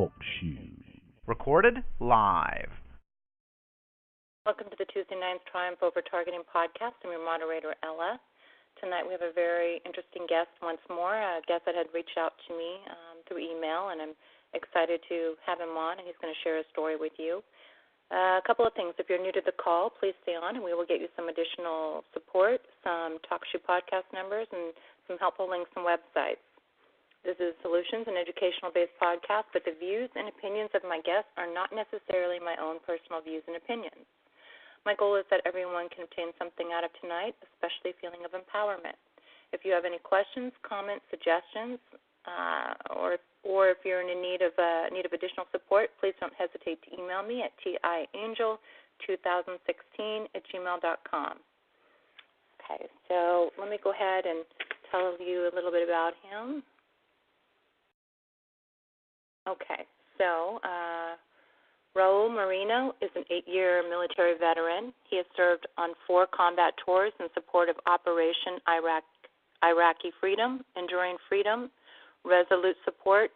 Talk Show. Recorded live. Welcome to the Tuesday Night's Triumph Over Targeting podcast. I'm your moderator, Ella. Tonight we have a very interesting guest once more, a guest that had reached out to me through email, and I'm excited to have him on, and he's going to share a story with you. A couple of things. If you're new to the call, please stay on, and we will get you some additional support, some Talk Show podcast numbers, and some helpful links and websites. This is a solutions and educational-based podcast, but the views and opinions of my guests are not necessarily my own personal views and opinions. My goal is that everyone can obtain something out of tonight, especially a feeling of empowerment. If you have any questions, comments, suggestions, or if you're in need of additional support, please don't hesitate to email me at tiangel2016@gmail.com. Okay, so let me go ahead and tell you a little bit about him. Okay, so Raul M is an 8-year military veteran. He has served on 4 combat tours in support of Operation Iraqi Freedom, Enduring Freedom, Resolute Support,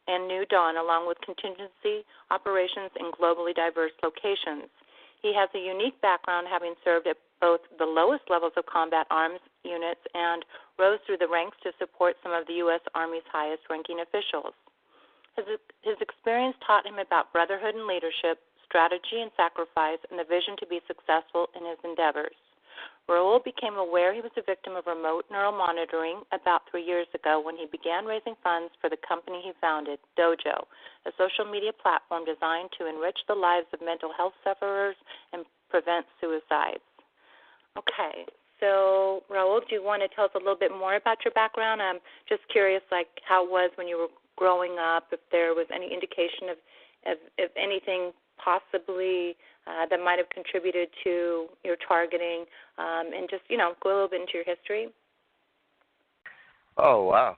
and New Dawn, along with contingency operations in globally diverse locations. He has a unique background, having served at both the lowest levels of combat arms units and rose through the ranks to support some of the U.S. Army's highest-ranking officials. His experience taught him about brotherhood and leadership, strategy and sacrifice, and the vision to be successful in his endeavors. Raul became aware he was a victim of remote neural monitoring about 3 years ago when he began raising funds for the company he founded, Dojo, a social media platform designed to enrich the lives of mental health sufferers and prevent suicides. Okay, so Raul, do you want to tell us a little bit more about your background? I'm just curious, like, how it was when you were growing up, if there was any indication of anything possibly that might have contributed to your targeting, and just, go a little bit into your history. Oh, wow.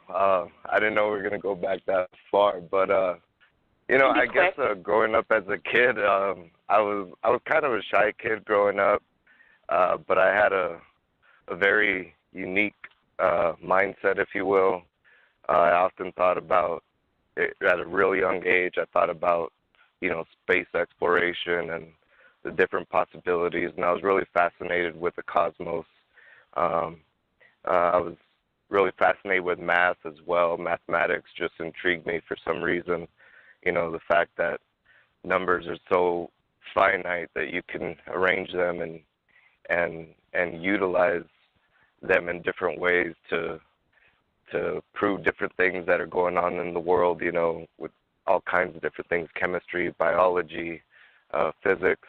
I didn't know we were going to go back that far, but, I guess growing up as a kid, I was kind of a shy kid growing up, but I had a very unique mindset, if you will. I often thought about it at a real young age. I thought about, space exploration and the different possibilities, and I was really fascinated with the cosmos. I was really fascinated with math as well. Mathematics just intrigued me for some reason. The fact that numbers are so finite that you can arrange them and utilize them in different ways to prove different things that are going on in the world, with all kinds of different things, chemistry, biology, physics.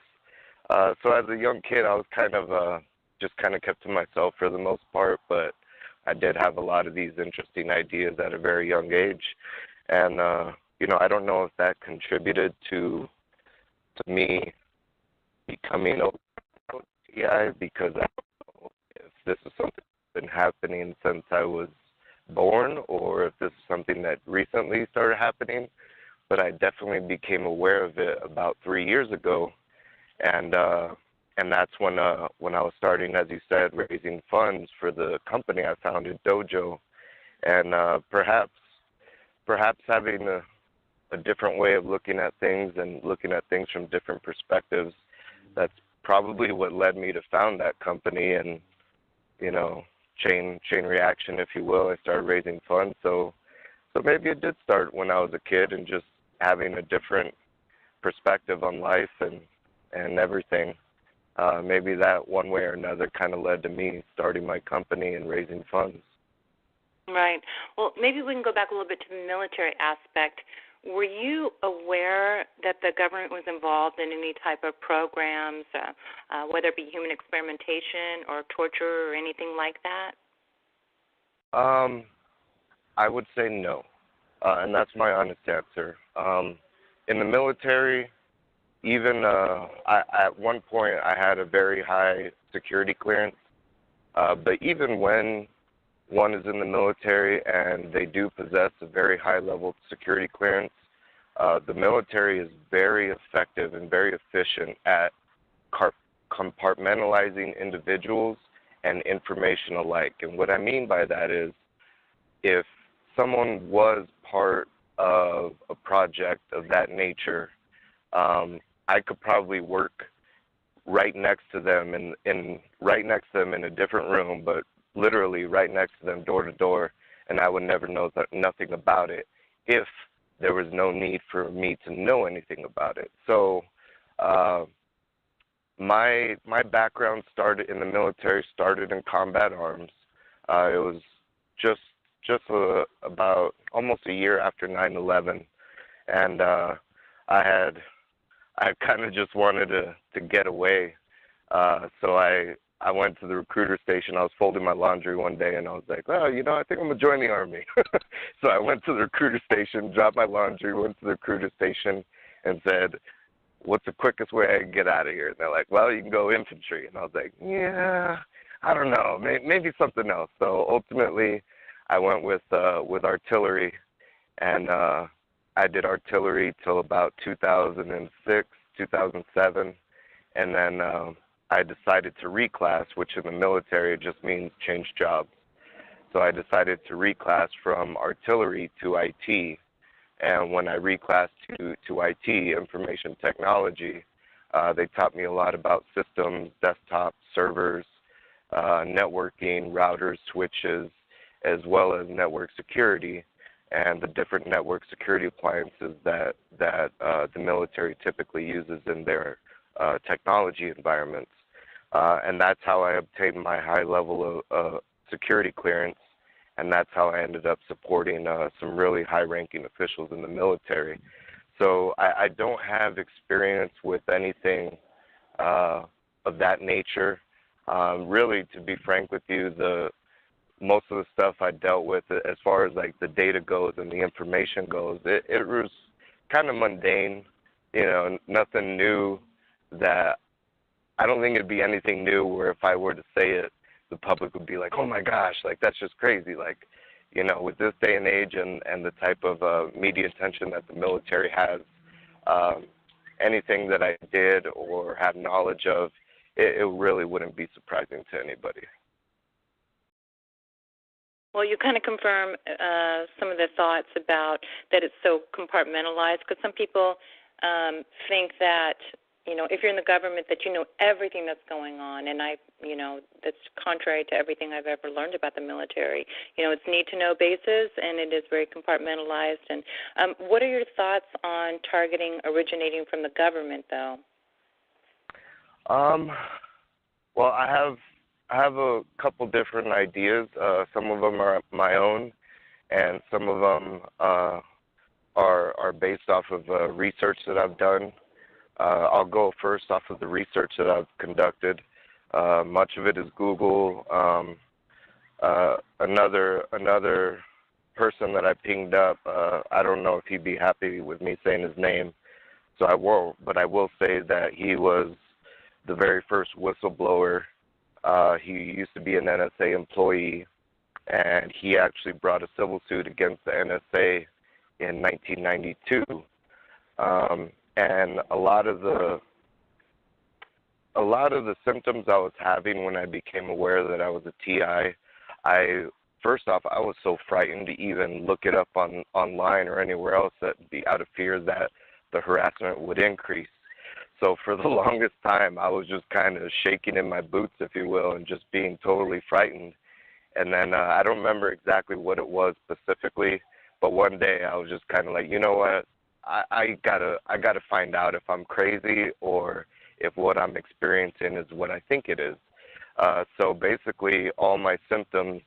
So as a young kid, I was just kept to myself for the most part, but I did have a lot of these interesting ideas at a very young age. And, I don't know if that contributed to me becoming a TI, because I don't know if this is something that's been happening since I was born or if this is something that recently started happening, but I definitely became aware of it about 3 years ago, and that's when I was starting, as you said, raising funds for the company I founded, Dojo, and perhaps having a different way of looking at things and looking at things from different perspectives. That's probably what led me to found that company, and chain reaction, if you will. I started raising funds, so maybe it did start when I was a kid and just having a different perspective on life and everything. Maybe that one way or another kind of led to me starting my company and raising funds. Right. Well, maybe we can go back a little bit to the military aspect. Were you aware that the government was involved in any type of programs, whether it be human experimentation or torture or anything like that? I would say no, and that's my honest answer. In the military, even at one point I had a very high security clearance, but even when one is in the military and they do possess a very high level of security clearance, the military is very effective and very efficient at compartmentalizing individuals and information alike. And what I mean by that is, if someone was part of a project of that nature, I could probably work right next to them right next to them in a different room, but literally right next to them, door to door, and I would never know nothing about it if there was no need for me to know anything about it. So my background started in the military, started in combat arms. It was just about almost a year after 9/11, and I kind of just wanted to get away. So I went to the recruiter station. I was folding my laundry one day, and I was like, well, I think I'm going to join the Army. So I went to the recruiter station, dropped my laundry, went to the recruiter station, and said, what's the quickest way I can get out of here? And they're like, well, you can go infantry. And I was like, yeah, I don't know, maybe something else. So ultimately, I went with artillery, and I did artillery till about 2006, 2007, and then I decided to reclass, which in the military just means change jobs. So I decided to reclass from artillery to IT, and when I reclassed to IT, information technology, they taught me a lot about systems, desktops, servers, networking, routers, switches, as well as network security and the different network security appliances that the military typically uses in their technology environments. And that's how I obtained my high level of security clearance, and that's how I ended up supporting some really high-ranking officials in the military. So I don't have experience with anything of that nature. Really, to be frank with you, most of the stuff I dealt with, as far as like the data goes and the information goes, it was kind of mundane, nothing new. That I don't think it'd be anything new where if I were to say it, the public would be like, oh my gosh, like that's just crazy. Like, with this day and age and the type of media attention that the military has, anything that I did or have knowledge of, it really wouldn't be surprising to anybody. Well, you kind of confirm some of the thoughts about that it's so compartmentalized, because some people think that, if you're in the government, that you know everything that's going on, and that's contrary to everything I've ever learned about the military. It's need-to-know basis, and it is very compartmentalized. And what are your thoughts on targeting originating from the government, though? Well, I have a couple different ideas. Some of them are my own, and some of them are based off of research that I've done. I'll go first off of the research that I've conducted. Much of it is Google. Another person that I pinged up, I don't know if he'd be happy with me saying his name, so I won't, but I will say that he was the very first whistleblower. He used to be an NSA employee, and he actually brought a civil suit against the NSA in 1992. And a lot of the symptoms I was having when I became aware that I was a TI, first off, I was so frightened to even look it up online or anywhere else, out of fear that the harassment would increase. So for the longest time, I was just kind of shaking in my boots, if you will, and just being totally frightened. And then I don't remember exactly what it was specifically, but one day I was just kind of like, you know what? I gotta find out if I'm crazy or if what I'm experiencing is what I think it is. So basically, all my symptoms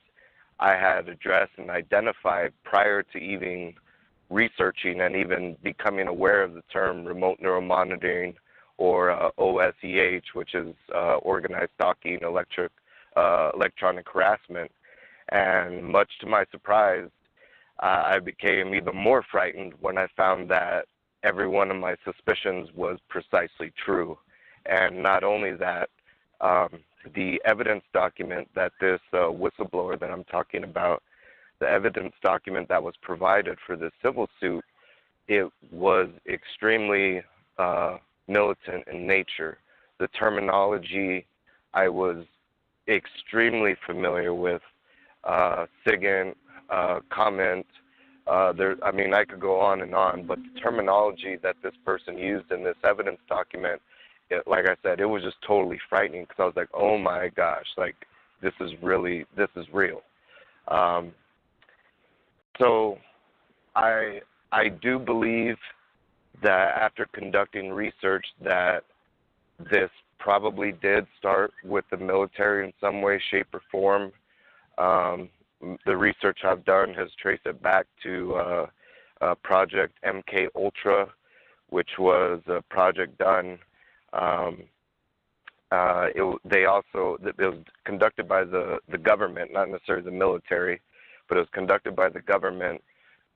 I had addressed and identified prior to even researching and even becoming aware of the term remote neuromonitoring, or OSEH, which is organized stalking, electronic harassment. And much to my surprise, I became even more frightened when I found that every one of my suspicions was precisely true. And not only that, the evidence document that this whistleblower that I'm talking about, the evidence document that was provided for this civil suit, it was extremely militant in nature. The terminology I was extremely familiar with, SIGINT, comment, I mean, I could go on and on, but the terminology that this person used in this evidence document, like I said, it was just totally frightening because I was like, oh my gosh, like this is real. So I do believe that after conducting research that this probably did start with the military in some way, shape, or form. The research I've done has traced it back to Project MK Ultra, which was a project done. It was conducted by the government, not necessarily the military, but it was conducted by the government,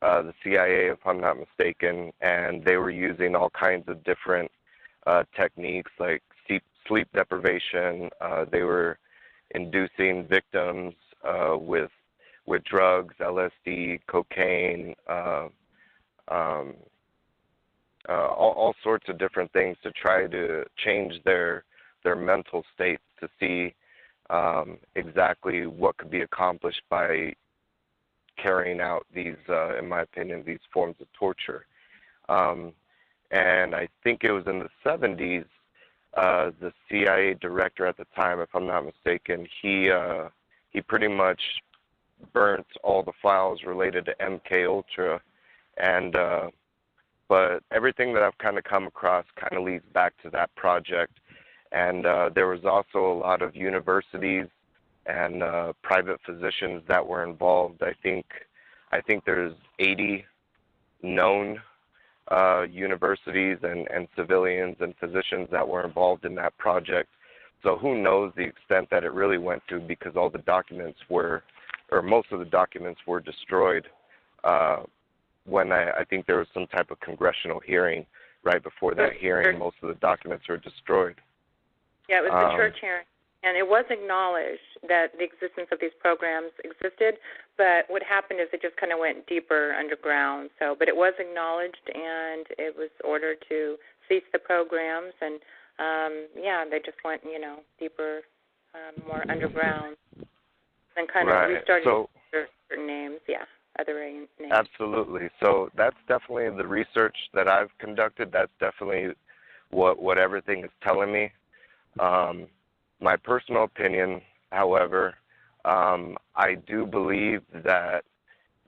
the CIA, if I'm not mistaken, and they were using all kinds of different techniques like sleep deprivation. They were inducing victims with drugs, LSD, cocaine, all sorts of different things to try to change their mental states to see exactly what could be accomplished by carrying out these, in my opinion, these forms of torture. And I think it was in the 70s, the CIA director at the time, if I'm not mistaken, he pretty much burnt all the files related to MK Ultra, and but everything that I've kind of come across kind of leads back to that project. And there was also a lot of universities and private physicians that were involved. I think there's 80 known universities and civilians and physicians that were involved in that project. So who knows the extent that it really went to, because all the documents were, or most of the documents were destroyed when I think there was some type of congressional hearing. Right before that hearing, most of the documents were destroyed. Yeah, it was the church hearing. And it was acknowledged that the existence of these programs existed, but what happened is it just kind of went deeper underground. So, but it was acknowledged, and it was ordered to cease the programs, and they just went, deeper, more underground, and kind of restarted certain names, other names. Absolutely. So that's definitely the research that I've conducted. That's definitely what everything is telling me. My personal opinion, however, I do believe that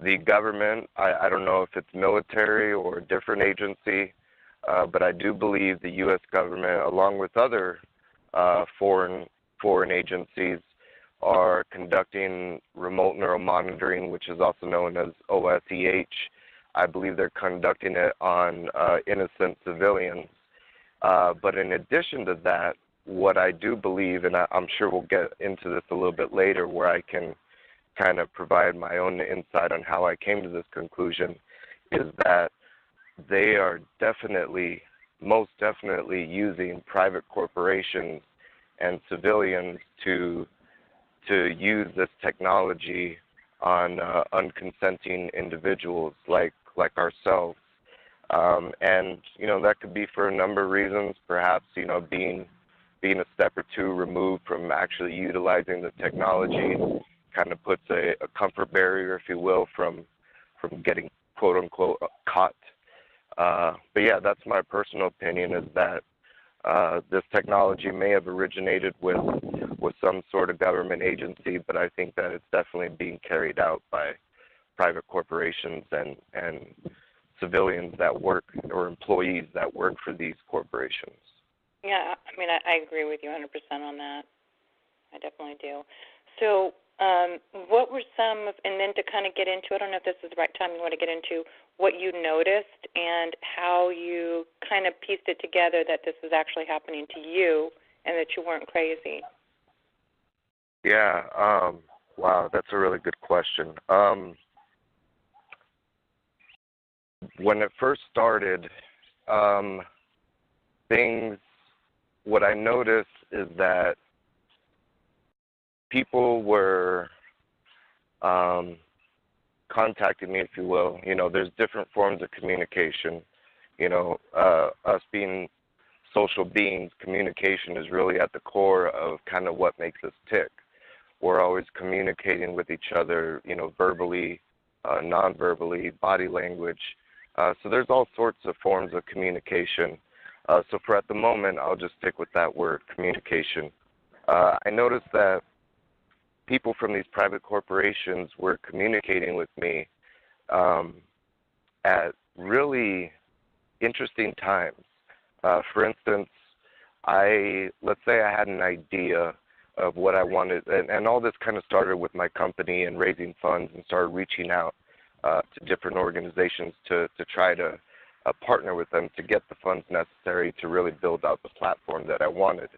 the government, I don't know if it's military or a different agency, but I do believe the U.S. government, along with other foreign agencies, are conducting remote neuromonitoring, which is also known as OSEH. I believe they're conducting it on innocent civilians. But in addition to that, what I do believe, and I'm sure we'll get into this a little bit later, where I can kind of provide my own insight on how I came to this conclusion, is that they are most definitely using private corporations and civilians to use this technology on unconsenting individuals like ourselves. And, that could be for a number of reasons, perhaps, being a step or two removed from actually utilizing the technology kind of puts a comfort barrier, if you will, from getting quote unquote caught. But yeah, that's my personal opinion, is that this technology may have originated with some sort of government agency, but I think that it's definitely being carried out by private corporations and civilians that work, or employees that work for these corporations. Yeah, I agree with you 100% on that. I definitely do. So what were some, and then to kind of get into, I don't know if this is the right time you want to get into what you noticed and how you kind of pieced it together that this was actually happening to you and that you weren't crazy. Yeah, wow, that's a really good question. When it first started, what I noticed is that people were contacting me, if you will. There's different forms of communication. Us being social beings, communication is really at the core of kind of what makes us tick. We're always communicating with each other, verbally, non-verbally, body language. So there's all sorts of forms of communication. So for at the moment, I'll just stick with that word, communication. I noticed that people from these private corporations were communicating with me at really interesting times. For instance, let's say I had an idea of what I wanted, and all this kind of started with my company and raising funds and started reaching out to different organizations to try to partner with them to get the funds necessary to really build out the platform that I wanted.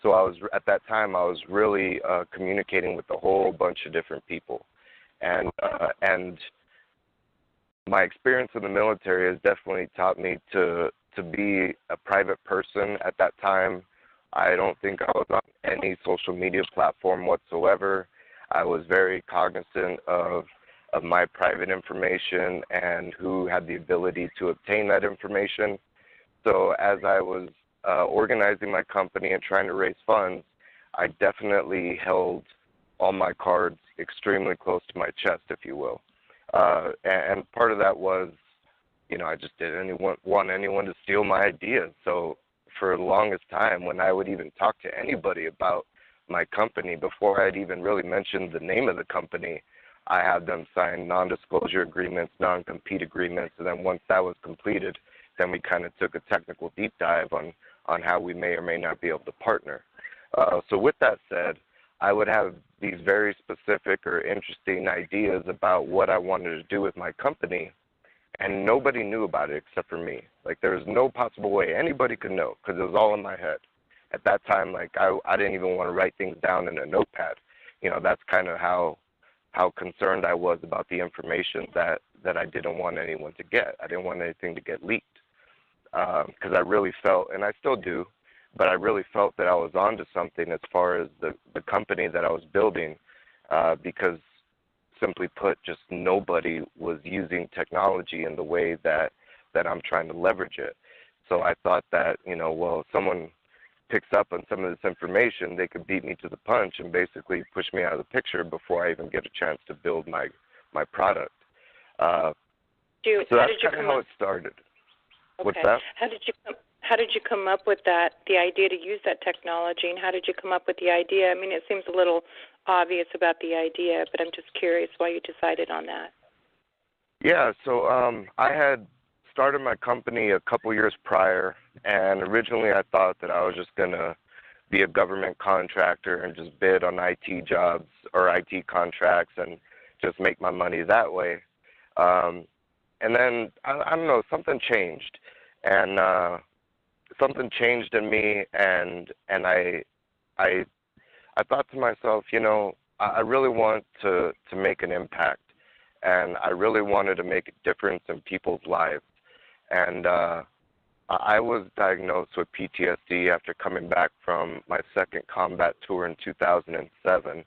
So at that time, I was really communicating with a whole bunch of different people. And my experience in the military has definitely taught me to be a private person. At that time, I don't think I was on any social media platform whatsoever. I was very cognizant of my private information and who had the ability to obtain that information. So as I was organizing my company and trying to raise funds, I definitely held all my cards extremely close to my chest, if you will. And part of that was, I just didn't want anyone to steal my ideas. So for the longest time, when I would even talk to anybody about my company, before I'd even really mentioned the name of the company, I had them sign non-disclosure agreements, non-compete agreements, and then once that was completed, then we kind of took a technical deep dive on how we may or may not be able to partner. So with that said, I would have these very specific or interesting ideas about what I wanted to do with my company, and nobody knew about it except for me. Like, there was no possible way anybody could know because it was all in my head. At that time, like, I didn't even want to write things down in a notepad. That's kind of how concerned I was about the information that I didn't want anyone to get. I didn't want anything to get leaked because I really felt, and I still do, but I really felt that I was onto something as far as the company that I was building because, simply put, just nobody was using technology in the way that I'm trying to leverage it. So I thought that, if someone picks up on some of this information, they could beat me to the punch and basically push me out of the picture before I even get a chance to build my product. So that's kind of how it started. Okay. What's that? How did you come up with the idea to use that technology, and how did you come up with the idea? I mean, it seems a little obvious about the idea, but I'm just curious why you decided on that. Yeah, so I had started my company a couple years prior, and originally I thought that I was just going to be a government contractor and just bid on IT jobs or IT contracts and just make my money that way. And then, I don't know, something changed. And something changed in me, and I thought to myself, I really want to make an impact, and I really wanted to make a difference in people's lives. And I was diagnosed with PTSD after coming back from my second combat tour in 2007,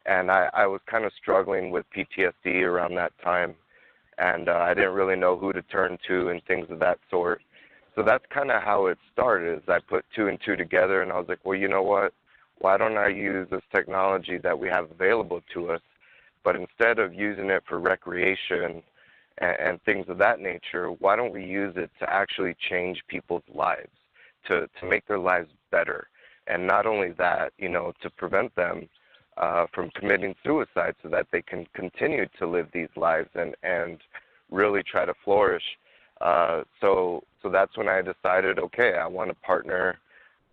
and I was kind of struggling with PTSD around that time, and I didn't really know who to turn to and things of that sort. So that's kind of how it started, is I put two and two together, and I was like, well, you know what? Why don't I use this technology that we have available to us, but instead of using it for recreation and things of that nature, why don't we use it to actually change people's lives, to make their lives better? And not only that, to prevent them from committing suicide so that they can continue to live these lives and really try to flourish. So that's when I decided, okay, I want to partner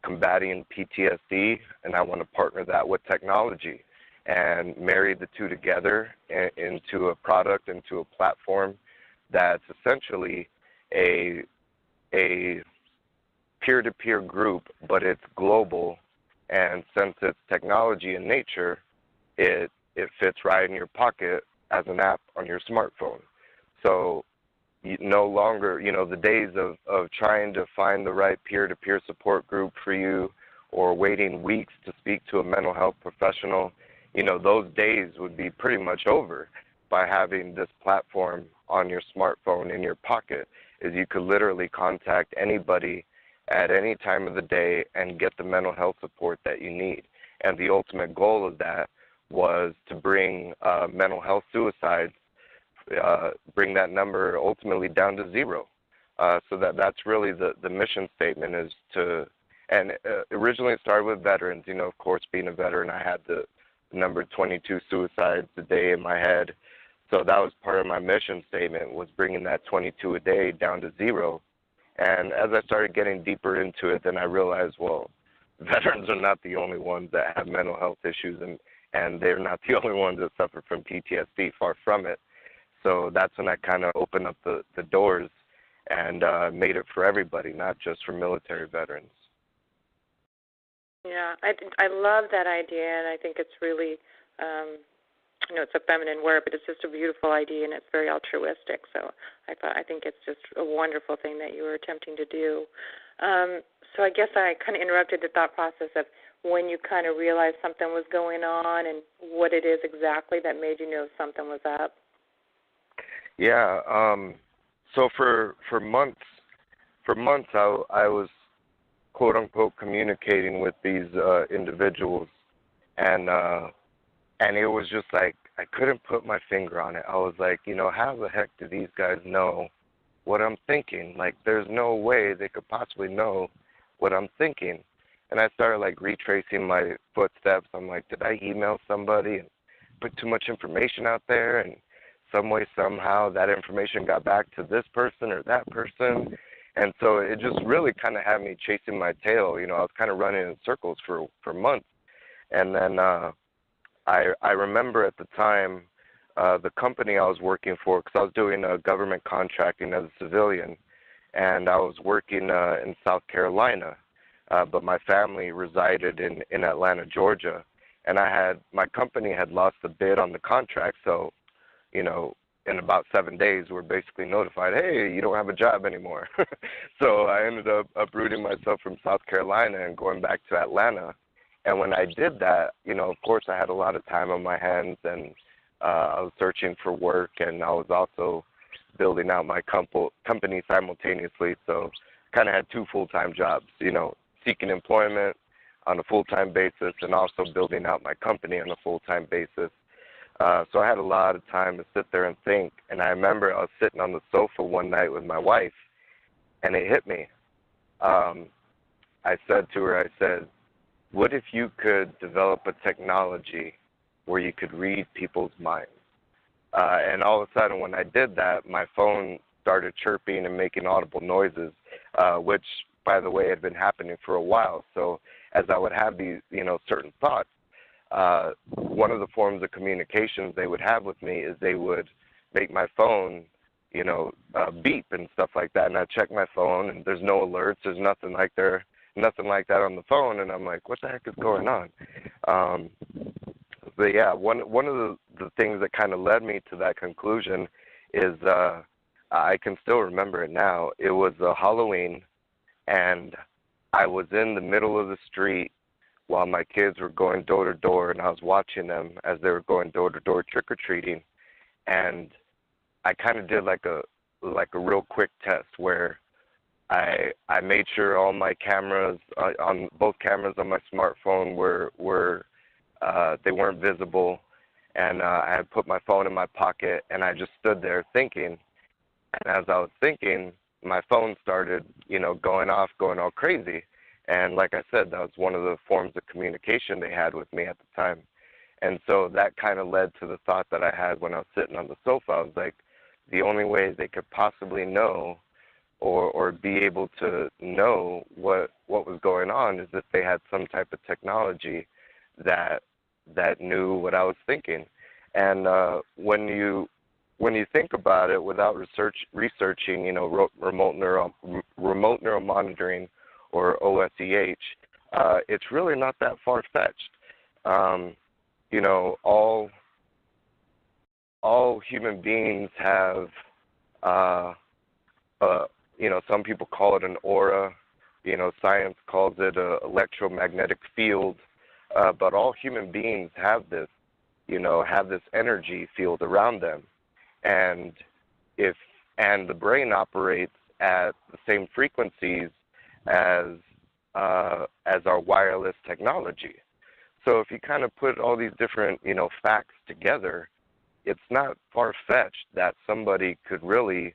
combating PTSD, and I want to partner that with technology and marry the two together into a product, into a platform that's essentially a peer-to-peer group, but it's global, and since it's technology in nature, it fits right in your pocket as an app on your smartphone. So no longer, the days of trying to find the right peer-to-peer support group for you or waiting weeks to speak to a mental health professional, those days would be pretty much over by having this platform on your smartphone in your pocket. Is you could literally contact anybody at any time of the day and get the mental health support that you need. And the ultimate goal of that was to bring mental health suicides bring that number ultimately down to zero. So that's really the mission statement is to, and originally it started with veterans. You know, of course, being a veteran, I had the number 22 suicides a day in my head. So that was part of my mission statement, was bringing that 22 a day down to zero. And as I started getting deeper into it, then I realized, well, veterans are not the only ones that have mental health issues, and they're not the only ones that suffer from PTSD, far from it. So that's when I kind of opened up the doors and made it for everybody, not just for military veterans. Yeah, I love that idea, and I think it's really, it's a feminine word, but it's just a beautiful idea, and it's very altruistic. So I think it's just a wonderful thing that you were attempting to do. So I guess I kind of interrupted the thought process of when you kind of realized something was going on and what it is exactly that made you know something was up. Yeah. So for months, I was quote unquote communicating with these individuals, and it was just like I couldn't put my finger on it. I was like, how the heck do these guys know what I'm thinking? Like, there's no way they could possibly know what I'm thinking. And I started like retracing my footsteps. I'm like, did I email somebody and put too much information out there, and some way, somehow, that information got back to this person or that person? And so it just really kind of had me chasing my tail. I was kind of running in circles for months. And then I remember at the time the company I was working for, because I was doing government contracting as a civilian, and I was working in South Carolina, but my family resided in Atlanta, Georgia. And my company had lost the bid on the contract, so in about 7 days, we're basically notified, hey, you don't have a job anymore. So I ended up uprooting myself from South Carolina and going back to Atlanta. And when I did that, of course, I had a lot of time on my hands, and I was searching for work, and I was also building out my company simultaneously. So kind of had two full-time jobs, seeking employment on a full-time basis and also building out my company on a full-time basis. So I had a lot of time to sit there and think. And I remember I was sitting on the sofa one night with my wife, and it hit me. I said to her, what if you could develop a technology where you could read people's minds? And all of a sudden, when I did that, my phone started chirping and making audible noises, which, by the way, had been happening for a while. So as I would have these, certain thoughts, one of the forms of communications they would have with me is they would make my phone, beep and stuff like that. And I check my phone, and there's no alerts. There's nothing like that on the phone. And I'm like, what the heck is going on? But yeah, one of the things that kind of led me to that conclusion is I can still remember it now. It was Halloween, and I was in the middle of the street while my kids were going door to door, and I was watching them as they were going door to door trick-or-treating. And I kind of did like a real quick test where I made sure all my cameras, on both cameras on my smartphone were they weren't visible, and I had put my phone in my pocket, and I just stood there thinking. And as I was thinking, my phone started, going off, going all crazy. And like I said, that was one of the forms of communication they had with me at the time. And so that kind of led to the thought that I had when I was sitting on the sofa. I was like, the only way they could possibly know or be able to know what was going on is if they had some type of technology that knew what I was thinking. And when you think about it, without researching, remote neural monitoring, or OSEH, it's really not that far-fetched. All human beings have, some people call it an aura. Science calls it an electromagnetic field. But all human beings have this, have this energy field around them, and the brain operates at the same frequencies as our wireless technology. So if you kind of put all these different, facts together, it's not far-fetched that somebody could really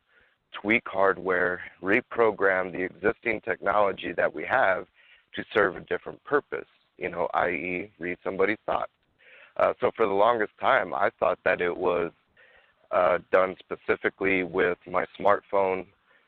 tweak hardware, reprogram the existing technology that we have to serve a different purpose, i.e. read somebody's thoughts. So for the longest time, I thought that it was done specifically with my smartphone.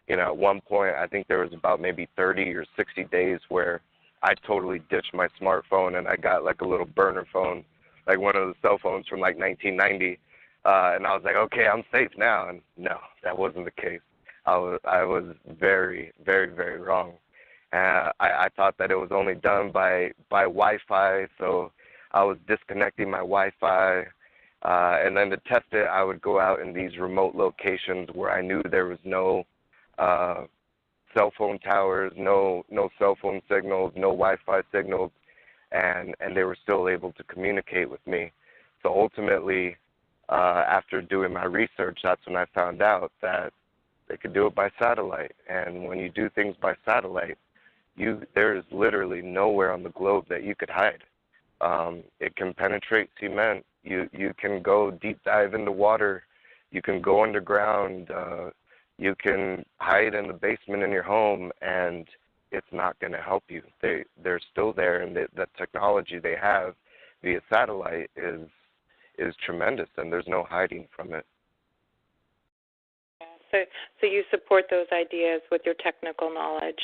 At one point, I think there was about maybe 30 or 60 days where I totally ditched my smartphone and I got like a little burner phone, like one of the cell phones from like 1990. And I was like, okay, I'm safe now. And no, that wasn't the case. I was very, very, very wrong. I thought that it was only done by Wi-Fi, so I was disconnecting my Wi-Fi. And then to test it, I would go out in these remote locations where I knew there was no cell phone towers, no cell phone signals, no Wi-Fi signals, and they were still able to communicate with me. So ultimately, after doing my research, that's when I found out that they could do it by satellite. And when you do things by satellite, there is literally nowhere on the globe that you could hide. It can penetrate cement. You can go deep dive into water. You can go underground. You can hide in the basement in your home, and it's not going to help you. They're still there, and the technology they have via satellite is tremendous, and there's no hiding from it. So you support those ideas with your technical knowledge?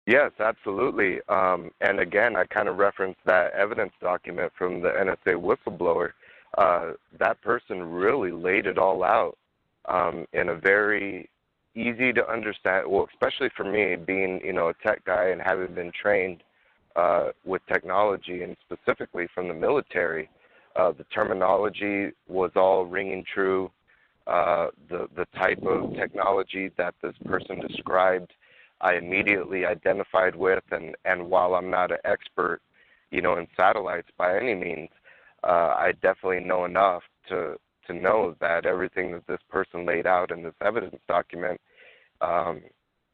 Yes, absolutely. And again, I kind of referenced that evidence document from the NSA whistleblower. That person really laid it all out in a very easy to understand, well, especially for me, being, a tech guy and having been trained with technology and specifically from the military. The terminology was all ringing true. The type of technology that this person described, I immediately identified with, and while I'm not an expert, in satellites by any means, I definitely know enough to know that everything that this person laid out in this evidence document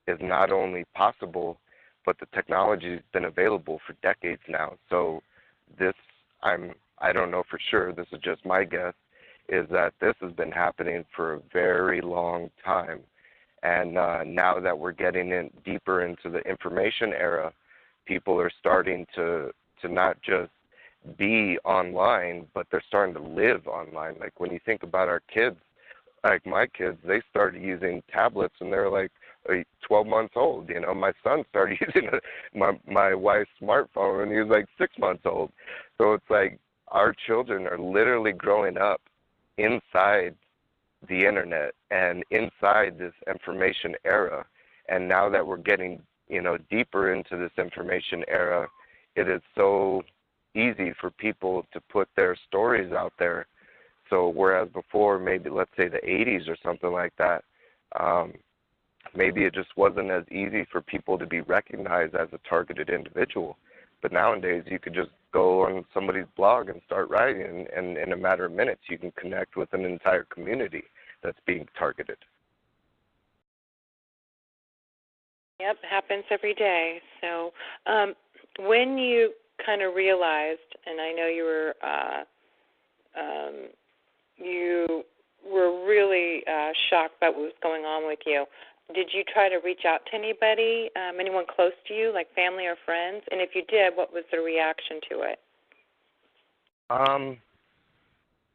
is not only possible, but the technology has been available for decades now. So this, I don't know for sure, this is just my guess, is that this has been happening for a very long time. And now that we're getting in deeper into the information era, people are starting to not just be online, but they're starting to live online. Like when you think about our kids, like my kids, they started using tablets and they're like 12 months old. My son started using my wife's smartphone when he was like 6 months old. So it's like our children are literally growing up inside the internet and inside this information era. And now that we're getting, deeper into this information era, it is so easy for people to put their stories out there. So whereas before, maybe let's say the 80s or something like that, maybe it just wasn't as easy for people to be recognized as a targeted individual. But nowadays, you could just go on somebody's blog and start writing, and in a matter of minutes, you can connect with an entire community that's being targeted. Yep, it happens every day. So when you kind of realized, and I know you were really shocked about what was going on with you, did you try to reach out to anybody, anyone close to you, like family or friends? And if you did, what was the reaction to it?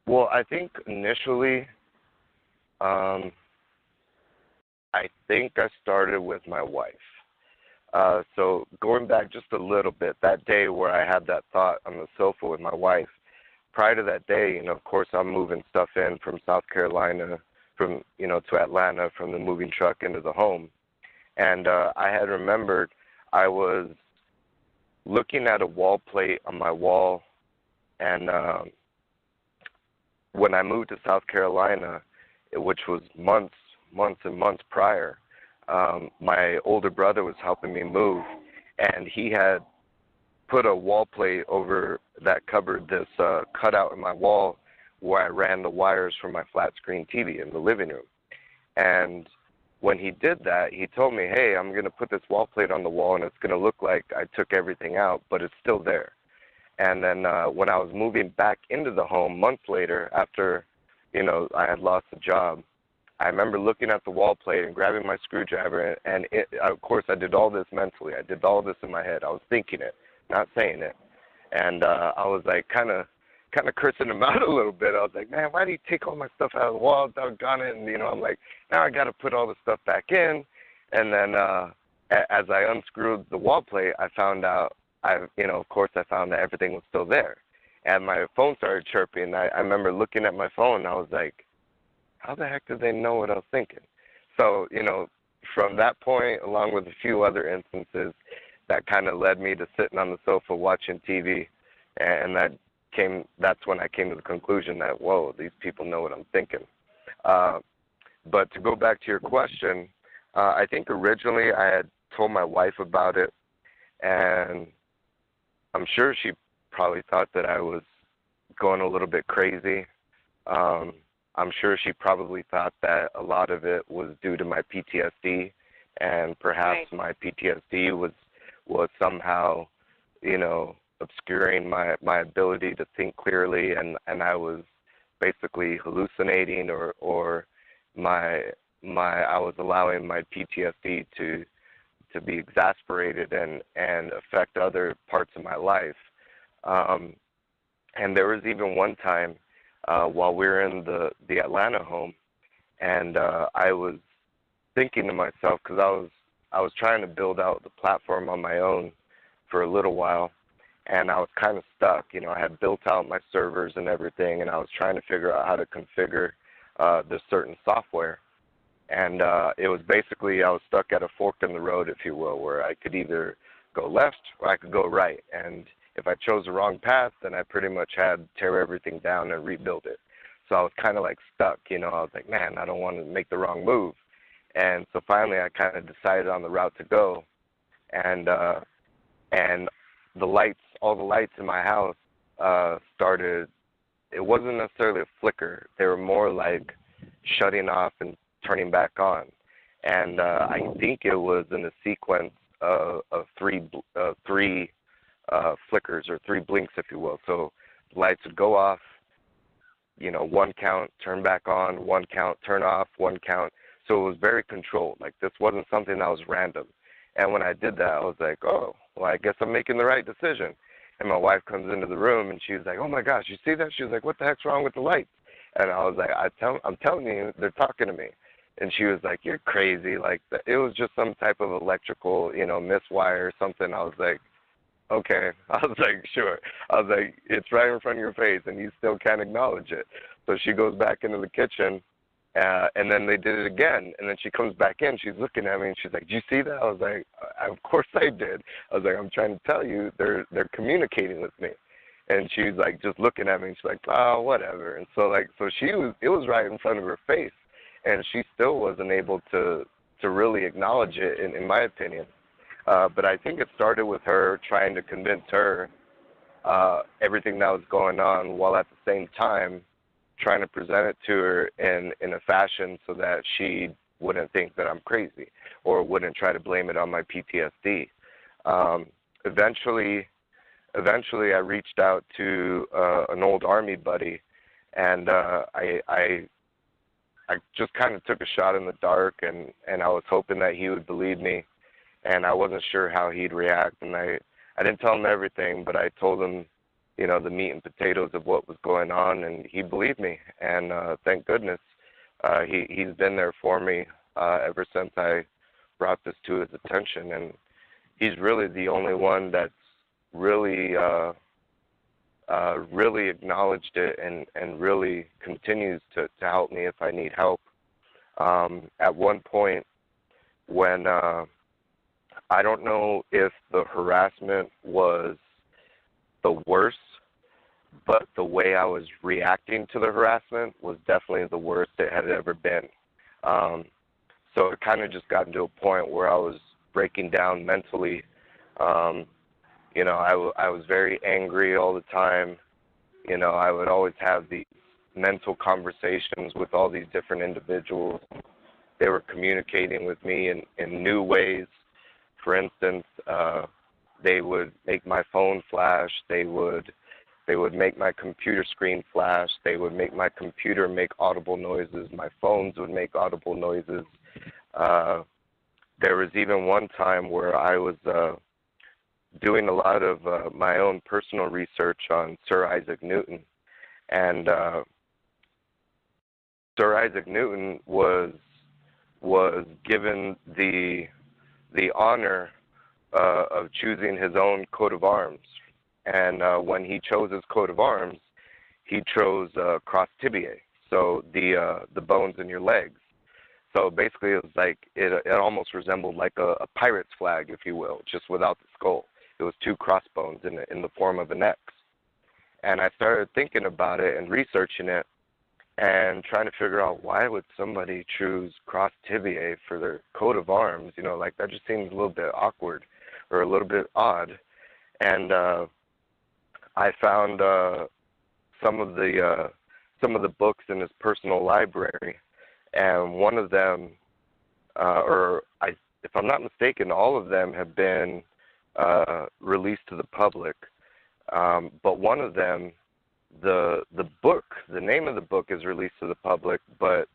Well, I think initially, I think I started with my wife. So going back just a little bit, that day where I had that thought on the sofa with my wife, prior to that day, of course, I'm moving stuff in from South Carolina, to Atlanta, from the moving truck into the home. And I had remembered I was looking at a wall plate on my wall, and when I moved to South Carolina, which was months and months prior, my older brother was helping me move, and he had put a wall plate over that covered this cutout in my wall where I ran the wires for my flat screen TV in the living room. And when he did that, he told me, hey, I'm going to put this wall plate on the wall and it's going to look like I took everything out, but it's still there. And then when I was moving back into the home months later after, I had lost the job, I remember looking at the wall plate and grabbing my screwdriver, and of course I did all this mentally. I did all this in my head. I was thinking it, not saying it. And I was like kind of cursing him out a little bit. I was like, man, why do you take all my stuff out of the wall? Doggone it. And, I'm like, now I got to put all the stuff back in. And then as I unscrewed the wall plate, I found out, of course I found that everything was still there. And my phone started chirping. I remember looking at my phone, and I was like, how the heck did they know what I was thinking? So, from that point, along with a few other instances, that kind of led me to sitting on the sofa watching TV, and that's when I came to the conclusion that, whoa, these people know what I'm thinking. But to go back to your question, I think originally I had told my wife about it, and I'm sure she probably thought that I was going a little bit crazy. I'm sure she probably thought that a lot of it was due to my PTSD, and perhaps my PTSD was somehow, obscuring my ability to think clearly, and I was basically hallucinating, or I was allowing my PTSD to be exasperated and affect other parts of my life. And there was even one time while we were in the Atlanta home, and I was thinking to myself, because I was trying to build out the platform on my own for a little while, and I was kind of stuck. I had built out my servers and everything, and I was trying to figure out how to configure this certain software. And it was basically, I was stuck at a fork in the road, if you will, where I could either go left or I could go right. And if I chose the wrong path, then I pretty much had to tear everything down and rebuild it. So I was kind of like stuck, I was like, man, I don't want to make the wrong move. And so finally I kind of decided on the route to go. And all the lights in my house started, it wasn't necessarily a flicker. They were more like shutting off and turning back on. And I think it was in a sequence of three flickers, or three blinks, if you will. So the lights would go off, one count, turn back on, one count, turn off, one count. So it was very controlled. Like, this wasn't something that was random. And when I did that, I was like, oh, well, I guess I'm making the right decision. And my wife comes into the room, and she was like, oh, my gosh, you see that? She was like, what the heck's wrong with the lights? And I was like, I'm telling you, they're talking to me. And she was like, you're crazy. Like, it was just some type of electrical, miswire or something. I was like, okay. I was like, sure. I was like, it's right in front of your face, and you still can't acknowledge it. So she goes back into the kitchen, and then they did it again. And then she comes back in. She's looking at me, and she's like, did you see that? I was like, of course I did. I was like, I'm trying to tell you, they're communicating with me. And she's like, just looking at me, and she's like, oh, whatever. And so it was right in front of her face, and she still wasn't able to really acknowledge it, in my opinion. But I think it started with her trying to convince her everything that was going on, while at the same time trying to present it to her in a fashion so that she wouldn't think that I'm crazy, or wouldn't try to blame it on my PTSD. Eventually I reached out to an old Army buddy, and I just kind of took a shot in the dark, and I was hoping that he would believe me, and I wasn't sure how he'd react. And I didn't tell him everything, but I told him, the meat and potatoes of what was going on, and he believed me. And thank goodness, he's been there for me ever since I brought this to his attention. And he's really the only one that's really really acknowledged it, and really continues to help me if I need help. At one point, when I don't know if the harassment was the worst, but the way I was reacting to the harassment was definitely the worst it had ever been. So it kind of just got to a point where I was breaking down mentally. I was very angry all the time. I would always have these mental conversations with all these different individuals. They were communicating with me in new ways. For instance, They would make my phone flash. They would make my computer screen flash. They would make my computer make audible noises. My phones would make audible noises. There was even one time where I was doing a lot of my own personal research on Sir Isaac Newton. And Sir Isaac Newton was given the honor of choosing his own coat of arms. And when he chose his coat of arms, he chose cross tibiae, so the bones in your legs. So basically, it was like it almost resembled like a pirate's flag, if you will, just without the skull. It was two crossbones in the form of an X. And I started thinking about it and researching it and trying to figure out why would somebody choose cross tibiae for their coat of arms. You know, like that just seems a little bit awkward or a little bit odd. And I found some of the books in his personal library, and one of them, if I'm not mistaken, all of them have been released to the public. But one of them, the name of the book is released to the public, but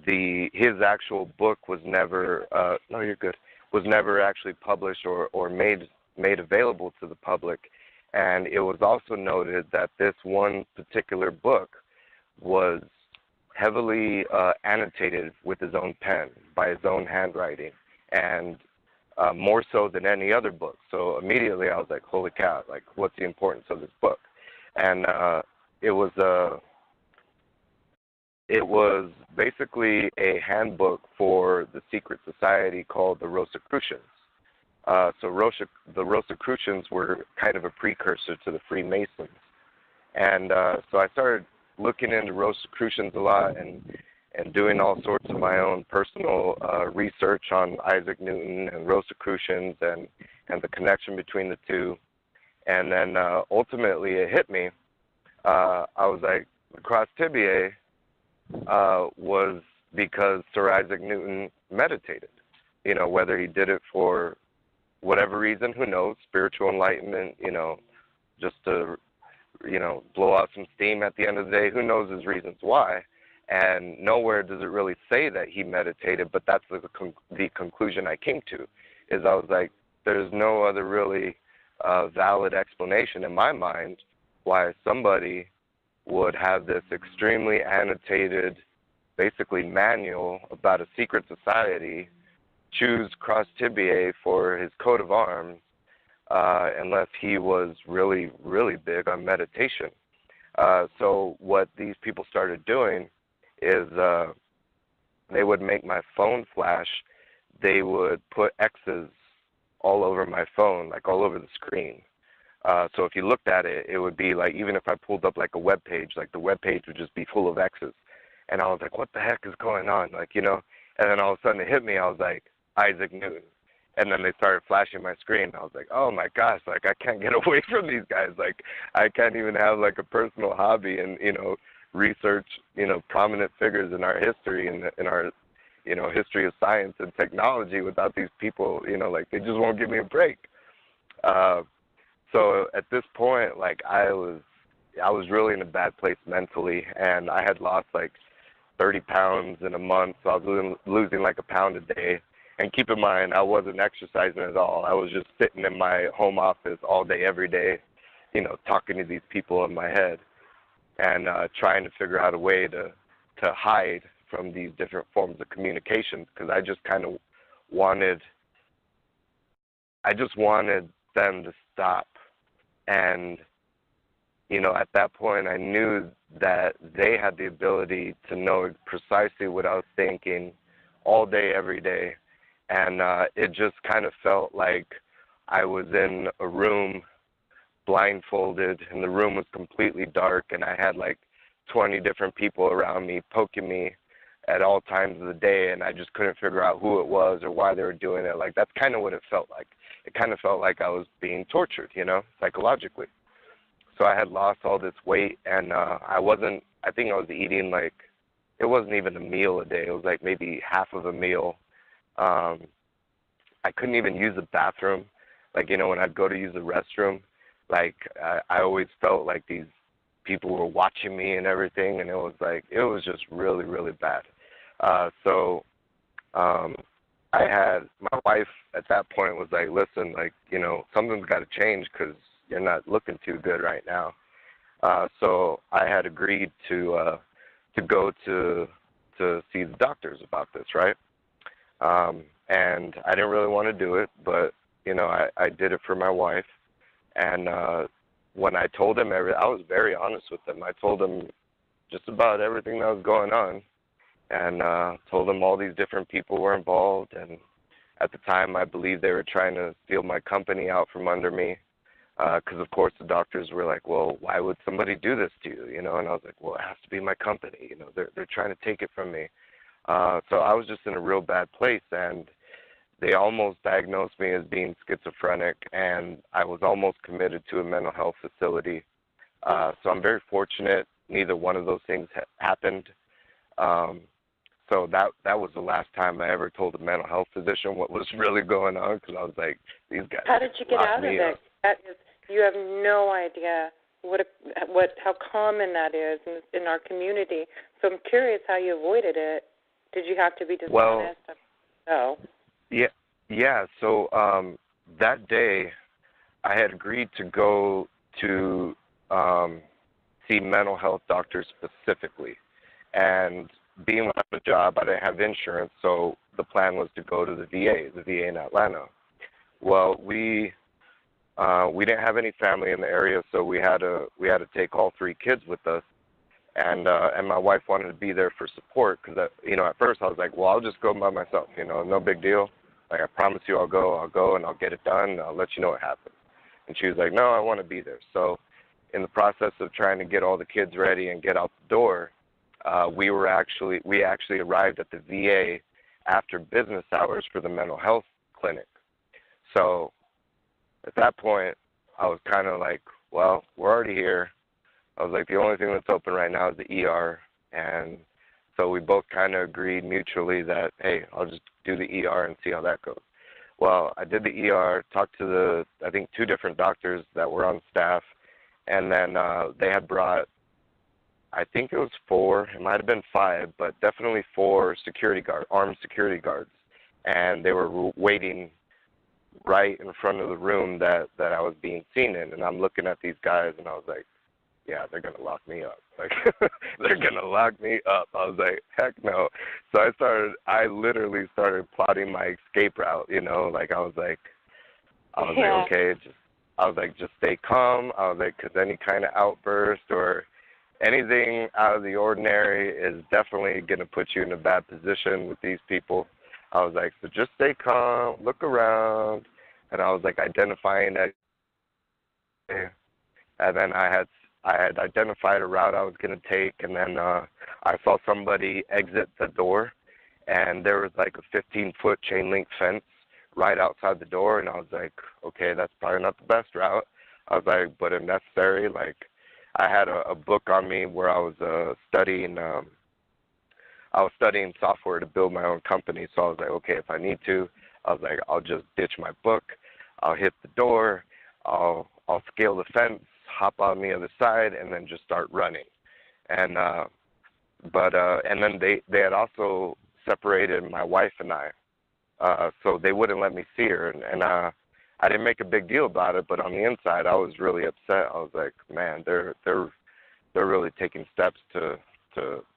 his actual book was never was never actually published or made available to the public. And it was also noted that this one particular book was heavily annotated with his own pen, by his own handwriting, and more so than any other book. So immediately I was like, holy cow, like what's the importance of this book? And it was basically a handbook for the secret society called the Rosicrucians. The Rosicrucians were kind of a precursor to the Freemasons. And so I started looking into Rosicrucians a lot and doing all sorts of my own personal research on Isaac Newton and Rosicrucians and the connection between the two. And then ultimately it hit me. I was like, the cross tibiae was because Sir Isaac Newton meditated. You know, whether he did it for whatever reason, who knows, spiritual enlightenment, you know, just to, you know, blow out some steam at the end of the day, who knows his reasons why. And nowhere does it really say that he meditated, but that's the conclusion I came to, is I was like, there's no other really valid explanation in my mind why somebody would have this extremely annotated, basically manual about a secret society, choose cross tibiae for his coat of arms, unless he was really, really big on meditation. So what these people started doing is they would make my phone flash. They would put X's all over my phone, like all over the screen. So if you looked at it, it would be like, even if I pulled up like a web page, like the web page would just be full of X's. And I was like, what the heck is going on? Like, you know, and then all of a sudden it hit me. I was like, Isaac Newton. And then they started flashing my screen. I was like, oh my gosh, like I can't get away from these guys. Like I can't even have like a personal hobby and, you know, research, you know, prominent figures in our history and in our, you know, history of science and technology without these people, you know, like they just won't give me a break. So at this point, like I was really in a bad place mentally, and I had lost like 30 pounds in a month. So I was losing like a pound a day. And keep in mind, I wasn't exercising at all. I was just sitting in my home office all day, every day, you know, talking to these people in my head and trying to figure out a way to hide from these different forms of communication, because I just kind of wanted them to stop. And, you know, at that point, I knew that they had the ability to know precisely what I was thinking all day, every day. And it just kind of felt like I was in a room blindfolded, and the room was completely dark, and I had like 20 different people around me poking me at all times of the day, and I just couldn't figure out who it was or why they were doing it. Like, that's kind of what it felt like. It kind of felt like I was being tortured, you know, psychologically. So I had lost all this weight, and I think I was eating like, it wasn't even a meal a day. It was like maybe half of a meal. I couldn't even use the bathroom. Like, you know, when I'd go to use the restroom, like, I always felt like these people were watching me and everything, and it was just really, really bad. So I had, my wife at that point was like, listen, like, you know, something's got to change because you're not looking too good right now. So I had agreed to go to see the doctors about this, right? And I didn't really want to do it, but, you know, I did it for my wife. And when I told them I was very honest with them. I told them just about everything that was going on, and told them all these different people were involved. And at the time, I believe they were trying to steal my company out from under me, because, of course, the doctors were like, well, why would somebody do this to you, you know? And I was like, well, it has to be my company. You know, they're trying to take it from me. So I was just in a real bad place, and they almost diagnosed me as being schizophrenic, and I was almost committed to a mental health facility. So I'm very fortunate neither one of those things happened. So that was the last time I ever told a mental health physician what was really going on, because I was like, these guys. How did you get out of it? That is, you have no idea how common that is in our community. So I'm curious how you avoided it. Did you have to be dishonest? Well, yeah. So that day, I had agreed to go to see mental health doctors specifically, and being without a job, I didn't have insurance, so the plan was to go to the VA in Atlanta. Well, we didn't have any family in the area, so we had to take all 3 kids with us, and my wife wanted to be there for support, because you know, at first I was like, well, I'll just go by myself, you know, no big deal. Like, I promise you, I'll go and I'll get it done, and I'll let you know what happens. And she was like, no, I want to be there. So in the process of trying to get all the kids ready and get out the door, we actually arrived at the VA after business hours for the mental health clinic. So at that point, I was kind of like, well, we're already here. I was like, the only thing that's open right now is the ER. And so we both kind of agreed mutually that, hey, I'll just do the ER and see how that goes. Well, I did the ER, talked to I think 2 different doctors that were on staff, and then they had brought, I think it was 4, it might have been 5, but definitely 4 armed security guards. And they were waiting right in front of the room that I was being seen in. And I'm looking at these guys, and I was like, yeah, they're going to lock me up. Like, they're going to lock me up. I was like, heck no. So I literally started plotting my escape route, you know, like I was like, okay, just stay calm. I was like, because any kind of outburst or anything out of the ordinary is definitely going to put you in a bad position with these people. I was like, so just stay calm, look around. And I was like identifying that. And then I had identified a route I was going to take, and then I saw somebody exit the door, and there was like a 15-foot chain link fence right outside the door, and I was like, okay, that's probably not the best route. I was like, but if necessary, like, I had a book on me where I was studying software to build my own company, so I was like, okay, if I need to, I was like, I'll just ditch my book, I'll hit the door, I'll scale the fence, hop on the other side, and then just start running. And and then they had also separated my wife and I, so they wouldn't let me see her. And I didn't make a big deal about it, but on the inside, I was really upset. I was like, man, they're really taking steps to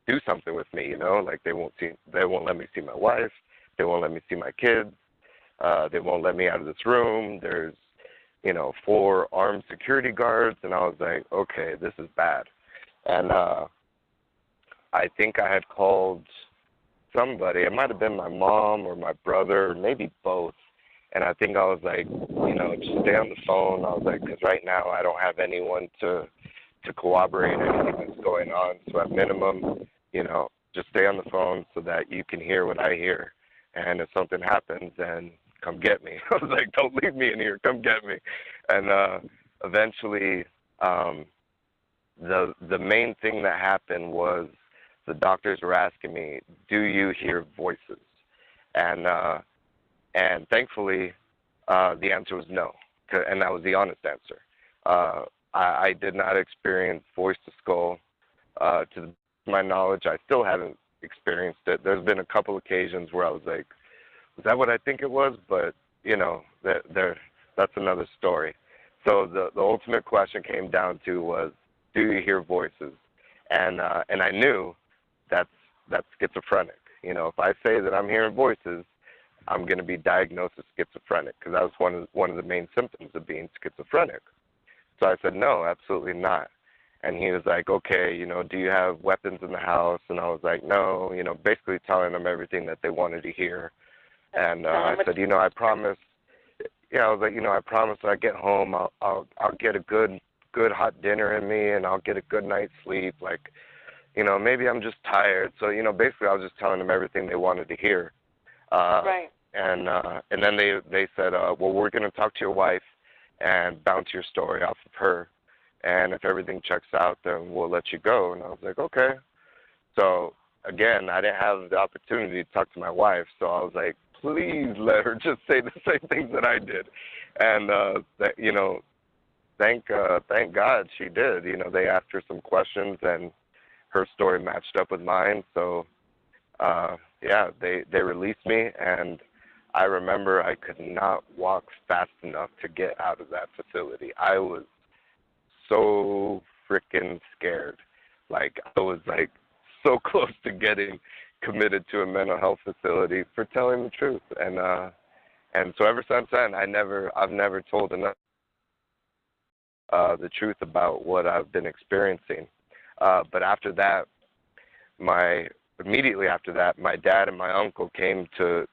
do something with me, you know? Like, they won't let me see my wife, they won't let me see my kids, they won't let me out of this room. There's, you know, 4 armed security guards, and I was like, okay, this is bad. And I think I had called somebody. It might have been my mom or my brother, maybe both. And I think I was like, you know, just stay on the phone. I was like, because right now I don't have anyone to corroborate anything that's going on. So at minimum, you know, just stay on the phone so that you can hear what I hear. And if something happens, then come get me. I was like, don't leave me in here. Come get me. And eventually, the main thing that happened was the doctors were asking me, do you hear voices? And thankfully, the answer was no. and that was the honest answer. I did not experience voice to skull. To my knowledge, I still haven't experienced it. There's been a couple occasions where I was like, "Was that what I think it was?" But that's another story. So the ultimate question came down to was, do you hear voices? And I knew that's schizophrenic. If I say that I'm hearing voices, I'm going to be diagnosed as schizophrenic, because that was one of the main symptoms of being schizophrenic. So I said, no, absolutely not. And he was like, okay, do you have weapons in the house? And I was like, no, basically telling them everything that they wanted to hear. And I said, I promise. Yeah, I was like, I promise when I get home, I'll get a good hot dinner in me, and I'll get a good night's sleep. Like, maybe I'm just tired. So, basically I was just telling them everything they wanted to hear. Right. And then they said, well, we're going to talk to your wife and bounce your story off of her. And if everything checks out, then we'll let you go. And I was like, okay. So, again, I didn't have the opportunity to talk to my wife. So I was like, please let her just say the same things that I did. And, thank God she did. They asked her some questions, and her story matched up with mine. So, they released me, and I remember I could not walk fast enough to get out of that facility. I was so freaking scared. Like, I was like so close to getting committed to a mental health facility for telling the truth. And so ever since then, I've never told enough the truth about what I've been experiencing. But after that, immediately after that, my dad and my uncle came to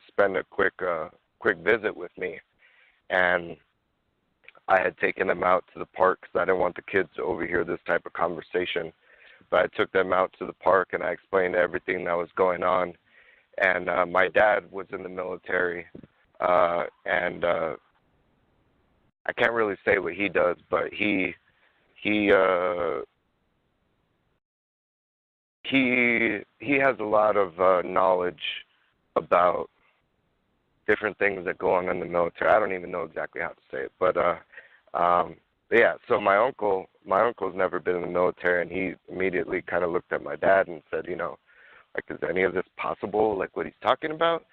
spend a quick visit with me, and I had taken them out to the park because I didn't want the kids to overhear this type of conversation. But I took them out to the park, and I explained everything that was going on. And my dad was in the military, and I can't really say what he does, but he has a lot of knowledge about different things that go on in the military. I don't even know exactly how to say it, but yeah. So my uncle's never been in the military, and he immediately kind of looked at my dad and said, like, is any of this possible? Like, what he's talking about?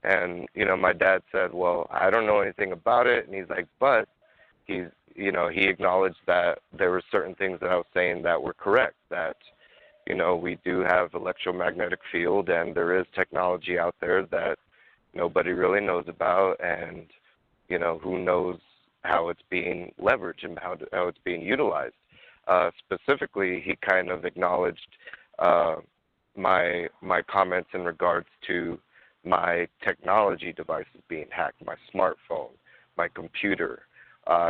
And my dad said, well, I don't know anything about it. And he's like, but he acknowledged that there were certain things that I was saying that were correct. That we do have electromagnetic field, and there is technology out there that nobody really knows about, and who knows how it's being leveraged and how it's being utilized. Specifically, he kind of acknowledged my comments in regards to my technology devices being hacked, my smartphone, my computer.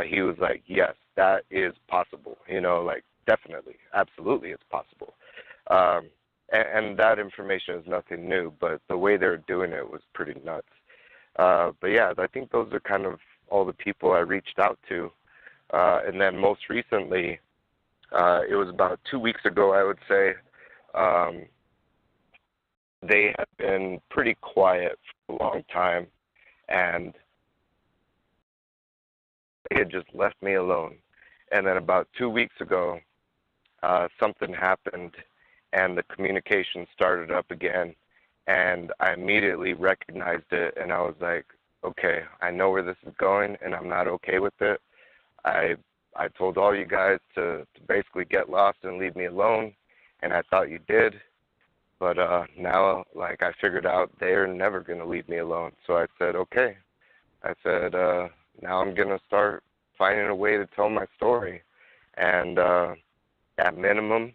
He was like, yes, that is possible. Like, definitely, absolutely, it's possible. And that information is nothing new, but the way they're doing it was pretty nuts. But yeah, I think those are kind of all the people I reached out to. And then most recently, it was about 2 weeks ago, I would say, they have been pretty quiet for a long time, and they had just left me alone. And then about 2 weeks ago, something happened, and the communication started up again, and I immediately recognized it, and I was like, okay, I know where this is going, and I'm not okay with it. I told all you guys to basically get lost and leave me alone, and I thought you did, but now, like, I figured out they're never going to leave me alone. So I said, okay. I said, now I'm going to start finding a way to tell my story, and at minimum,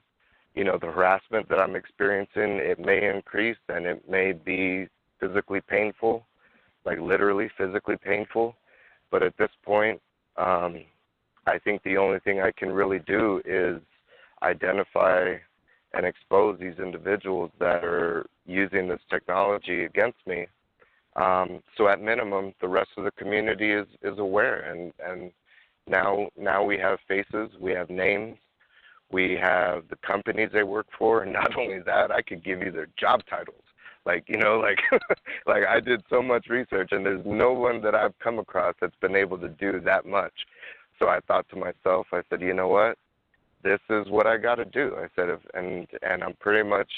the harassment that I'm experiencing, it may increase, and it may be physically painful, like literally physically painful. But at this point, I think the only thing I can really do is identify and expose these individuals that are using this technology against me. So at minimum, the rest of the community is aware, and now we have faces, we have names, we have the companies they work for, and not only that, I could give you their job titles. Like, you know, like like I did so much research, and there's no one that I've come across that's been able to do that much. So I thought to myself, I said, you know what? This is what I got to do. I said, and I'm pretty much,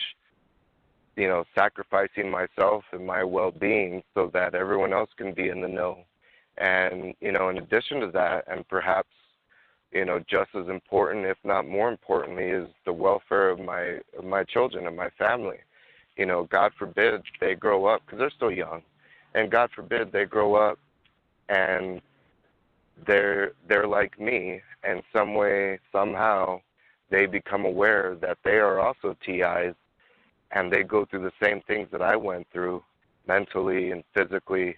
you know, sacrificing myself and my well-being so that everyone else can be in the know. And, you know, in addition to that, and perhaps, you know, just as important, if not more importantly, is the welfare of my children and my family. You know, God forbid they grow up, because they're still young, and God forbid they grow up and they're like me, and some way, somehow, they become aware that they are also TIs, and they go through the same things that I went through mentally and physically.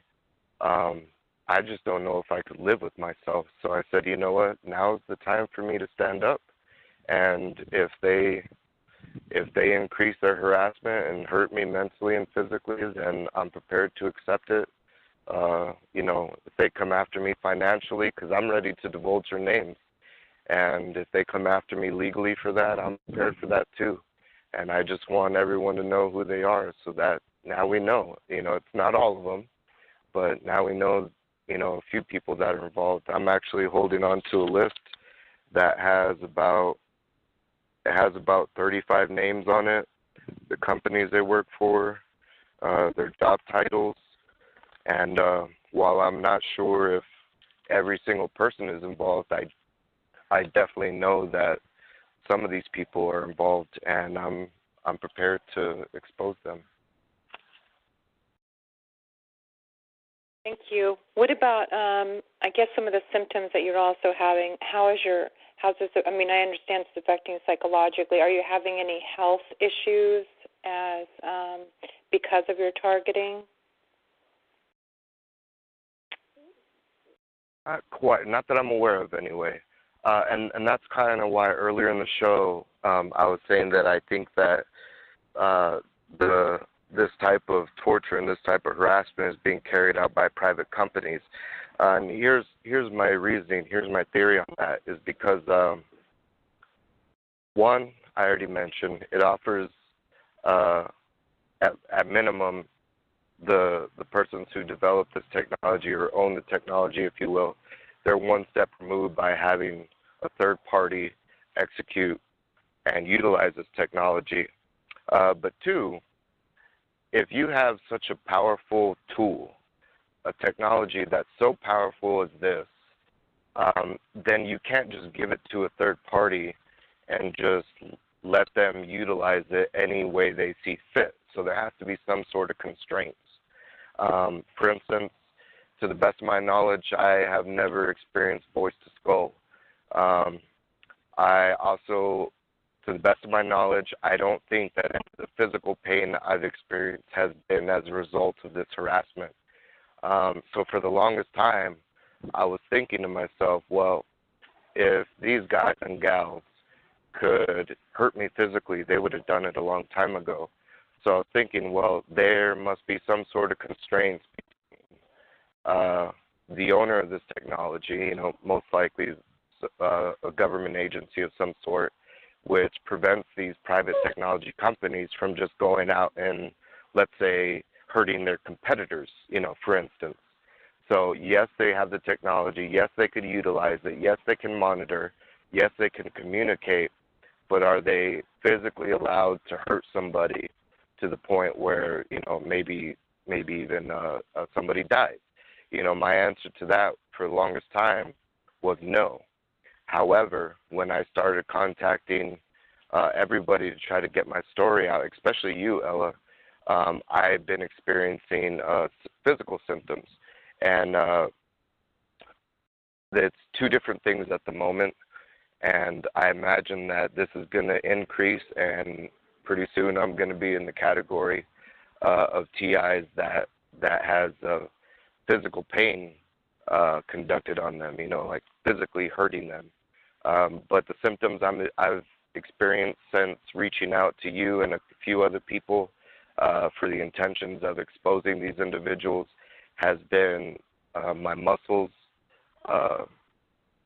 I just don't know if I could live with myself. So I said, you know what, now's the time for me to stand up. And if they increase their harassment and hurt me mentally and physically, then I'm prepared to accept it. You know, if they come after me financially, because I'm ready to divulge their names. And if they come after me legally for that, I'm prepared for that too. And I just want everyone to know who they are, so that now we know. You know, it's not all of them, but now we know, you know, a few people that are involved. I'm actually holding on to a list that has about 35 names on it, the companies they work for, their job titles, and while I'm not sure if every single person is involved, I definitely know that some of these people are involved, and I'm prepared to expose them. Thank you. What about, I guess, some of the symptoms that you're also having? How's this? I mean, I understand it's affecting you psychologically. Are you having any health issues as because of your targeting? Not quite. Not that I'm aware of, anyway. And that's kind of why earlier in the show I was saying that I think that this type of torture and this type of harassment is being carried out by private companies. And here's my reasoning, here's my theory on that, is because, one, I already mentioned, it offers, at minimum, the persons who develop this technology or own the technology, if you will, they're one step removed by having a third party execute and utilize this technology. But two, if you have such a powerful tool, a technology that's so powerful as this, then you can't just give it to a third party and just let them utilize it any way they see fit. So there has to be some sort of constraints. For instance, to the best of my knowledge, I have never experienced voice to skull. I also, to the best of my knowledge, I don't think that the physical pain I've experienced has been as a result of this harassment. So for the longest time, I was thinking to myself, well, if these guys and gals could hurt me physically, they would have done it a long time ago. So I was thinking, well, there must be some sort of constraints between the owner of this technology, you know, most likely a government agency of some sort, which prevents these private technology companies from just going out and, let's say, hurting their competitors, you know, for instance. So, yes, they have the technology. Yes, they could utilize it. Yes, they can monitor. Yes, they can communicate. But are they physically allowed to hurt somebody to the point where, you know, maybe even somebody dies? You know, my answer to that for the longest time was no. However, when I started contacting everybody to try to get my story out, especially you, Ella, I've been experiencing physical symptoms. And it's two different things at the moment. And I imagine that this is going to increase, and pretty soon I'm going to be in the category of TIs that has physical pain conducted on them, you know, like physically hurting them. But the symptoms I've experienced since reaching out to you and a few other people for the intentions of exposing these individuals has been my muscles.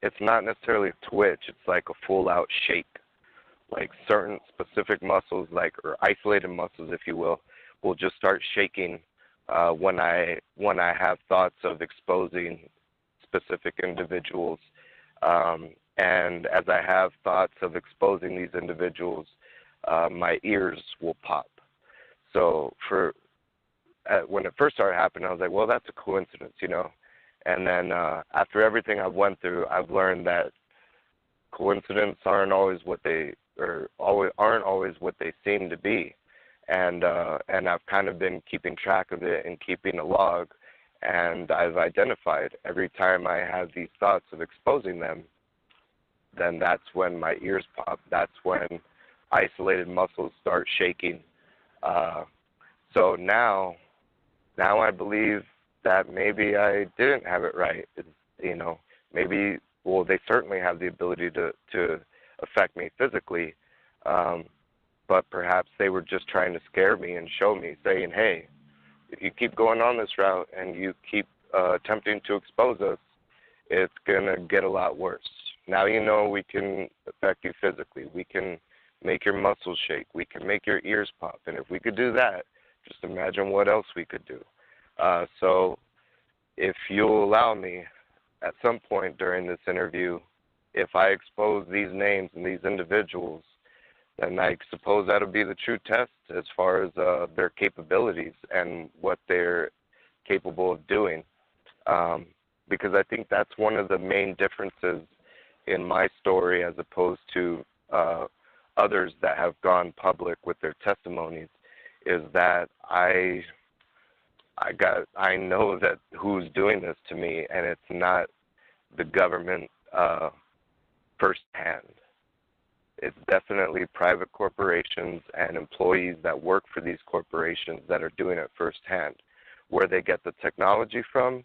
It's not necessarily a twitch, it's like a full-out shake. Like certain specific muscles, or isolated muscles, if you will will just start shaking when I have thoughts of exposing specific individuals. And as I have thoughts of exposing these individuals, my ears will pop. So when it first started happening, I was like, well, that's a coincidence, you know. And then after everything I've went through, I've learned that coincidences aren't always what they seem to be. And I've kind of been keeping track of it and keeping a log, and I've identified every time I have these thoughts of exposing them, then that's when my ears pop. That's when isolated muscles start shaking. So now I believe that maybe I didn't have it right. You know, maybe, well, they certainly have the ability to affect me physically, but perhaps they were just trying to scare me and show me, saying, hey, if you keep going on this route and you keep attempting to expose us, it's going to get a lot worse. Now you know we can affect you physically. We can make your muscles shake. We can make your ears pop. And if we could do that, just imagine what else we could do. So if you'll allow me, at some point during this interview, if I expose these names and these individuals, then I suppose that'll be the true test as far as their capabilities and what they're capable of doing. Because I think that's one of the main differences in my story as opposed to others that have gone public with their testimonies, is that I know that who's doing this to me, and it's not the government firsthand. It's definitely private corporations and employees that work for these corporations that are doing it firsthand. Where they get the technology from,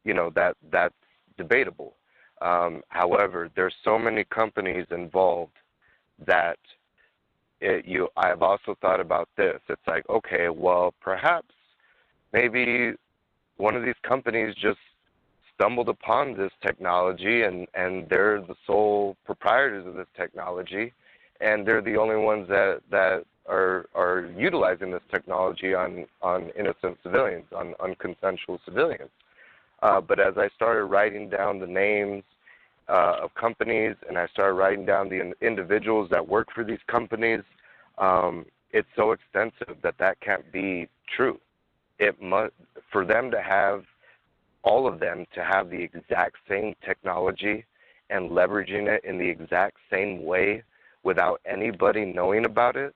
you know, that's debatable. However, there's so many companies involved that I've also thought about this. It's like, okay, well, perhaps maybe one of these companies just stumbled upon this technology and they're the sole proprietors of this technology, and they're the only ones that are utilizing this technology on innocent civilians, on unconsensual civilians. But as I started writing down the names of companies, and I started writing down the individuals that work for these companies, it's so extensive that can't be true. It must, for them to have, all of them to have the exact same technology and leveraging it in the exact same way without anybody knowing about it,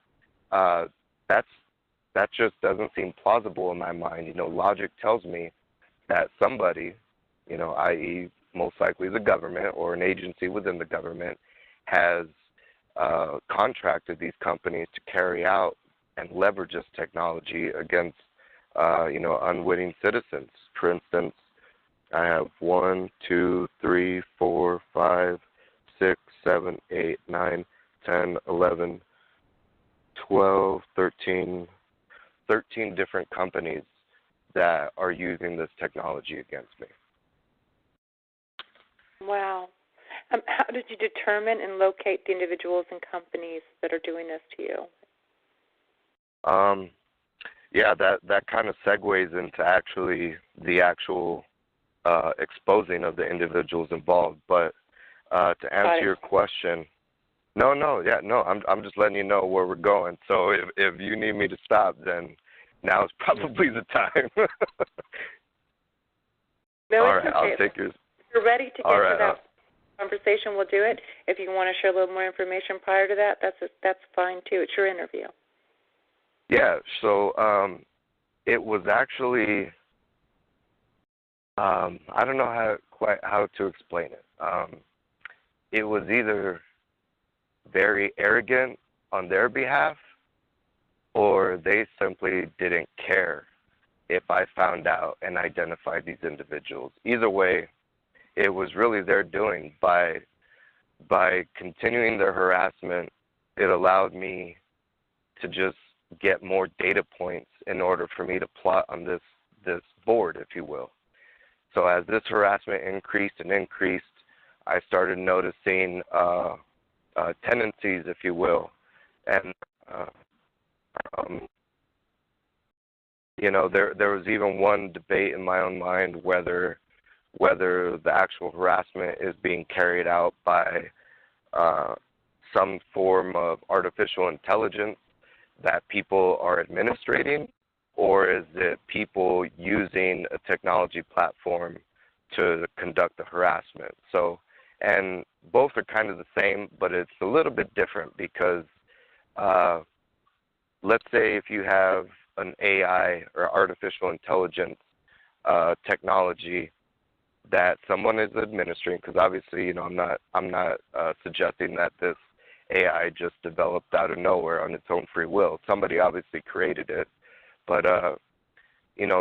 that just doesn't seem plausible in my mind. You know, logic tells me that somebody, you know, i.e. most likely the government or an agency within the government, has contracted these companies to carry out and leverage this technology against, you know, unwitting citizens. For instance, I have 1, 2, 3, 4, 5, 6, 7, 8, 9, 10, 11, 12, 13 different companies that are using this technology against me. Wow. How did you determine and locate the individuals and companies that are doing this to you? Yeah, that kind of segues into actually the actual exposing of the individuals involved. But to answer your question, I'm just letting you know where we're going. So if you need me to stop, then now is probably the time. No, all it's right, okay. I'll take your. If you're ready to get all right, to that conversation, we'll do it. If you want to share a little more information prior to that, that's fine too. It's your interview. Yeah. So it was actually, I don't know how to explain it. It was either very arrogant on their behalf, or they simply didn't care if I found out and identified these individuals. Either way, it was really their doing. By continuing their harassment, it allowed me to just get more data points in order for me to plot on this board, if you will. So as this harassment increased and increased, I started noticing tendencies, if you will, and there was even one debate in my own mind whether the actual harassment is being carried out by some form of artificial intelligence that people are administrating, or is it people using a technology platform to conduct the harassment. So, and both are kind of the same, but it's a little bit different because let's say if you have an AI or artificial intelligence technology that someone is administering, because obviously, I'm not suggesting that this AI just developed out of nowhere on its own free will. Somebody obviously created it, but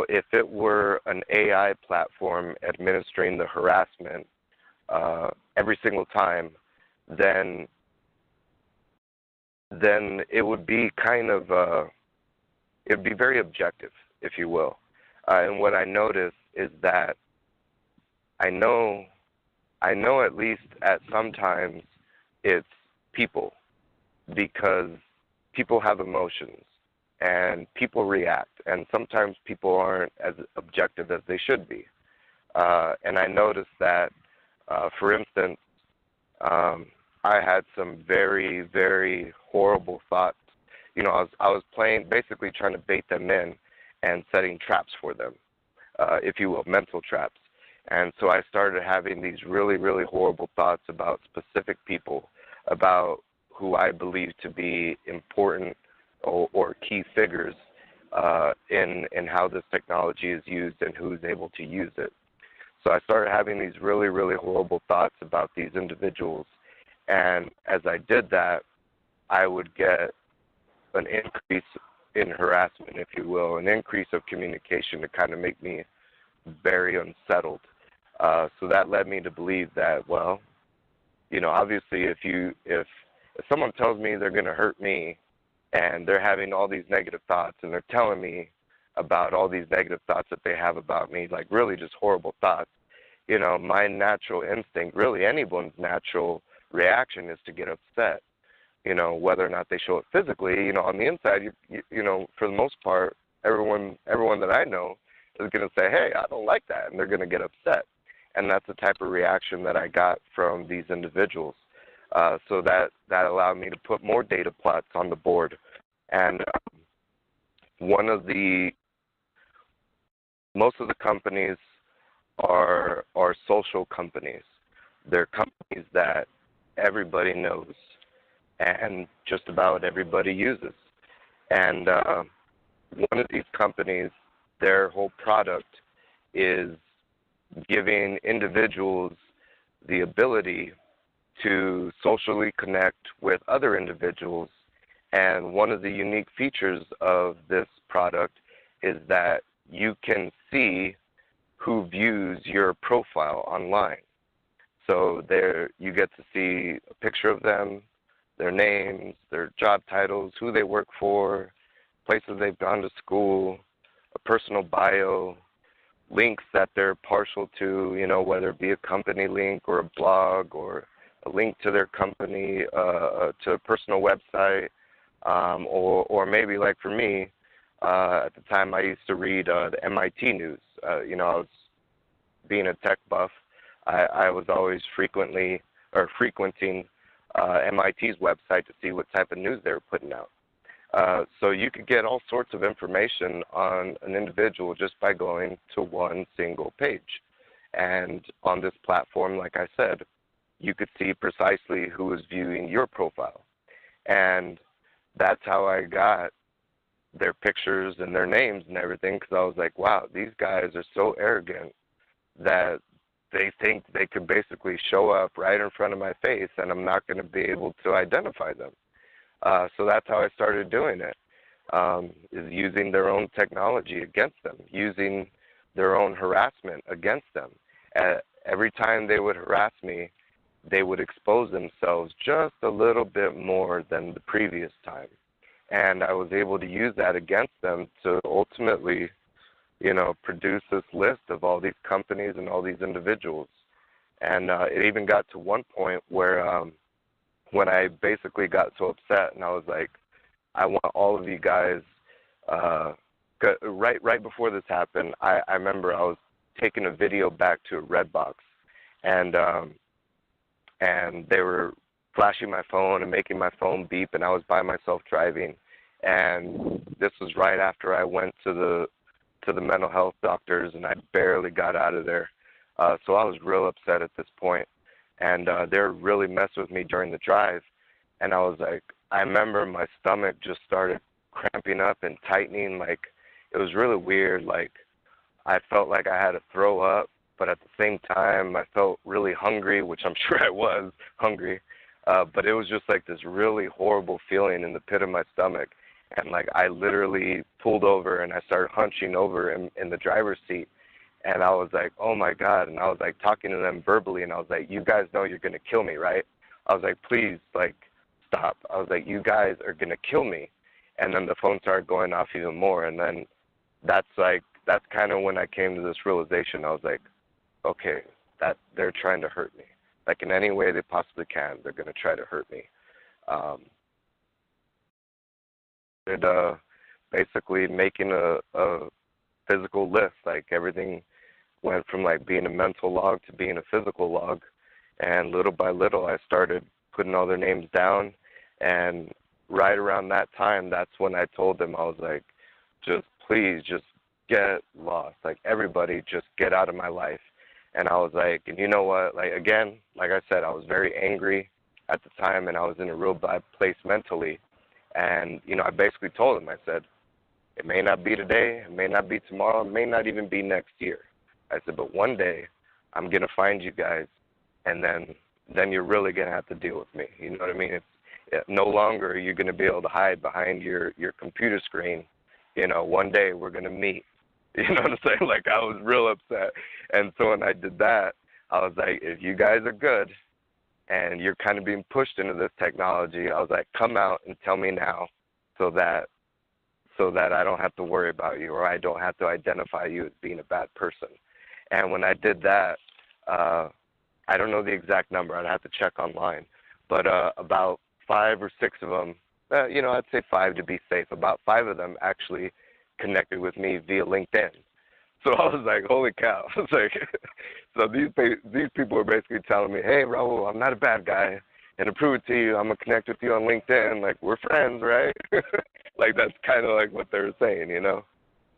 if it were an AI platform administering the harassment every single time, then it would be kind of it would be very objective, if you will. And what I notice is that I know at least at sometimes it's people, because people have emotions and people react, and sometimes people aren't as objective as they should be. And I noticed that, for instance, I had some very, very horrible thoughts. I was playing, basically trying to bait them in and setting traps for them, if you will, mental traps. And so I started having these really, really horrible thoughts about specific people, about who I believe to be important or key figures in how this technology is used and who's able to use it. So I started having these really, really horrible thoughts about these individuals. And as I did that, I would get an increase in harassment, if you will, an increase of communication to kind of make me very unsettled. So that led me to believe that, well, obviously if someone tells me they're going to hurt me and they're having all these negative thoughts and they're telling me about all these negative thoughts that they have about me, like really just horrible thoughts, my natural instinct, really anyone's natural reaction is to get upset, whether or not they show it physically. On the inside, for the most part, everyone that I know is going to say, hey, I don't like that, and they're going to get upset. And that's the type of reaction that I got from these individuals. So that allowed me to put more data plots on the board. And most of the companies are social companies. They're companies that everybody knows and just about everybody uses. And one of these companies, their whole product is giving individuals the ability to socially connect with other individuals. And one of the unique features of this product is that you can see who views your profile online. So there you get to see a picture of them, their names, their job titles, who they work for, places they've gone to school, a personal bio, links that they're partial to, whether it be a company link or a blog or a link to their company, to a personal website, or maybe like for me, at the time I used to read the MIT news. I was being a tech buff. I was always frequenting MIT's website to see what type of news they were putting out. So you could get all sorts of information on an individual just by going to one single page. And on this platform, like I said, you could see precisely who is viewing your profile. And that's how I got their pictures and their names and everything, because I was like, wow, these guys are so arrogant that they think they could basically show up right in front of my face and I'm not going to be able to identify them. So that's how I started doing it, is using their own technology against them, using their own harassment against them. Every time they would harass me, they would expose themselves just a little bit more than the previous time. And I was able to use that against them to ultimately, produce this list of all these companies and all these individuals. And it even got to one point where when I basically got so upset and I was like, I want all of you guys right before this happened, I remember I was taking a video back to a Redbox, and they were flashing my phone and making my phone beep, and I was by myself driving, and this was right after I went to the mental health doctors, and I barely got out of there, so I was real upset at this point, and they were really messing with me during the drive, and I was like, I remember my stomach just started cramping up and tightening, like it was really weird, like I felt like I had to throw up, but at the same time I felt really hungry, which I'm sure I was hungry, but it was just like this really horrible feeling in the pit of my stomach, and like I literally pulled over and I started hunching over in the driver's seat, and I was like, oh my God, and I was like talking to them verbally, and I was like, you guys know you're going to kill me, right? I was like, please, like, stop. I was like, you guys are going to kill me. And then the phone started going off even more, and then that's kind of when I came to this realization. I was like, okay, that they're trying to hurt me. Like in any way they possibly can, they're going to try to hurt me. Basically making a physical list. Like everything went from like being a mental log to being a physical log, and little by little I started putting all their names down, and right around that time, that's when I told them, I was like, just please, just get lost. Like, everybody, just get out of my life. And I was like, and you know what? Like, again, like I said, I was very angry at the time, and I was in a real bad place mentally. And, you know, I basically told them, I said, it may not be today, it may not be tomorrow, it may not even be next year. I said, but one day, I'm going to find you guys, and then you're really going to have to deal with me. You know what I mean? No longer are you going to be able to hide behind your computer screen. You know, one day we're going to meet. You know what I'm saying? Like, I was real upset. And so when I did that, I was like, if you guys are good and you're kind of being pushed into this technology, I was like, come out and tell me now so that I don't have to worry about you, or I don't have to identify you as being a bad person. And when I did that, I don't know the exact number. I'd have to check online. But about 5 or 6 of them, you know, I'd say 5 to be safe. About 5 of them actually connected with me via LinkedIn. So I was like, holy cow. It's like, so these people are basically telling me, hey, Raul, I'm not a bad guy. And to prove it to you, I'm going to connect with you on LinkedIn. Like, we're friends, right? Like, that's kind of like what they were saying, you know?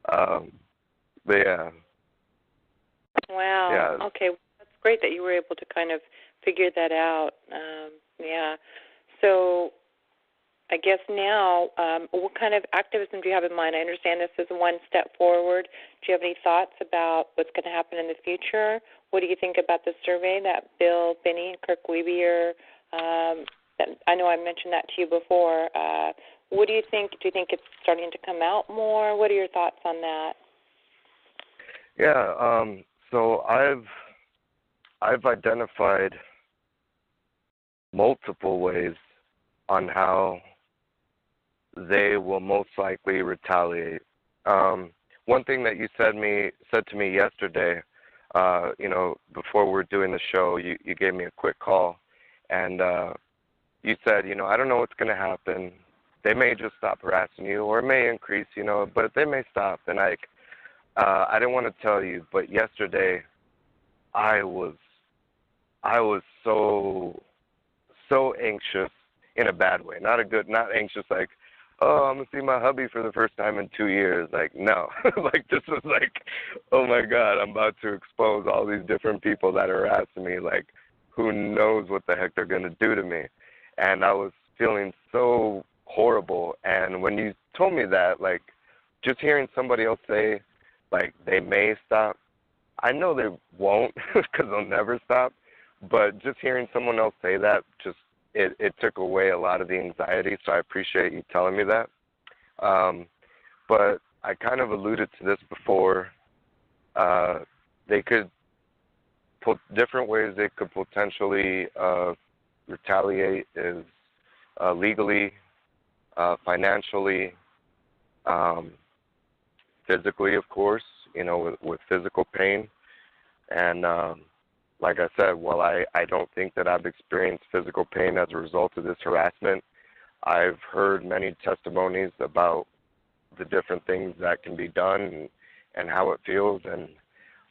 But, yeah. Wow. Yeah. Okay. That's great that you were able to kind of figure that out. Yeah. So I guess now, what kind of activism do you have in mind? I understand this is one step forward. Do you have any thoughts about what's going to happen in the future? What do you think about the survey that Bill Binney and Kirk Weaver, I know I mentioned that to you before. What do you think? Do you think it's starting to come out more? What are your thoughts on that? Yeah, so I've identified multiple ways on how they will most likely retaliate. One thing that you said to me yesterday, you know, before we were doing the show, you gave me a quick call, and you said, you know, I don't know what's going to happen. They may just stop harassing you, or it may increase, you know, but they may stop. And I didn't want to tell you, but yesterday I was so anxious in a bad way. Not anxious like, oh, I'm going to see my hubby for the first time in 2 years. Like, no. Like, this was like, oh, my God, I'm about to expose all these different people that are harassing me. Like, who knows what the heck they're going to do to me. And I was feeling so horrible. And when you told me that, like, just hearing somebody else say, like, they may stop, I know they won't because they'll never stop. But just hearing someone else say that, just it took away a lot of the anxiety, so I appreciate you telling me that. But I kind of alluded to this before. They could put different ways they could potentially retaliate is legally, financially, physically, of course, you know, with physical pain. And like I said, while I don't think that I've experienced physical pain as a result of this harassment, I've heard many testimonies about the different things that can be done and how it feels. And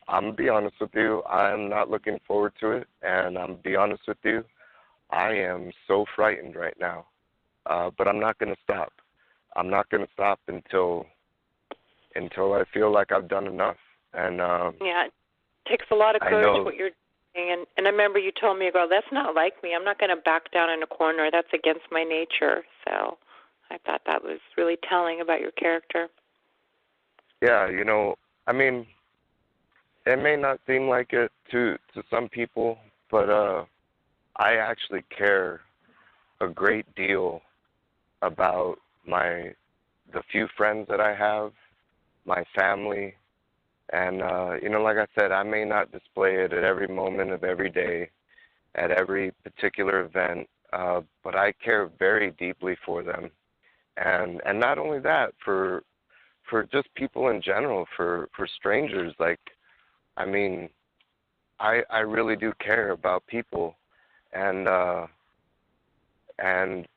I'm going to be honest with you, I'm not looking forward to it. And I'm going to be honest with you, I am so frightened right now. But I'm not going to stop. I'm not going to stop until I feel like I've done enough. And yeah, it takes a lot of courage what you're doing. And I remember you told me, girl, that's not like me. I'm not going to back down in a corner. That's against my nature. So I thought that was really telling about your character. Yeah, you know, I mean, it may not seem like it to some people, but I actually care a great deal about the few friends that I have, my family, and you know, like I said, I may not display it at every moment of every day, at every particular event, but I care very deeply for them, and not only that, for just people in general, for strangers. Like, I mean, I really do care about people, and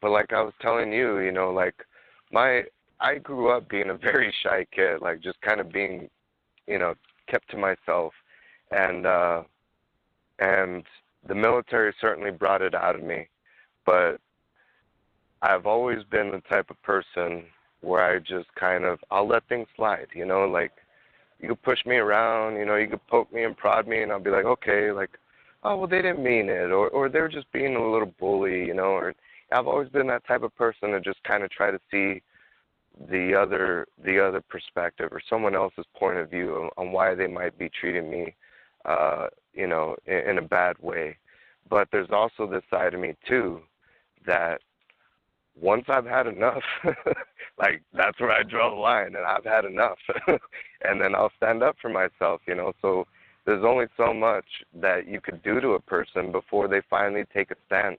but like I was telling you, you know, like I grew up being a very shy kid, like just kind of being, you know, kept to myself, and the military certainly brought it out of me, but I've always been the type of person where I just I'll let things slide, you know, like you could push me around, you know, you could poke me and prod me, and I'll be like, okay, like, oh, well, they didn't mean it, or they're just being a little bully, you know, or I've always been that type of person to just kind of try to see the other perspective or someone else's point of view on why they might be treating me, you know, in a bad way. But there's also this side of me too that once I've had enough, like that's where I draw the line, and I've had enough, and then I'll stand up for myself, you know. So there's only so much that you could do to a person before they finally take a stance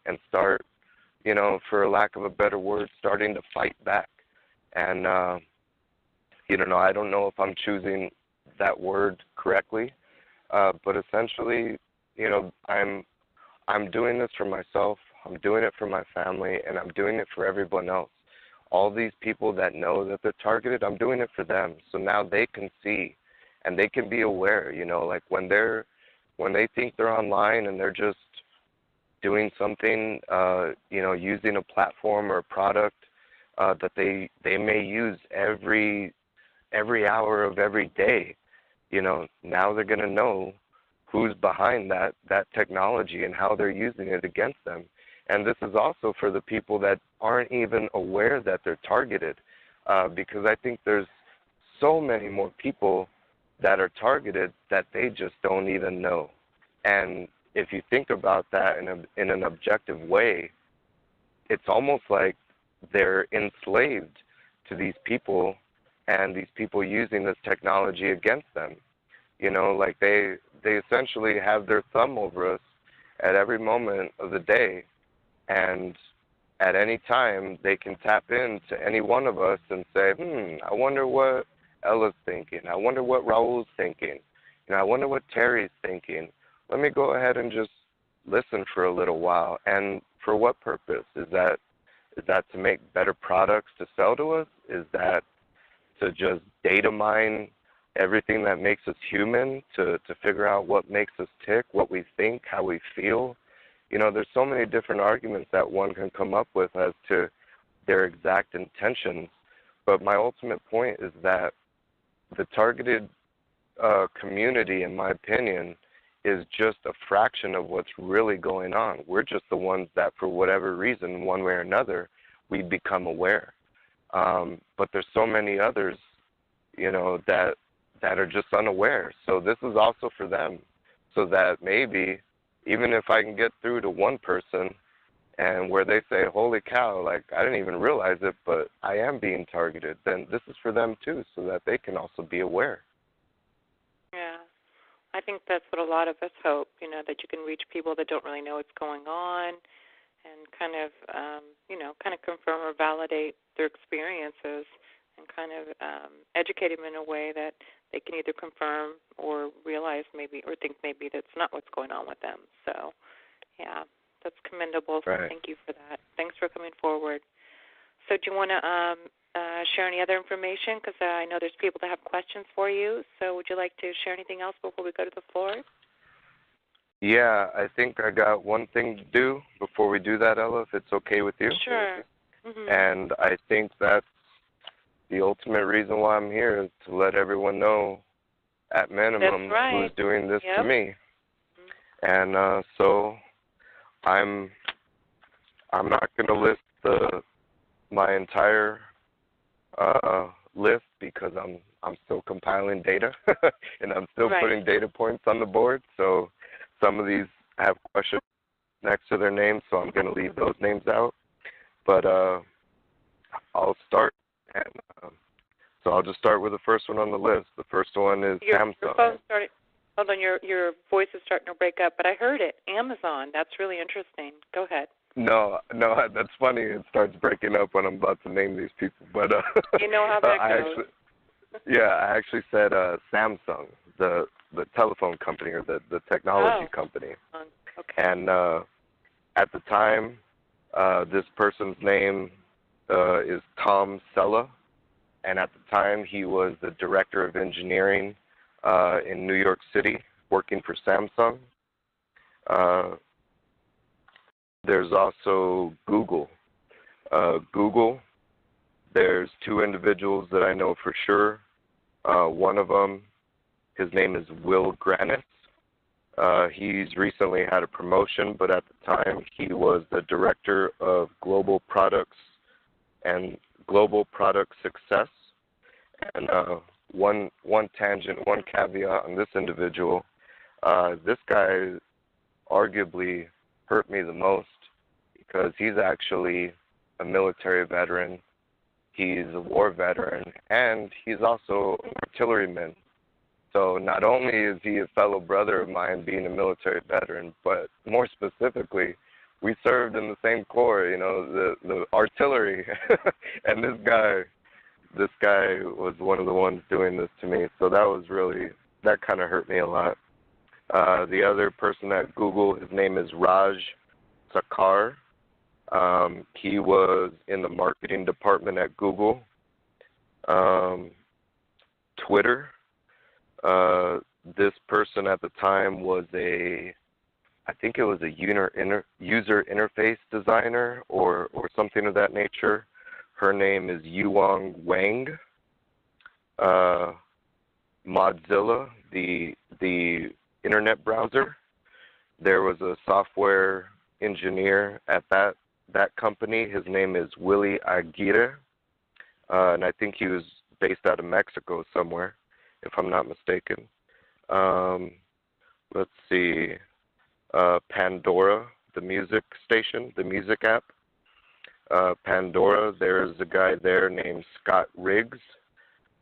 and start, you know, for lack of a better word, starting to fight back. And, you know, I don't know if I'm choosing that word correctly, but essentially, you know, I'm doing this for myself, I'm doing it for my family, and I'm doing it for everyone else. All these people that know that they're targeted, I'm doing it for them. So now they can see and they can be aware, you know, like when they think they're online and they're just doing something, you know, using a platform or a product that they may use every hour of every day, you know, now they're going to know who's behind that technology and how they're using it against them. And this is also for the people that aren't even aware that they're targeted, because I think there's so many more people that are targeted that they just don't even know. And if you think about that in an objective way, it's almost like they're enslaved to these people and these people using this technology against them. You know, like they essentially have their thumb over us at every moment of the day, and at any time they can tap into any one of us and say, I wonder what Ella's thinking. I wonder what Raul's thinking. You know, I wonder what Terry's thinking. Let me go ahead and just listen for a little while. And for what purpose? Is that to make better products to sell to us? Is that to just data mine everything that makes us human, to figure out what makes us tick, what we think, how we feel? You know, there's so many different arguments that one can come up with as to their exact intentions. But my ultimate point is that the targeted community, in my opinion, is just a fraction of what's really going on. We're just the ones that, for whatever reason, one way or another, we become aware. But there's so many others, you know, that are just unaware. So this is also for them, so that maybe even if I can get through to one person and where they say, holy cow, like I didn't even realize it, but I am being targeted, then this is for them too, so that they can also be aware. Yeah. I think that's what a lot of us hope, you know, that you can reach people that don't really know what's going on and kind of, you know, kind of confirm or validate their experiences and kind of educate them in a way that they can either confirm or realize maybe or think maybe that's not what's going on with them. So, yeah, that's commendable. So Right. Thank you for that. Thanks for coming forward. So do you want to share any other information? Because I know there's people that have questions for you. So would you like to share anything else before we go to the floor? Yeah, I think I got one thing to do before we do that, Ella, if it's okay with you. Sure. Mm-hmm. And I think that's the ultimate reason why I'm here, is to let everyone know, at minimum, who's doing this to me. And so I'm not going to list my entire list, because I'm still compiling data and I'm still putting data points on the board. So some of these have questions next to their names, so I'm going to leave those names out. But I'll start, and so I'll just start with the first one on the list. The first one is Samsung. Your phone started. Hold on, your voice is starting to break up, but I heard it. Amazon. That's really interesting. Go ahead. No, that's funny. It starts breaking up when I'm about to name these people. But you know how that goes. I actually said Samsung, the telephone company, or the technology company. Okay. And at the time, this person's name is Tom Sella, and at the time he was the director of engineering in New York City, working for Samsung. There's also Google. There's two individuals that I know for sure. One of them, his name is Will Granis. He's recently had a promotion, but at the time he was the director of global products and global product success. And one tangent, one caveat on this individual, this guy arguably hurt me the most, because he's actually a military veteran, he's a war veteran, and he's also an artilleryman. So not only is he a fellow brother of mine, being a military veteran, but more specifically, we served in the same corps, the artillery. And this guy was one of the ones doing this to me. So that kind of hurt me a lot. The other person at Google, his name is Raj Sakar. He was in the marketing department at Google. Twitter. This person at the time was I think it was a user interface designer or something of that nature. Her name is Yuang Wang. Mozilla, the internet browser. There was a software engineer at that company. His name is Willie Aguirre, and I think he was based out of Mexico somewhere, if I'm not mistaken. Let's see. Pandora, the music station, the music app. Pandora, there's a guy there named Scott Riggs.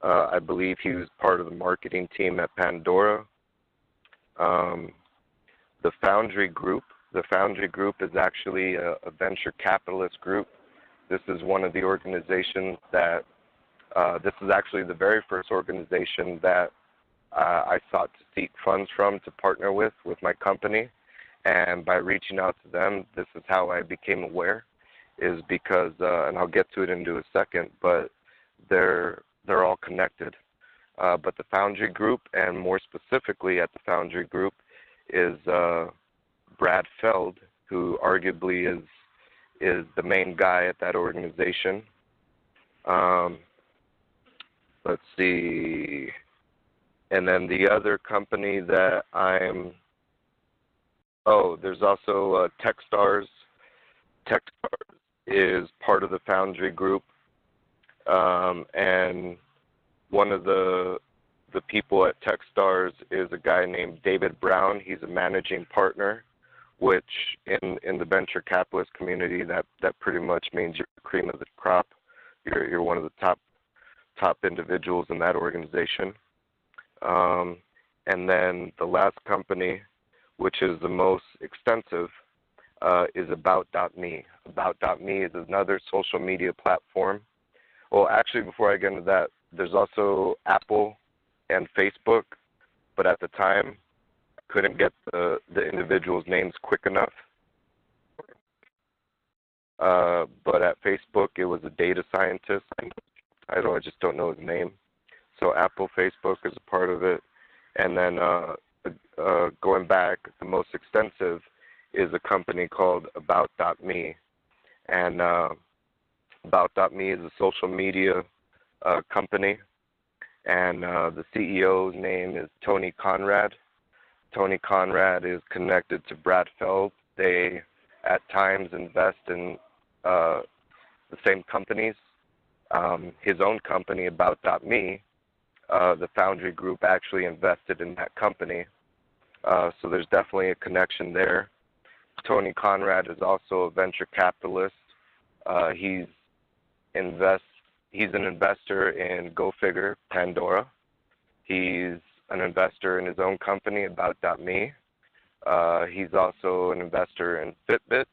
I believe he was part of the marketing team at Pandora. The Foundry Group. The Foundry Group is actually a venture capitalist group. This is one of the organizations that, this is actually the very first organization that I sought to seek funds from to partner with my company. And by reaching out to them, this is how I became aware, is because, and I'll get to it in a second, but they're all connected. But the Foundry Group, and more specifically at the Foundry Group, is Brad Feld, who arguably is the main guy at that organization. Let's see. And then the other company that there's also Techstars. Techstars is part of the Foundry Group. And one of the people at Techstars is a guy named David Brown. He's a managing partner, which in the venture capitalist community, that pretty much means you're the cream of the crop. You're one of the top individuals in that organization. And then the last company, which is the most extensive, is About.me. About.me is another social media platform. Well, actually, before I get into that, there's also Apple and Facebook, but at the time, I couldn't get the individuals' names quick enough. but at Facebook it was a data scientist title. I just don't know his name. So Apple Facebook is a part of it. And then going back, the most extensive is a company called About.me. And About.me is a social media company. And the CEO's name is Tony Conrad. Tony Conrad is connected to Brad Feld. They, at times, invest in the same companies. His own company, About.me, the Foundry Group actually invested in that company. So there's definitely a connection there. Tony Conrad is also a venture capitalist. He's an investor in, go figure, Pandora. He's an investor in his own company, About.me. He's also an investor in Fitbit,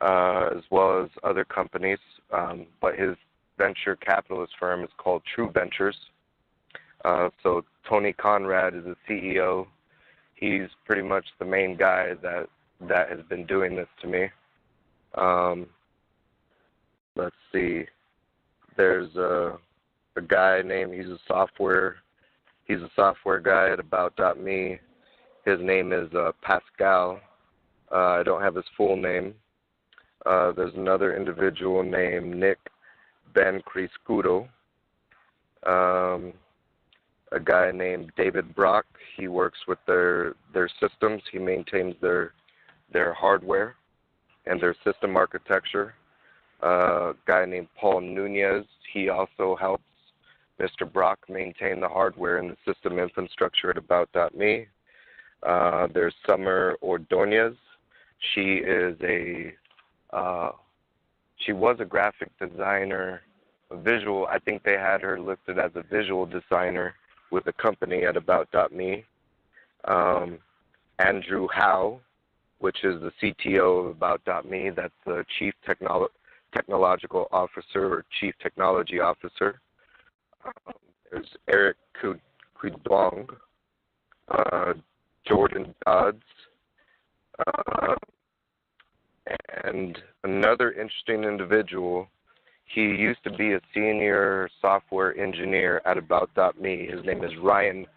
as well as other companies. But his venture capitalist firm is called True Ventures. So Tony Conrad is the CEO. He's pretty much the main guy that has been doing this to me. Let's see. There's a guy named, he's a software guy at About.me. His name is Pascal. I don't have his full name. There's another individual named Nick Ben Criscudo. A guy named David Brock. He works with their systems. He maintains their hardware and their system architecture. A guy named Paul Nunez. He also helps Mr. Brock maintain the hardware and the system infrastructure at About.me. There's Summer Ordonez. She was a graphic designer, I think they had her listed as a visual designer with a company at About.me. Andrew Howe, which is the CTO of About.me, that's the Chief Technological Officer or Chief Technology Officer. There's Eric Kudong, Jordan Dodds, and another interesting individual. He used to be a senior software engineer at About.me. His name is Ryan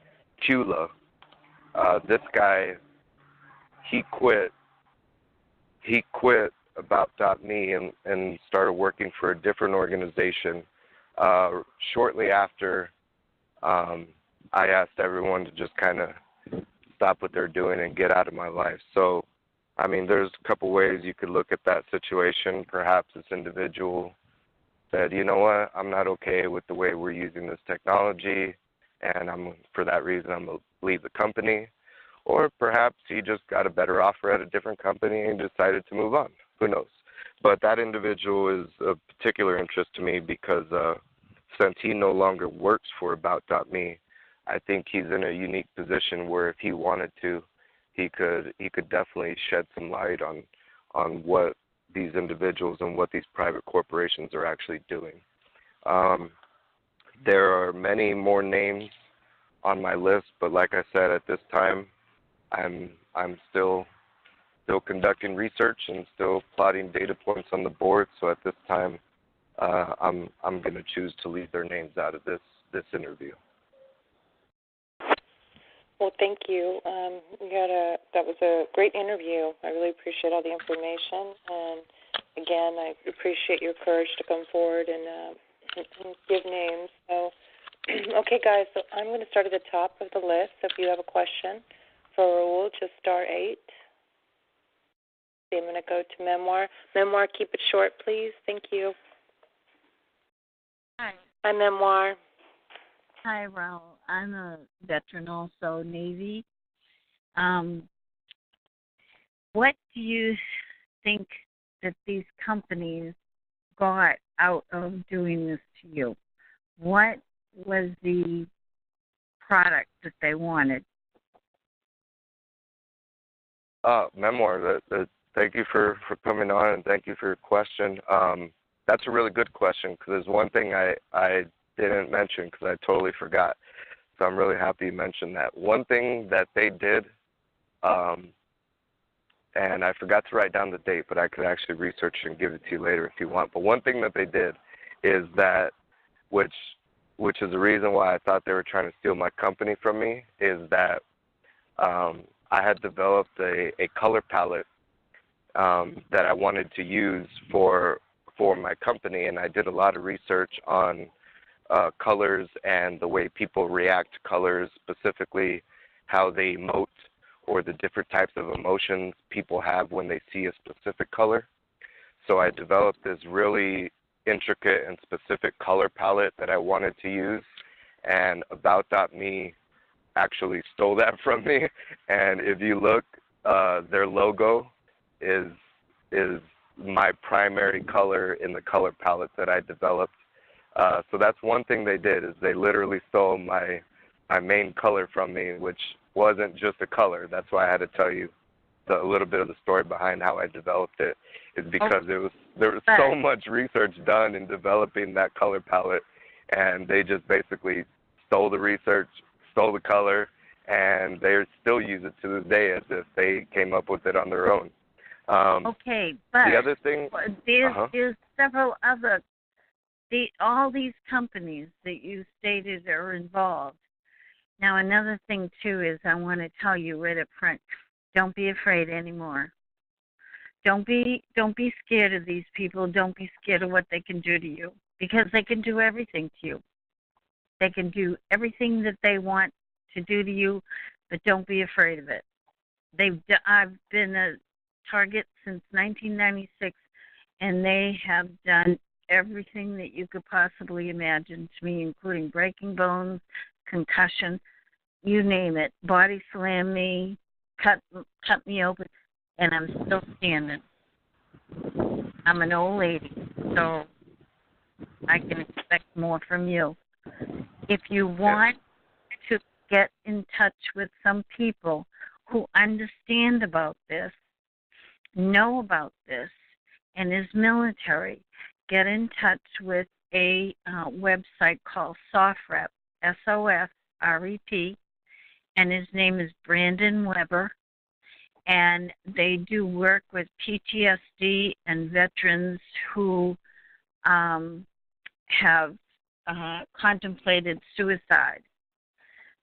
Kula. This guy, he quit About.me and started working for a different organization. Shortly after, I asked everyone to just kind of stop what they're doing and get out of my life. So, I mean, there's a couple ways you could look at that situation. Perhaps this individual said, you know what, I'm not okay with the way we're using this technology, and for that reason, I'm going to leave the company. Or perhaps he just got a better offer at a different company and decided to move on. Who knows? But that individual is of particular interest to me because since he no longer works for About.me, I think he's in a unique position where if he wanted to, he could definitely shed some light on what these individuals and what these private corporations are actually doing. There are many more names on my list, but like I said, at this time, I'm still conducting research and still plotting data points on the board. So at this time, I'm going to choose to leave their names out of this interview. Well, thank you. That was a great interview. I really appreciate all the information, and again, I appreciate your courage to come forward and give names. So, okay, guys. So I'm going to start at the top of the list. So if you have a question for Raul, just *8. I'm going to go to Memoir. Memoir, keep it short, please. Thank you. Hi. Hi, Memoir. Hi, Raul. I'm a veteran, also Navy. What do you think that these companies got out of doing this to you? What was the product that they wanted? Memoir, thank you for coming on, and thank you for your question. That's a really good question, because there's one thing I didn't mention because I totally forgot. So I'm really happy you mentioned that. One thing that they did, and I forgot to write down the date, but I could actually research and give it to you later if you want. But one thing that they did is that, which is the reason why I thought they were trying to steal my company from me, is that I had developed a color palette that I wanted to use for my company, and I did a lot of research on colors and the way people react to colors, specifically how they emote or the different types of emotions people have when they see a specific color. So I developed this really intricate and specific color palette that I wanted to use, and About.me actually stole that from me. And if you look, their logo is my primary color in the color palette that I developed. So that's one thing they did, is they literally stole my main color from me, which wasn't just a color. That's why I had to tell you a little bit of the story behind how I developed it, is because there was so much research done in developing that color palette, and they just basically stole the research, stole the color, and they still use it to this day as if they came up with it on their own. Okay, but the other thing, there's several other, all these companies that you stated are involved. Now, another thing, too, is I want to tell you right up front, don't be afraid anymore. Don't be scared of these people. Don't be scared of what they can do to you, because they can do everything to you. They can do everything that they want to do to you, but don't be afraid of it. I've been a target since 1996, and they have done everything that you could possibly imagine to me, including breaking bones, concussion, you name it, body slam me, cut me open, and I'm still standing. I'm an old lady, so I can expect more from you. If you want to get in touch with some people who understand about this, know about this, and is military, get in touch with a website called SOFREP, SOFREP, and his name is Brandon Weber, and they do work with PTSD and veterans who have contemplated suicide.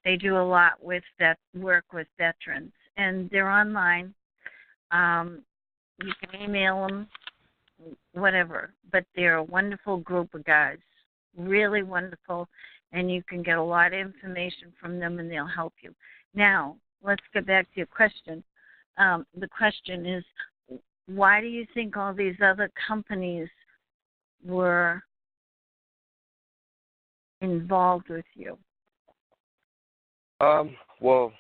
They do a lot with that work with veterans, and they're online. You can email them, whatever, but they're a wonderful group of guys, really wonderful, and you can get a lot of information from them, and they'll help you. Now, let's get back to your question. The question is, why do you think all these other companies were involved with you? Well,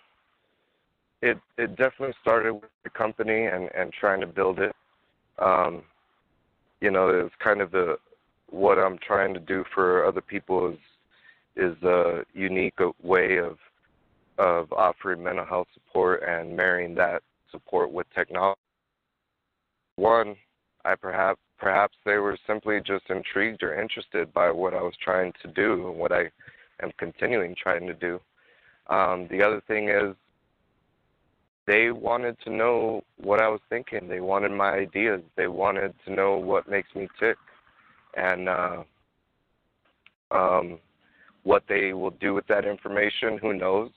it definitely started with the company and trying to build it. You know, it's kind of what I'm trying to do for other people is a unique way of offering mental health support and marrying that support with technology. One, perhaps they were simply just intrigued or interested by what I was trying to do and what I am continuing trying to do. The other thing is, they wanted to know what I was thinking. They wanted my ideas. They wanted to know what makes me tick. And what they will do with that information, who knows?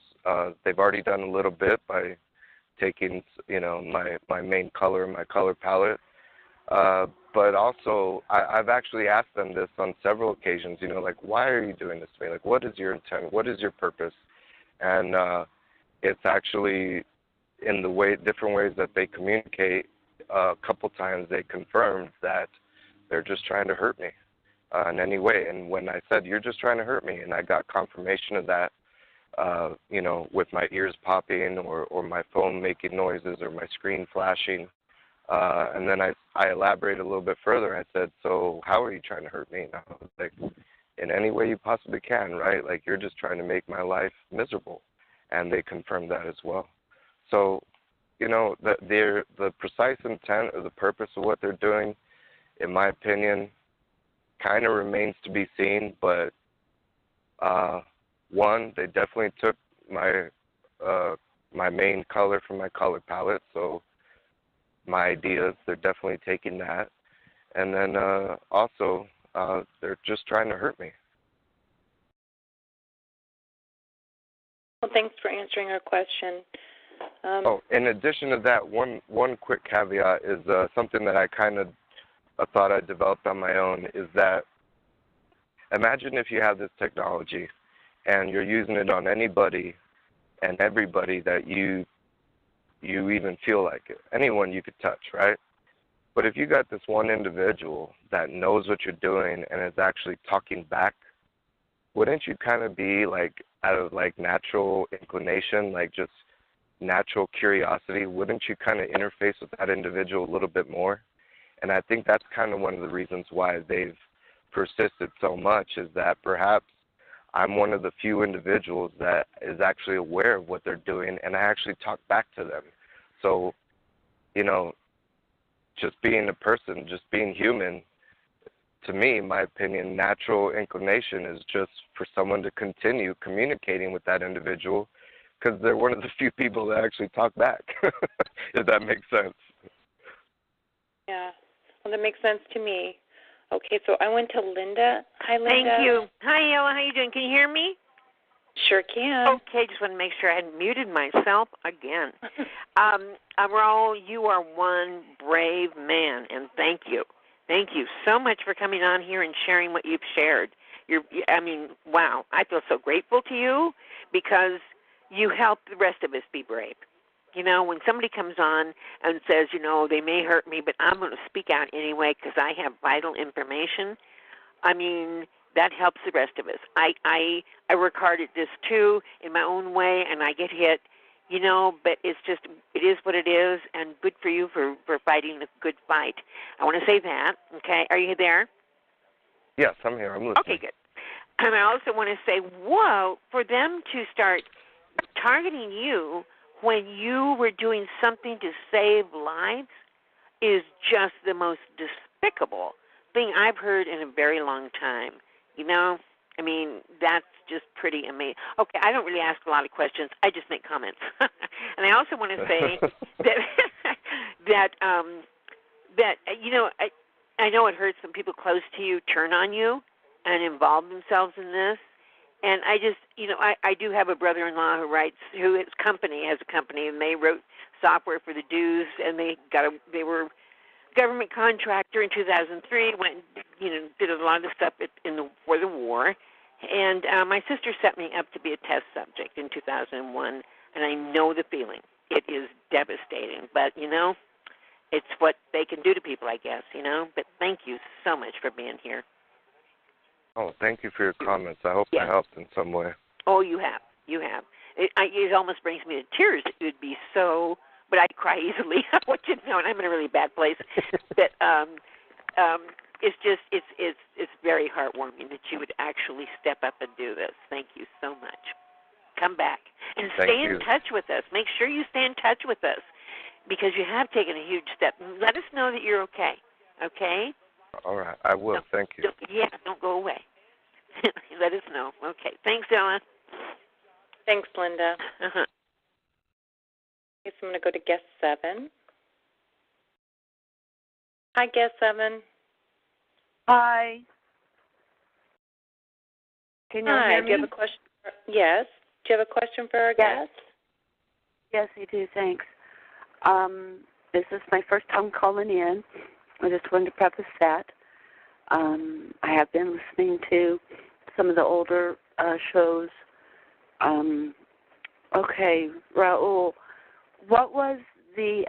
They've already done a little bit by taking, you know, my main color, my color palette. But also, I've actually asked them this on several occasions, you know, like, why are you doing this to me? Like, what is your intent? What is your purpose? And it's actually in the different ways that they communicate. A couple times they confirmed that they're just trying to hurt me in any way. And when I said, you're just trying to hurt me, and I got confirmation of that, you know, with my ears popping or my phone making noises or my screen flashing. And then I elaborated a little bit further. I said, so how are you trying to hurt me? And I was like, in any way you possibly can, right? Like, you're just trying to make my life miserable. And they confirmed that as well. So, you know, the precise intent or the purpose of what they're doing, in my opinion, kind of remains to be seen. But one, they definitely took my main color from my color palette. So my ideas. They're definitely taking that. And then also, they're just trying to hurt me. Well, thanks for answering our question. In addition to that, one quick caveat is something that I kind of thought I developed on my own, is that imagine if you have this technology and you're using it on anybody and everybody that you even feel like it, anyone you could touch, right? But if you got this one individual that knows what you're doing and is actually talking back, wouldn't you kind of be like, out of like natural inclination, like just natural curiosity, wouldn't you kind of interface with that individual a little bit more? And I think that's kind of one of the reasons why they've persisted so much, is that perhaps I'm one of the few individuals that is actually aware of what they're doing, and I actually talk back to them. So, you know, just being a person, just being human, to me, in my opinion, natural inclination is just for someone to continue communicating with that individual, because they're one of the few people that actually talk back, if that makes sense. Yeah, well, that makes sense to me. Okay, so I went to Linda. Hi, Linda. Thank you. Hi, Ella. How you doing? Can you hear me? Sure can. Okay, just want to make sure I hadn't muted myself again. Raul, you are one brave man, and thank you. Thank you so much for coming on here and sharing what you've shared. Wow, I feel so grateful to you because you help the rest of us be brave. You know, when somebody comes on and says, you know, they may hurt me, but I'm going to speak out anyway because I have vital information, I mean, that helps the rest of us. I work hard at this too in my own way, and I get hit, you know, but it is what it is, and good for you for fighting the good fight. I want to say that, okay? Are you there? Yes, I'm here. I'm listening. Okay, good. And I also want to say, whoa, for them to start targeting you when you were doing something to save lives is just the most despicable thing I've heard in a very long time. You know, I mean, that's just pretty amazing. Okay, I don't really ask a lot of questions. I just make comments. And I also want to say that you know, I know it hurts when people close to you turn on you and involve themselves in this. And I just, you know, I do have a brother-in-law who has a company, and they wrote software for the Jews, and they were government contractor in 2003. Went, you know, did a lot of stuff for the war, and my sister set me up to be a test subject in 2001, and I know the feeling. It is devastating, but you know, it's what they can do to people, I guess. You know, but thank you so much for being here. Oh, thank you for your comments. I hope that helped in some way. Oh, you have. You have. It almost brings me to tears. It would be so, but I cry easily. I want you to know, and I'm in a really bad place. But it's very heartwarming that you would actually step up and do this. Thank you so much. Come back and stay in touch with us. Make sure you stay in touch with us because you have taken a huge step. Let us know that you're okay. Okay? All right, I will. Thank you. Don't go away. Let us know. Okay. Thanks, Ellen. Thanks, Linda. Uh-huh. Okay, so I'm going to go to guest 7. Hi, guest 7. Hi. Can you hear me? Do you have a question? Yes. Do you have a question for our guest? Yes, I do. Thanks. This is my first time calling in. I just wanted to preface that. I have been listening to some of the older shows. Okay, Raul, what was the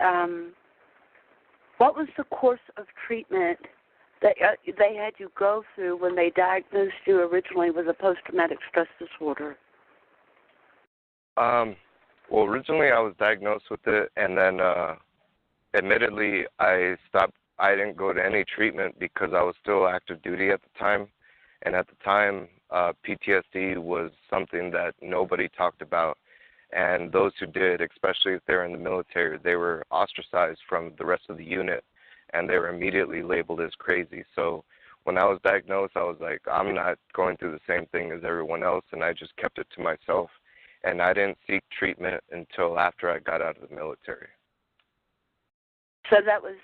course of treatment that they had you go through when they diagnosed you originally with a post-traumatic stress disorder? Well, originally I was diagnosed with it, and then admittedly I didn't go to any treatment because I was still active duty at the time. And at the time, PTSD was something that nobody talked about. And those who did, especially if they're in the military, they were ostracized from the rest of the unit, and they were immediately labeled as crazy. So when I was diagnosed, I was like, I'm not going through the same thing as everyone else, and I just kept it to myself. And I didn't seek treatment until after I got out of the military. So that was,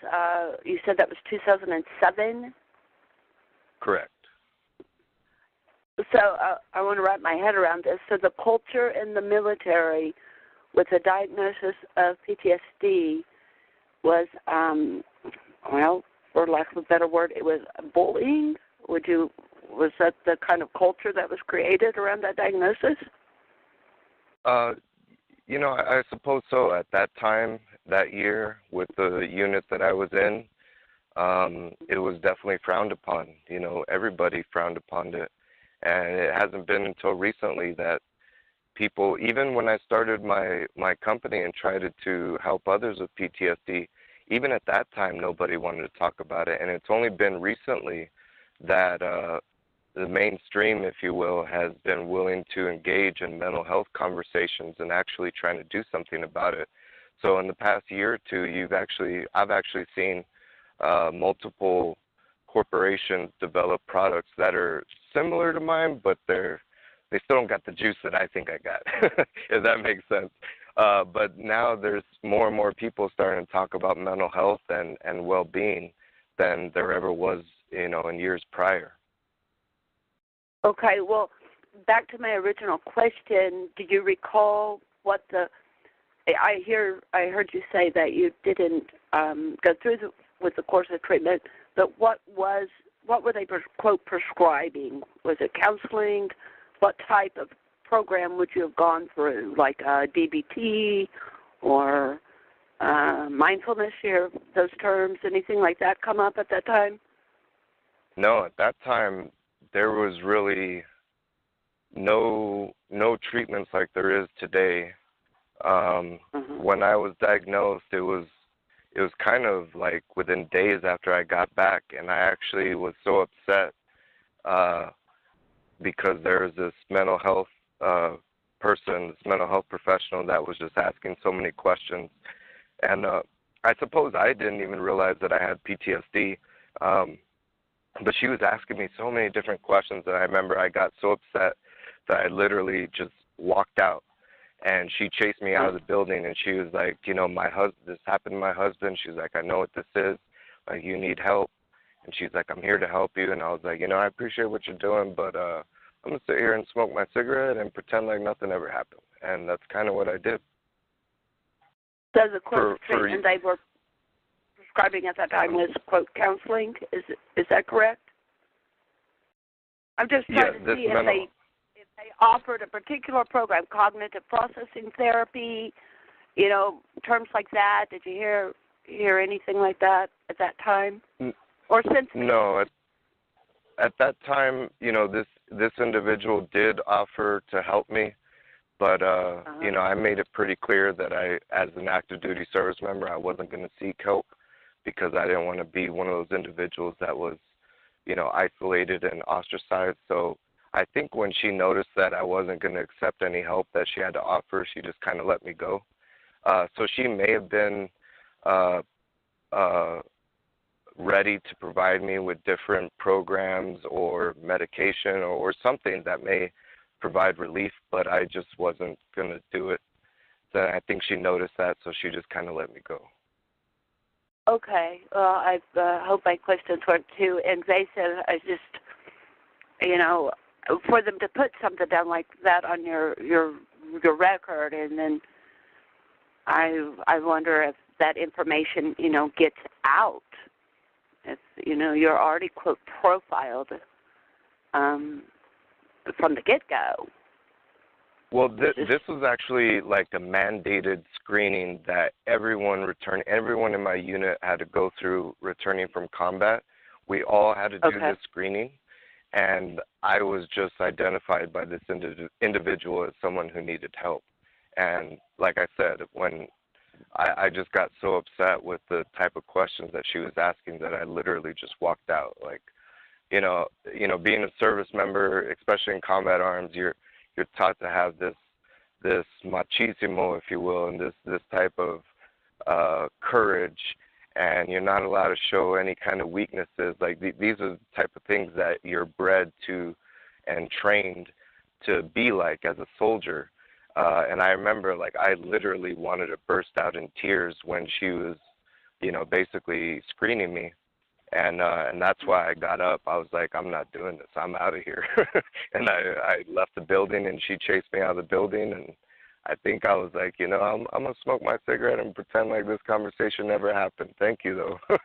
you said that was 2007? Correct. So I want to wrap my head around this. So the culture in the military with a diagnosis of PTSD was, well, for lack of a better word, it was bullying? Was that the kind of culture that was created around that diagnosis? I suppose so. At that time, that year, with the unit that I was in, it was definitely frowned upon. Everybody frowned upon it. And it hasn't been until recently that people, even when I started my company and tried to help others with PTSD, even at that time, nobody wanted to talk about it. And it's only been recently that the mainstream, if you will, has been willing to engage in mental health conversations and actually trying to do something about it. So in the past year or two, I've actually seen multiple corporations develop products that are similar to mine, but they still don't got the juice that I think I got, if that makes sense. But now there's more and more people starting to talk about mental health and well-being than there ever was, in years prior. Okay, well, back to my original question, do you recall what I heard you say that you didn't go through with the course of treatment, but what were they, quote, prescribing? Was it counseling? What type of program would you have gone through, like DBT or mindfulness, those terms, anything like that come up at that time? No, at that time, there was really no treatments like there is today. When I was diagnosed, it was kind of like within days after I got back, and I actually was so upset because there was this mental health professional that was just asking so many questions. And I suppose I didn't even realize that I had PTSD, but she was asking me so many different questions, and I remember I got so upset that I literally just walked out. And she chased me out of the building, and she was like, this happened to my husband. She's like, I know what this is. Like, you need help. And she's like, I'm here to help you. And I was like, I appreciate what you're doing, but I'm going to sit here and smoke my cigarette and pretend like nothing ever happened. And that's kind of what I did. So the course of treatment they were prescribing at that time was, quote, counseling. Is that correct? I'm just trying to see if they offered a particular program, cognitive processing therapy, terms like that. Did you hear anything like that at that time? Or since then? No. At that time, this individual did offer to help me, but I made it pretty clear that as an active duty service member, I wasn't going to seek help because I didn't want to be one of those individuals that was, isolated and ostracized. So I think when she noticed that I wasn't going to accept any help that she had to offer, she just kind of let me go. So she may have been ready to provide me with different programs or medication or something that may provide relief, but I just wasn't going to do it. So I think she noticed that, so she just kind of let me go. Okay. Well, I hope my questions weren't too invasive. I just, for them to put something down like that on your record, and then I wonder if that information, gets out. If you're already, quote, profiled from the get-go. Well, this was actually like a mandated screening that everyone in my unit had to go through returning from combat. We all had to do this screening, and I was just identified by this individual as someone who needed help. And like I said, when I just got so upset with the type of questions that she was asking that I literally just walked out. Like, being a service member, especially in combat arms, you're taught to have this machismo, if you will, and this type of courage, and you're not allowed to show any kind of weaknesses. Like these are the type of things that you're bred to and trained to be like as a soldier. And I remember, like, I literally wanted to burst out in tears when she was basically screening me. And that's why I got up. I was like, I'm not doing this. I'm out of here. And I left the building, and she chased me out of the building. And I think I was like, I'm going to smoke my cigarette and pretend like this conversation never happened. Thank you, though.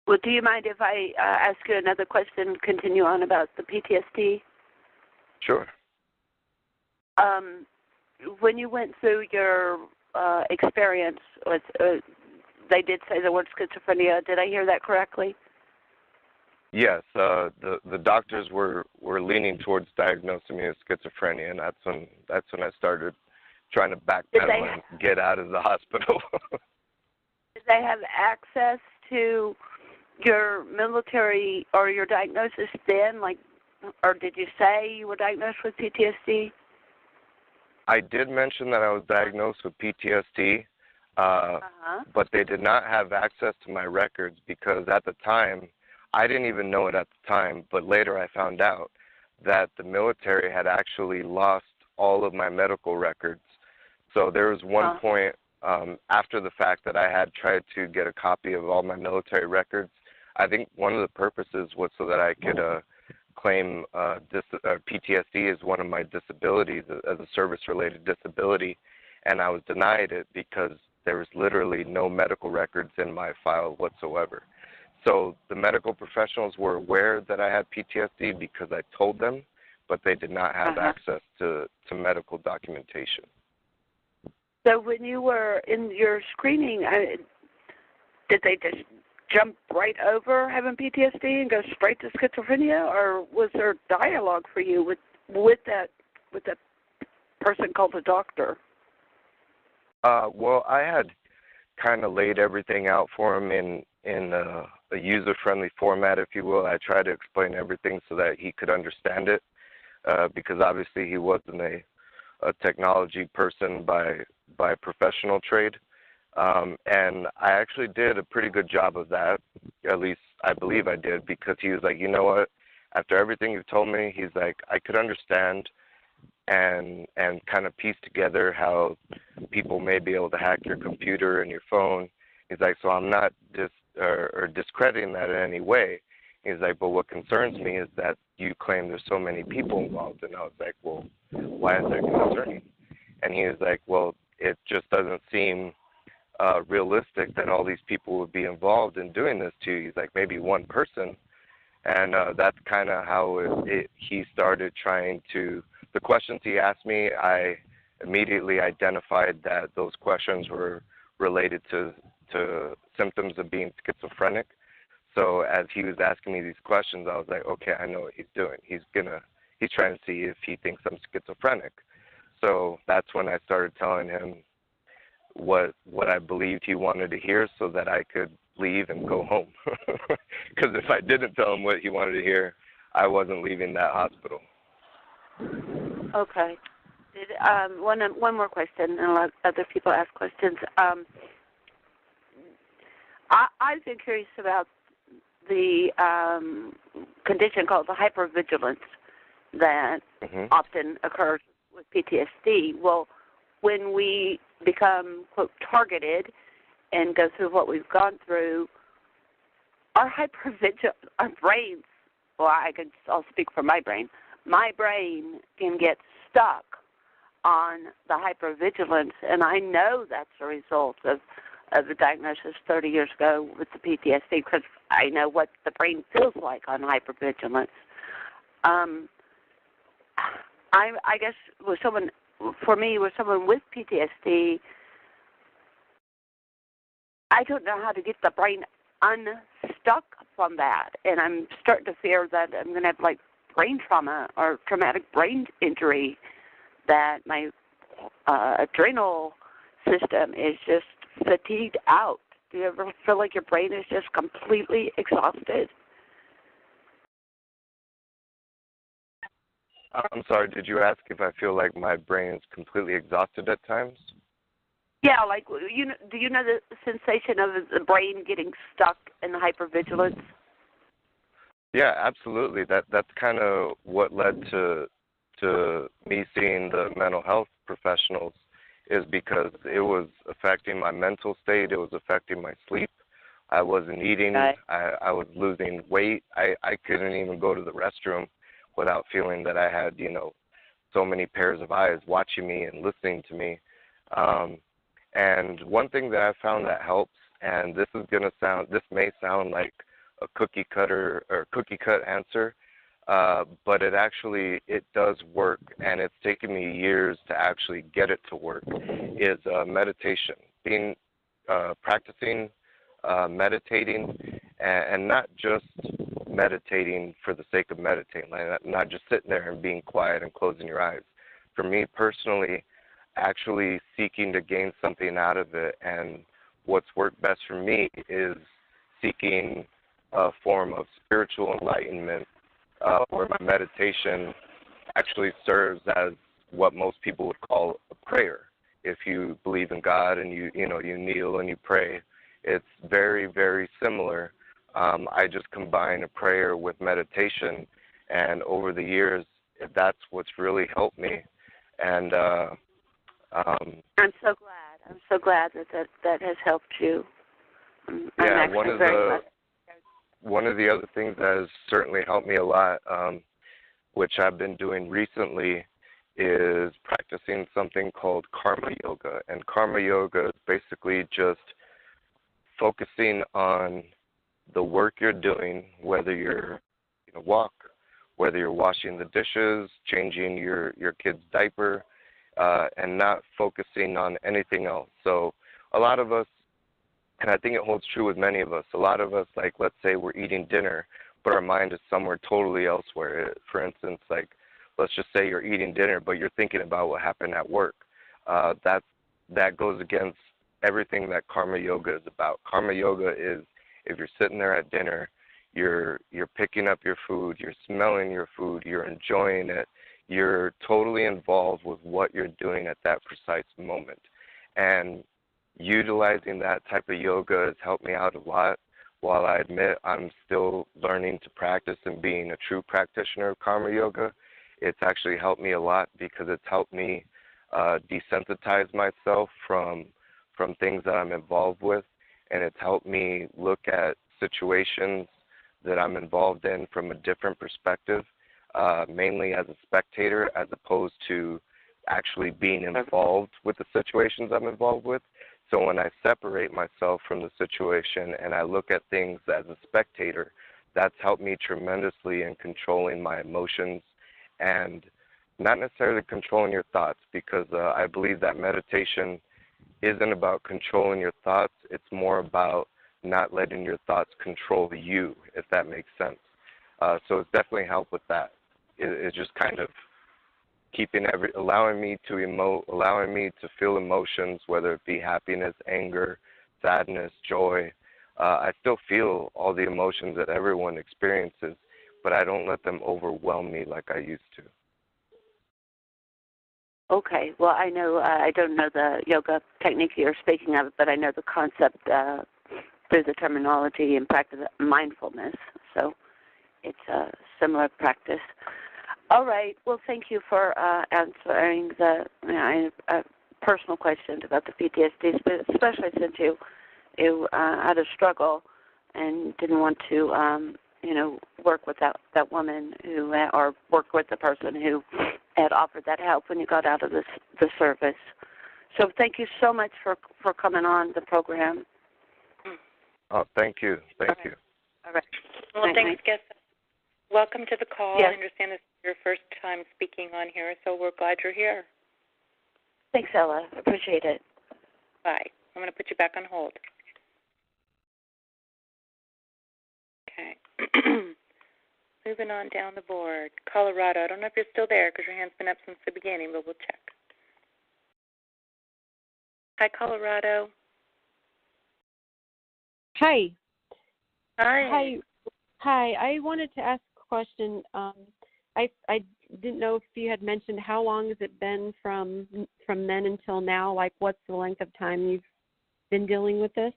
Well, do you mind if I ask you another question, continue on about the PTSD? Sure. When you went through your experience with, they did say the word schizophrenia. Did I hear that correctly? Yes. The doctors were leaning towards diagnosing me with schizophrenia, and that's when I started trying to backpedal and get out of the hospital. Did they have access to your military or your diagnosis then, or did you say you were diagnosed with PTSD? I did mention that I was diagnosed with PTSD, but they did not have access to my records because at the time, I didn't even know it at the time, but later I found out that the military had actually lost all of my medical records. So there was one point after the fact that I had tried to get a copy of all my military records. I think one of the purposes was so that I could claim PTSD as one of my disabilities, as a service-related disability, and I was denied it because there was literally no medical records in my file whatsoever. So the medical professionals were aware that I had PTSD because I told them, but they did not have access to medical documentation. So when you were in your screening, did they just jump right over having PTSD and go straight to schizophrenia, or was there dialogue for you with that person called a doctor? Well, I had kind of laid everything out for him in a user-friendly format, if you will. I tried to explain everything so that he could understand it, because obviously he wasn't a technology person by professional trade. And I actually did a pretty good job of that, at least I believe I did, because he was like, you know what, after everything you've told me, he's like, I could understand and kind of piece together how people may be able to hack your computer and your phone. He's like, so I'm not discrediting that in any way. He's like, but what concerns me is that you claim there's so many people involved. And I was like, well, why is that concerning? And he was like, well, it just doesn't seem realistic that all these people would be involved in doing this to you. He's like, maybe one person. And that's kind of how he started trying to, the questions he asked me, I immediately identified that those questions were related to symptoms of being schizophrenic. So as he was asking me these questions, I was like, okay, I know what he's doing. He's trying to see if he thinks I'm schizophrenic. So that's when I started telling him what I believed he wanted to hear so that I could leave and go home. Because if I didn't tell him what he wanted to hear, I wasn't leaving that hospital. Okay. One more question, and let other people ask questions. I've been curious about the condition called the hypervigilance that often occurs with PTSD. Well, when we become, quote, targeted and go through what we've gone through, our brains, well, I'll speak for my brain. My brain can get stuck on the hypervigilance, and I know that's a result of the diagnosis 30 years ago with the PTSD, because I know what the brain feels like on hypervigilance. I guess with someone with PTSD, I don't know how to get the brain unstuck from that, and I'm starting to fear that I'm going to have like brain trauma or traumatic brain injury, that my adrenal system is just fatigued out. Do you ever feel like your brain is just completely exhausted? I'm sorry, did you ask if I feel like my brain is completely exhausted at times? Yeah, like, do you know the sensation of the brain getting stuck in the hypervigilance? Yeah, absolutely. That's kind of what led to me seeing the mental health professionals, is because it was affecting my mental state. It was affecting my sleep. I wasn't eating. I was losing weight. I couldn't even go to the restroom without feeling that I had, so many pairs of eyes watching me and listening to me. And one thing that I found that helps, and this may sound like a cookie cut answer, but it does work, and it's taken me years to actually get it to work, is meditation. Practicing meditating, and not just meditating for the sake of meditating, like not just sitting there and being quiet and closing your eyes. For me personally, actually seeking to gain something out of it, and what's worked best for me is seeking a form of spiritual enlightenment, where my meditation actually serves as what most people would call a prayer. If you believe in God and you kneel and you pray, it's very, very similar. I just combine a prayer with meditation, and over the years, that's what's really helped me. And I'm so glad. I'm so glad that has helped you. One of the other things that has certainly helped me a lot, which I've been doing recently, is practicing something called karma yoga. And karma yoga is basically just focusing on the work you're doing, whether you're in a walk, whether you're washing the dishes, changing your kid's diaper, and not focusing on anything else. So a lot of us, and I think it holds true with many of us, a lot of us, like, let's say we're eating dinner, but our mind is somewhere totally elsewhere. For instance, like, let's just say you're eating dinner, but you're thinking about what happened at work. That goes against everything that karma yoga is about. Karma yoga is, if you're sitting there at dinner, you're picking up your food, you're smelling your food, you're enjoying it, you're totally involved with what you're doing at that precise moment. And utilizing that type of yoga has helped me out a lot. While I admit I'm still learning to practice and being a true practitioner of karma yoga, it's actually helped me a lot because it's helped me desensitize myself from things that I'm involved with, and it's helped me look at situations that I'm involved in from a different perspective, mainly as a spectator as opposed to actually being involved with the situations I'm involved with. So when I separate myself from the situation and I look at things as a spectator, that's helped me tremendously in controlling my emotions and not necessarily controlling your thoughts, because I believe that meditation isn't about controlling your thoughts. It's more about not letting your thoughts control you, if that makes sense. So it's definitely helped with that. It's just kind of allowing me to emote, allowing me to feel emotions, whether it be happiness, anger, sadness, joy. I still feel all the emotions that everyone experiences, but I don't let them overwhelm me like I used to. Okay. Well, I know I don't know the yoga technique you're speaking of, but I know the concept through the terminology and practice mindfulness. So it's a similar practice. All right. Well, thank you for answering the personal questions about the PTSD, especially since you had a struggle and didn't want to, work with that woman or work with the person who had offered that help when you got out of the service. So thank you so much for coming on the program. Oh, thank you. Thank you. All right. Well, thanks, guest. Welcome to the call. Yes. I understand this is your first time speaking on here, so we're glad you're here. Thanks, Ella. Appreciate it. Bye. I'm going to put you back on hold. Okay. Moving on down the board. Colorado. I don't know if you're still there because your hand's been up since the beginning, but we'll check. Hi, Colorado. Hi. Hi. Hi. I wanted to ask a question. I didn't know if you had mentioned how long has it been from then until now? Like, what's the length of time you've been dealing with this?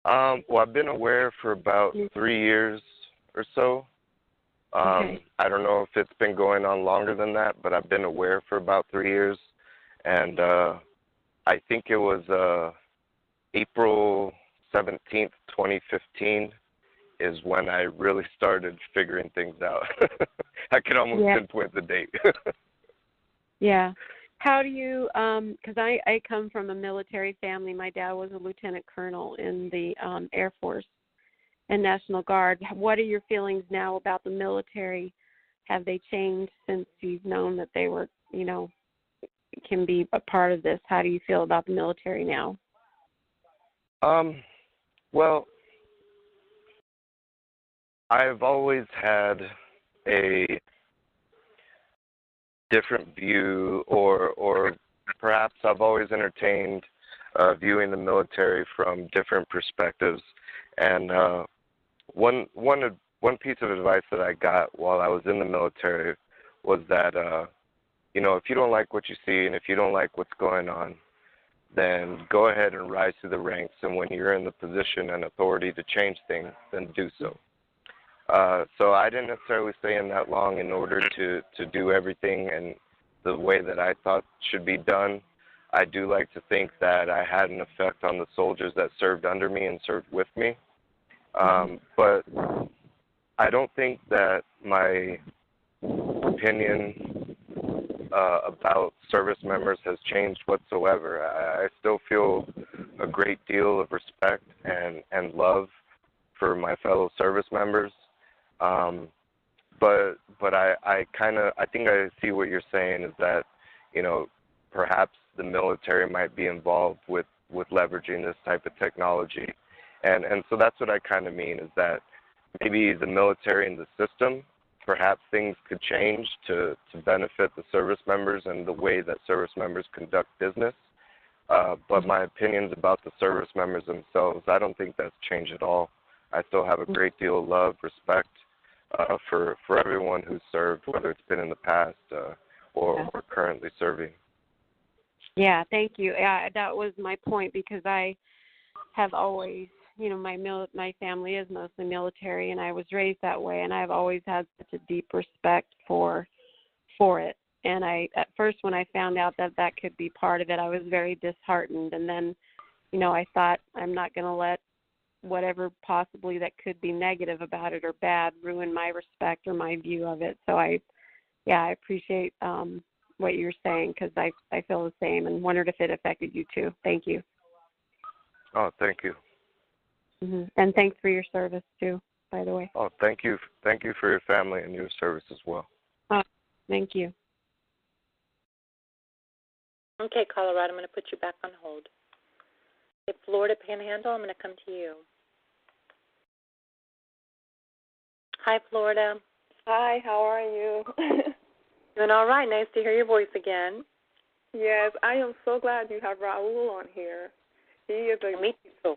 Well, I've been aware for about 3 years or so. Okay. I don't know if it's been going on longer than that, but I've been aware for about 3 years. And I think it was April 17th, 2015 is when I really started figuring things out. I can almost pinpoint the date. Yeah. How do you, because I come from a military family. My dad was a lieutenant colonel in the Air Force and National Guard. What are your feelings now about the military? Have they changed since you've known that they were, can be a part of this? How do you feel about the military now? Well, I've always had a different view, or perhaps I've always entertained viewing the military from different perspectives. And one piece of advice that I got while I was in the military was that, if you don't like what you see and if you don't like what's going on, then go ahead and rise through the ranks. And when you're in the position and authority to change things, then do so. So I didn't necessarily stay in that long in order to do everything and the way that I thought should be done. I do like to think that I had an effect on the soldiers that served under me and served with me. But I don't think that my opinion about service members has changed whatsoever. I still feel a great deal of respect and love for my fellow service members. But I think I see what you're saying is that, perhaps the military might be involved with leveraging this type of technology. And so that's what I kind of mean, is that maybe the military and the system, perhaps things could change to benefit the service members and the way that service members conduct business. But my opinions about the service members themselves, I don't think that's changed at all. I still have a great deal of love, respect for everyone who's served, whether it's been in the past or currently serving. Yeah, thank you. Yeah, that was my point, because I have always, my family is mostly military, and I was raised that way, and I've always had such a deep respect for it. And at first, when I found out that could be part of it, I was very disheartened. And then, I thought, I'm not going to let whatever possibly that could be negative about it or bad ruin my respect or my view of it. So I appreciate what you're saying, because I feel the same, and wondered if it affected you too. Thank you. Oh, thank you. Mm-hmm. And thanks for your service too, by the way. Oh, thank you for your family and your service as well. Oh, thank you. Okay, Colorado, I'm going to put you back on hold. Okay, Florida Panhandle, I'm going to come to you. Hi, Florida. Hi, how are you? Doing all right. Nice to hear your voice again. Yes, I am so glad you have Raul on here. He is a Me too.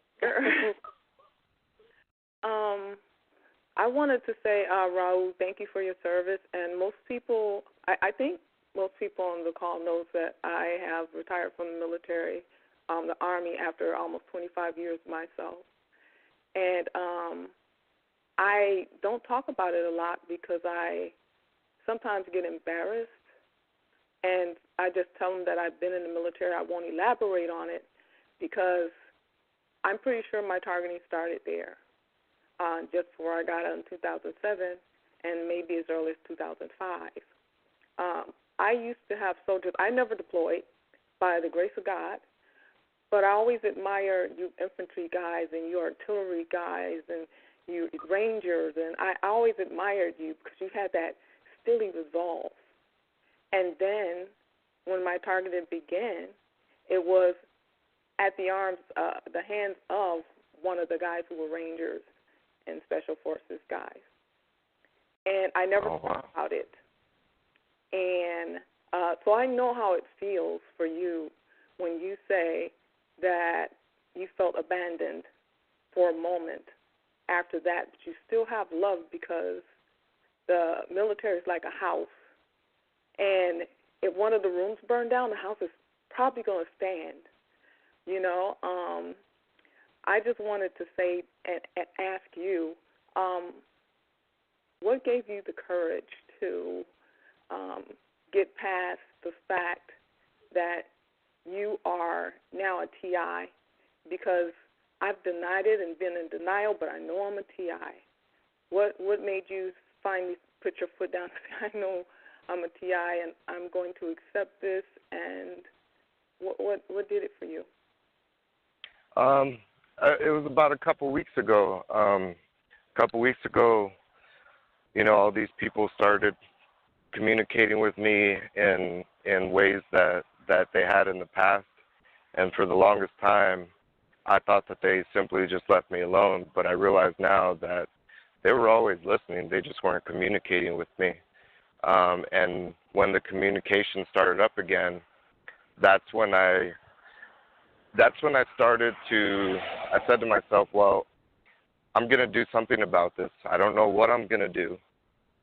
I wanted to say, Raul, thank you for your service. And most people, I think most people on the call knows that I have retired from the military, the Army, after almost 25 years myself. And I don't talk about it a lot because I sometimes get embarrassed, and I just tell them that I've been in the military. I won't elaborate on it because I'm pretty sure my targeting started there, just before I got out in 2007 and maybe as early as 2005. I used to have soldiers. I never deployed, by the grace of God, but I always admire you infantry guys and you artillery guys and you rangers, and I always admired you because you had that steely resolve. And then when my targeting began, it was at the hands of one of the guys who were rangers and special forces guys. And I never thought about it. And so I know how it feels for you when you say that you felt abandoned for a moment after that, but you still have love because the military is like a house. And if one of the rooms burned down, the house is probably going to stand. I just wanted to say and ask you, what gave you the courage to get past the fact that you are now a TI, because I've denied it and been in denial, but I know I'm a TI. What made you finally put your foot down and say, I know I'm a TI and I'm going to accept this, and what did it for you? It was about a couple weeks ago. All these people started communicating with me in ways that they had in the past, and for the longest time, I thought that they simply just left me alone. But I realize now that they were always listening; they just weren't communicating with me. And when the communication started up again, that's when I started to. I said to myself, well, I'm going to do something about this. I don't know what I'm going to do,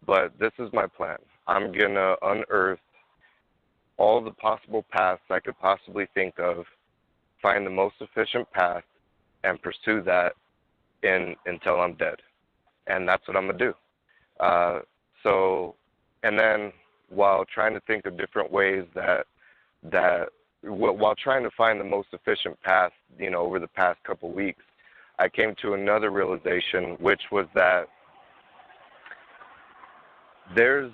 but this is my plan. I'm going to unearth all the possible paths I could possibly think of, find the most efficient path, and pursue that until I'm dead. And that's what I'm going to do. And then while trying to think of different ways while trying to find the most efficient path, over the past couple of weeks, I came to another realization, which was that there's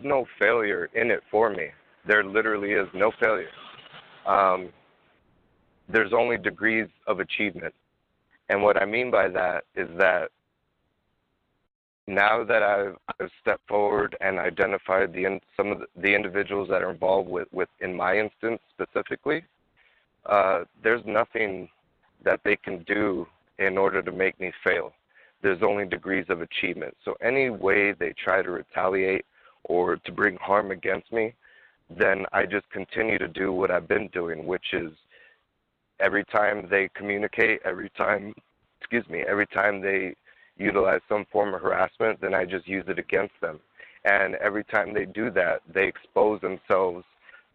no failure in it for me. There literally is no failure. There's only degrees of achievement. And what I mean by that is that now that I've stepped forward and identified some of the individuals that are involved with in my instance specifically, there's nothing that they can do in order to make me fail. There's only degrees of achievement. So any way they try to retaliate or to bring harm against me, then I just continue to do what I've been doing, which is every time they communicate, every time they utilize some form of harassment, then I just use it against them. And every time they do that, they expose themselves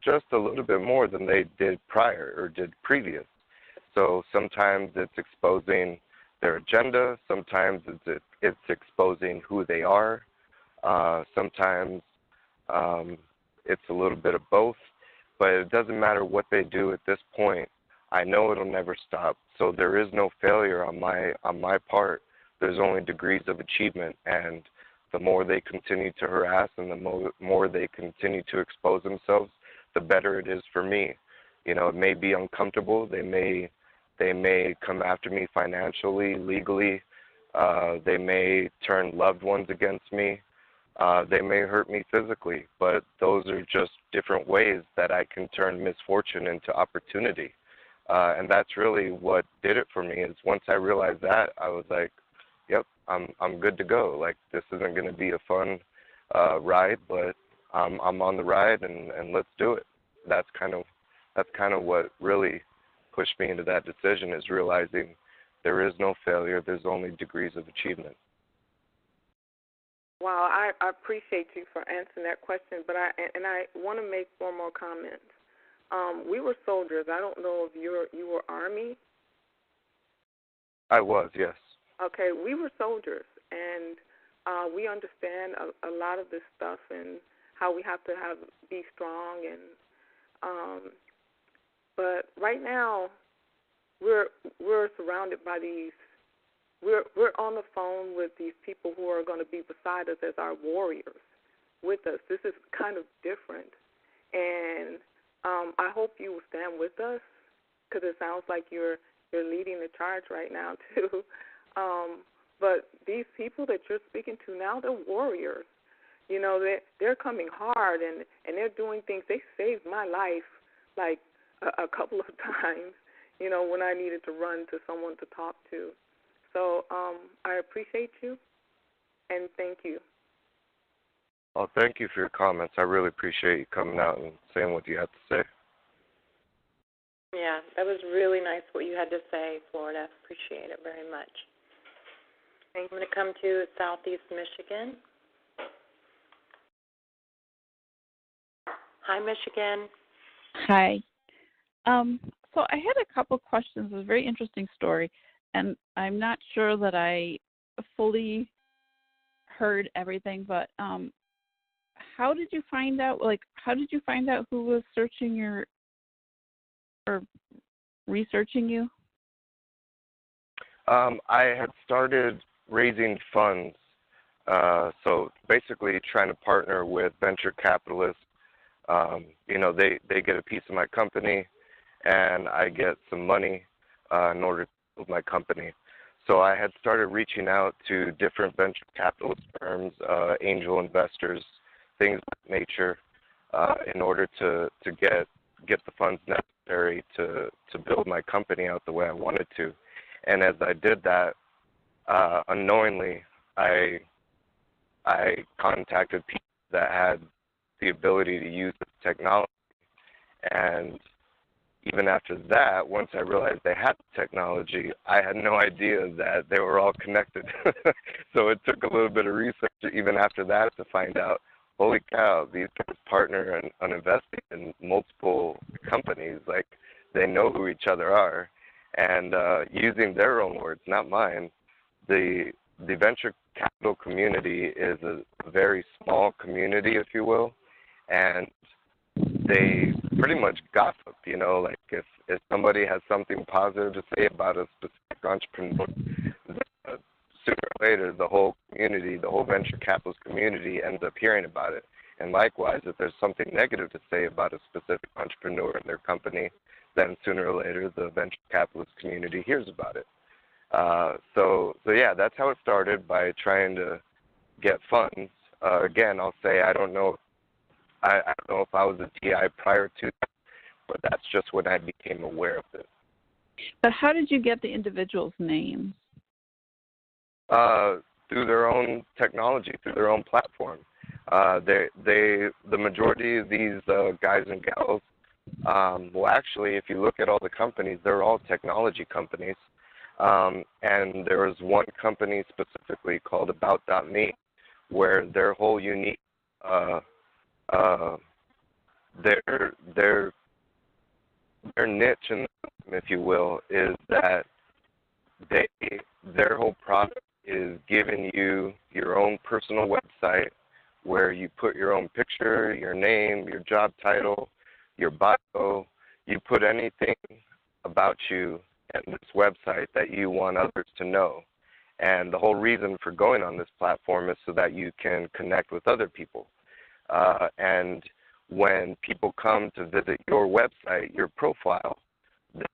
just a little bit more than they did prior or did previous. So sometimes it's exposing their agenda, sometimes it's exposing who they are, sometimes it's a little bit of both, but it doesn't matter what they do at this point. I know it'll never stop. So there is no failure on my part. There's only degrees of achievement, and the more they continue to harass and the more they continue to expose themselves, the better it is for me. It may be uncomfortable. They may come after me financially, legally. They may turn loved ones against me. They may hurt me physically, but those are just different ways that I can turn misfortune into opportunity. And that's really what did it for me, is once I realized that, I was like, yep, I'm good to go. Like, this isn't going to be a fun ride, but I'm on the ride, and let's do it. That's kind of what really pushed me into that decision, is realizing there is no failure. There's only degrees of achievement. Wow, I appreciate you for answering that question, but I want to make one more comment. We were soldiers. I don't know if you were Army. I was, yes. Okay, we were soldiers, and we understand a lot of this stuff and how we have to be strong. And but right now, we're surrounded by these. We're on the phone with these people who are going to be beside us as our warriors with us. This is kind of different, and I hope you will stand with us, because it sounds like you're leading the charge right now too. But these people that you're speaking to now, they're warriors. They're coming hard, and they're doing things. They saved my life like a couple of times, when I needed to run to someone to talk to. So I appreciate you, and thank you. Well, thank you for your comments. I really appreciate you coming out and saying what you had to say. Yeah, that was really nice what you had to say, Florida. Appreciate it very much. I'm going to come to Southeast Michigan. Hi, Michigan. Hi. So I had a couple questions. It was a very interesting story, and I'm not sure that I fully heard everything, but how did you find out? Like, how did you find out who was searching your or researching you? I had started raising funds, so basically trying to partner with venture capitalists. They get a piece of my company, and I get some money in order to build my company. So I had started reaching out to different venture capitalist firms, angel investors, things of that nature, in order to get the funds necessary to build my company out the way I wanted to. And as I did that, unknowingly, I contacted people that had the ability to use this technology. And even after that, once I realized they had the technology, I had no idea that they were all connected. So it took a little bit of research even after that to find out, holy cow, these guys partner and investing in multiple companies. Like, they know who each other are. And using their own words, not mine, the venture capital community is a very small community, if you will, and they pretty much gossip, like if somebody has something positive to say about a specific entrepreneur, sooner or later the whole community, the whole venture capitalist community ends up hearing about it. And likewise, if there's something negative to say about a specific entrepreneur and their company, then sooner or later the venture capitalist community hears about it. So yeah, that's how it started, by trying to get funds. Again, I'll say I don't know if I was a TI prior to that, but that's just when I became aware of it. But how did you get the individuals' names? Through their own technology, through their own platform. The majority of these guys and gals, well, actually, if you look at all the companies, they're all technology companies. And there was one company specifically called About.me, where their whole unique, their niche, if you will, is that their whole product is giving you your own personal website where you put your own picture, your name, your job title, your bio. You put anything about you at this website that you want others to know. And the whole reason for going on this platform is so that you can connect with other people. And when people come to visit your website, your profile,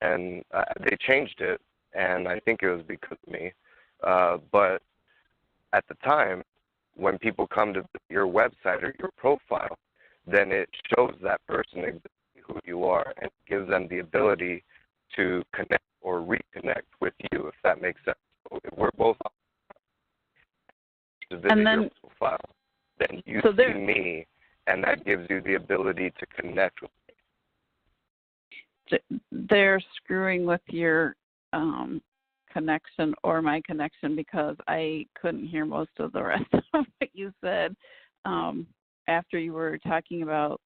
then they changed it, and I think it was because of me. But at the time, when people come to your website or your profile, then it shows that person exactly who you are and gives them the ability to connect or reconnect with you, if that makes sense. So if we're both to visit your profile, then you see me, and that gives you the ability to connect with me. They're screwing with your connection or my connection, because I couldn't hear most of the rest of what you said after you were talking about,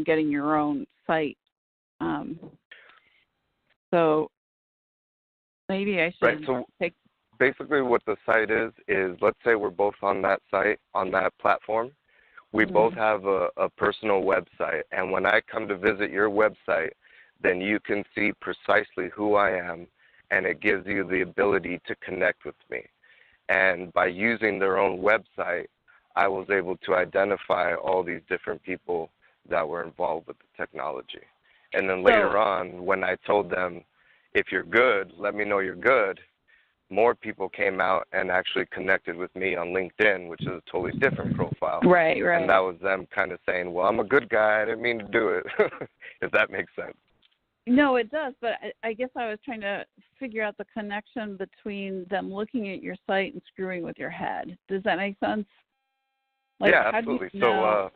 getting your own site. So maybe I should Right, so basically what the site is let's say we're both on that site, on that platform. We both have a personal website, and when I come to visit your website, then you can see precisely who I am, and it gives you the ability to connect with me. And by using their own website, I was able to identify all these different people that were involved with the technology. And then later on, when I told them, if you're good, let me know you're good, more people came out and actually connected with me on LinkedIn, which is a totally different profile. Right. And that was them kind of saying, well, I'm a good guy, I didn't mean to do it, if that makes sense. No, it does, but I guess I was trying to figure out the connection between them looking at your site and screwing with your head. Does that make sense? Like, yeah, absolutely. So,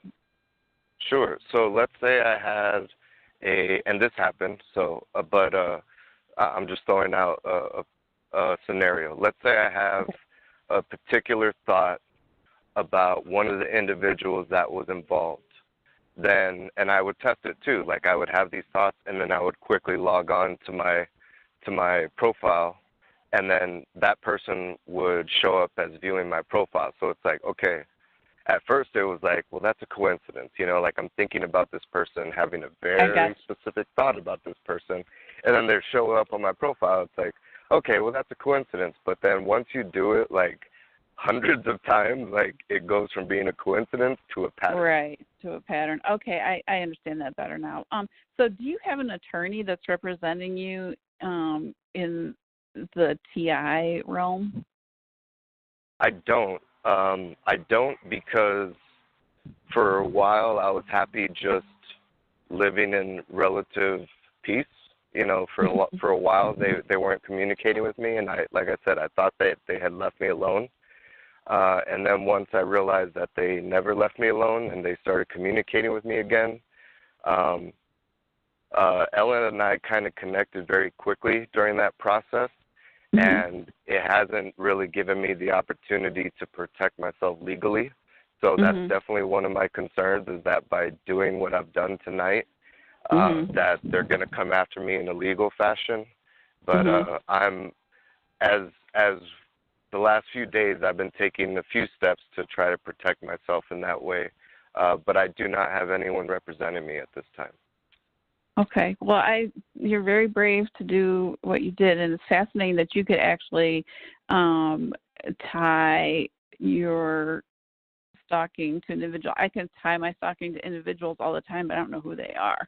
sure. So let's say I had and this happened, but I'm just throwing out a scenario. Let's say I have a particular thought about one of the individuals that was involved. Then, and I would test it too. Like, I would have these thoughts, and then I would quickly log on to my profile and then that person would show up as viewing my profile. So it's like, okay, at first it was like, well, that's a coincidence, like I'm thinking about this person, having a very specific thought about this person, and then they show up on my profile. It's like, okay, well, that's a coincidence. But then once you do it like hundreds of times, like it goes from being a coincidence to a pattern. Right, to a pattern. Okay, I understand that better now. So do you have an attorney that's representing you in the TI realm? I don't. Because for a while I was happy just living in relative peace. For a while they weren't communicating with me, and like I said, I thought that they had left me alone. And then once I realized that they never left me alone and they started communicating with me again, Ellen and I kind of connected very quickly during that process. And it hasn't really given me the opportunity to protect myself legally. So that's definitely one of my concerns, is that by doing what I've done tonight, that they're going to come after me in a legal fashion. But I'm, as the last few days, I've been taking a few steps to try to protect myself in that way. But I do not have anyone representing me at this time. Okay. Well, you're very brave to do what you did, and it's fascinating that you could actually tie your stalking to an individual. I can tie my stalking to individuals all the time, but I don't know who they are.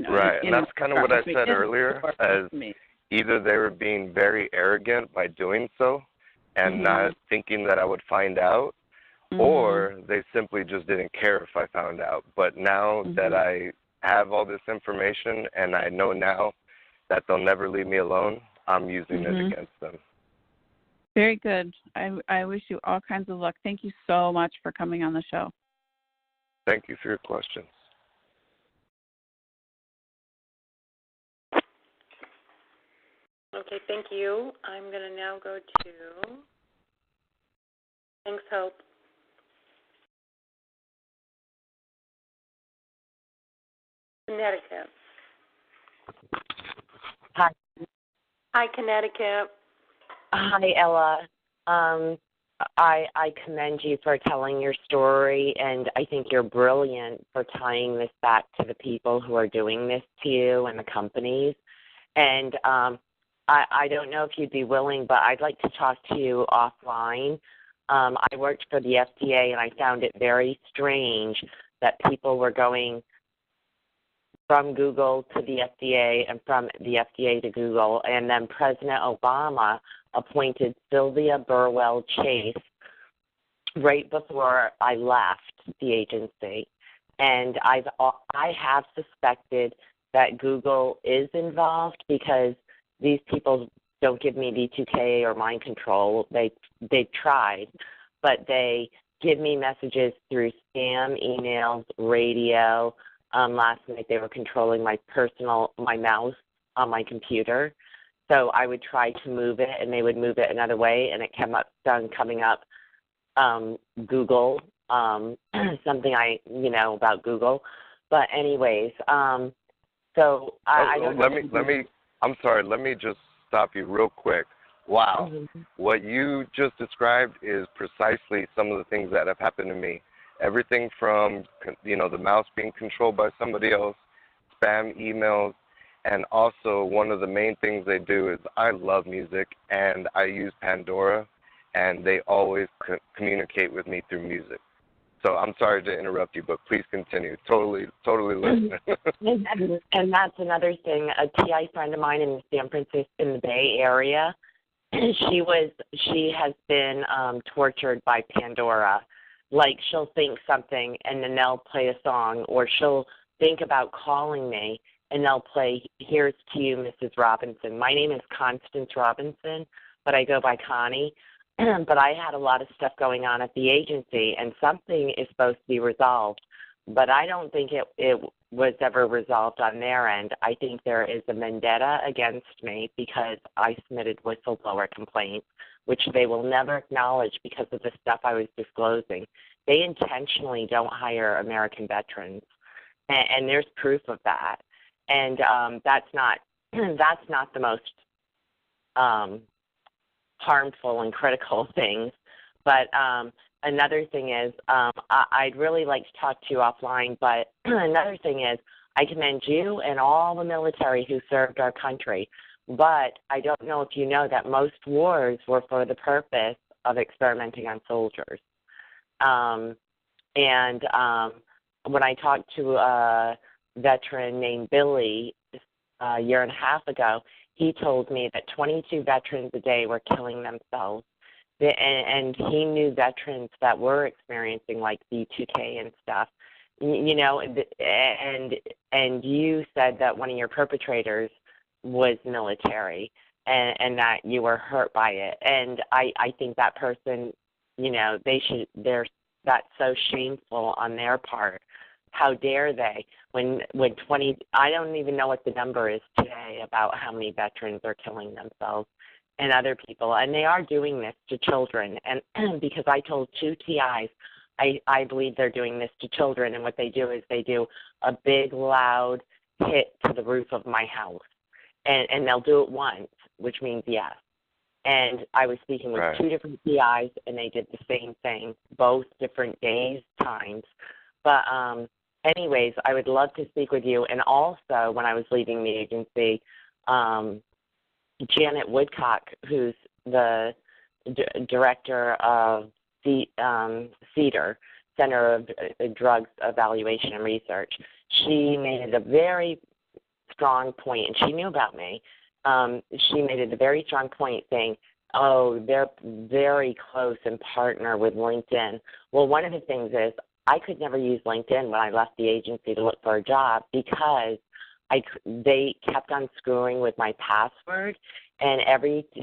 Right, and that's kind of what I said earlier, as either they were being very arrogant by doing so and not thinking that I would find out, or they simply just didn't care if I found out. But now that I have all this information and I know now that they'll never leave me alone, I'm using it against them. Very good. I wish you all kinds of luck. Thank you so much for coming on the show. Thank you for your questions. Okay, thank you. I'm going to now go to Thanks, Hope. Connecticut. Hi. Hi, Connecticut. Hi, Ella. I commend you for telling your story, and I think you're brilliant for tying this back to the people who are doing this to you and the companies. And I don't know if you'd be willing, but I'd like to talk to you offline. I worked for the FDA, and I found it very strange that people were going from Google to the FDA and from the FDA to Google. And then President Obama appointed Sylvia Burwell Chase right before I left the agency. And I have suspected that Google is involved because these people don't give me V2K or mind control. They've tried, but they give me messages through spam, emails, radio. Last night they were controlling my mouse on my computer. So I would try to move it, and they would move it another way, and it kept coming up Google, something about Google. But anyways, so I don't know. I'm sorry, let me just stop you real quick. Wow. What you just described is precisely some of the things that have happened to me. Everything from, the mouse being controlled by somebody else, spam emails, and also one of the main things they do is I love music, and I use Pandora, and they always communicate with me through music. So I'm sorry to interrupt you, but please continue. Totally listening. And that's another thing. A TI friend of mine in the Bay Area, she has been tortured by Pandora. Like, she'll think something, and then they'll play a song, or she'll think about calling me, and they'll play, "Here's to you, Mrs. Robinson." My name is Constance Robinson, but I go by Connie. But I had a lot of stuff going on at the agency, and something is supposed to be resolved. But I don't think it was ever resolved on their end. I think there is a vendetta against me because I submitted whistleblower complaints, which they will never acknowledge because of the stuff I was disclosing. They intentionally don't hire American veterans, and there's proof of that. And that's not that's not the most harmful and critical things. But another thing is, I'd really like to talk to you offline, but another thing is, I commend you and all the military who served our country. But I don't know if you know that most wars were for the purpose of experimenting on soldiers. And when I talked to a veteran named Billy a year and a half ago, he told me that 22 veterans a day were killing themselves. And he knew veterans that were experiencing like B2K and stuff. You know, and you said that one of your perpetrators was military and that you were hurt by it. And I think that person, you know, that's so shameful on their part. How dare they? When 20, I don't even know what the number is today about how many veterans are killing themselves and other people. And they are doing this to children. And because I told 2 TIs, I believe they're doing this to children. And what they do is they do a big, loud hit to the roof of my house. And they'll do it once, which means yes. And I was speaking with 2 different PIs, and they did the same thing, both different days, times. But anyways, I would love to speak with you. And also, when I was leaving the agency, Janet Woodcock, who's the director of the CEDAR, Center of Drugs Evaluation and Research, she made it a very strong point, and she knew about me. She made it a very strong point saying, oh, they're very close and partner with LinkedIn. Well, one of the things is I could never use LinkedIn when I left the agency to look for a job because they kept on screwing with my password, and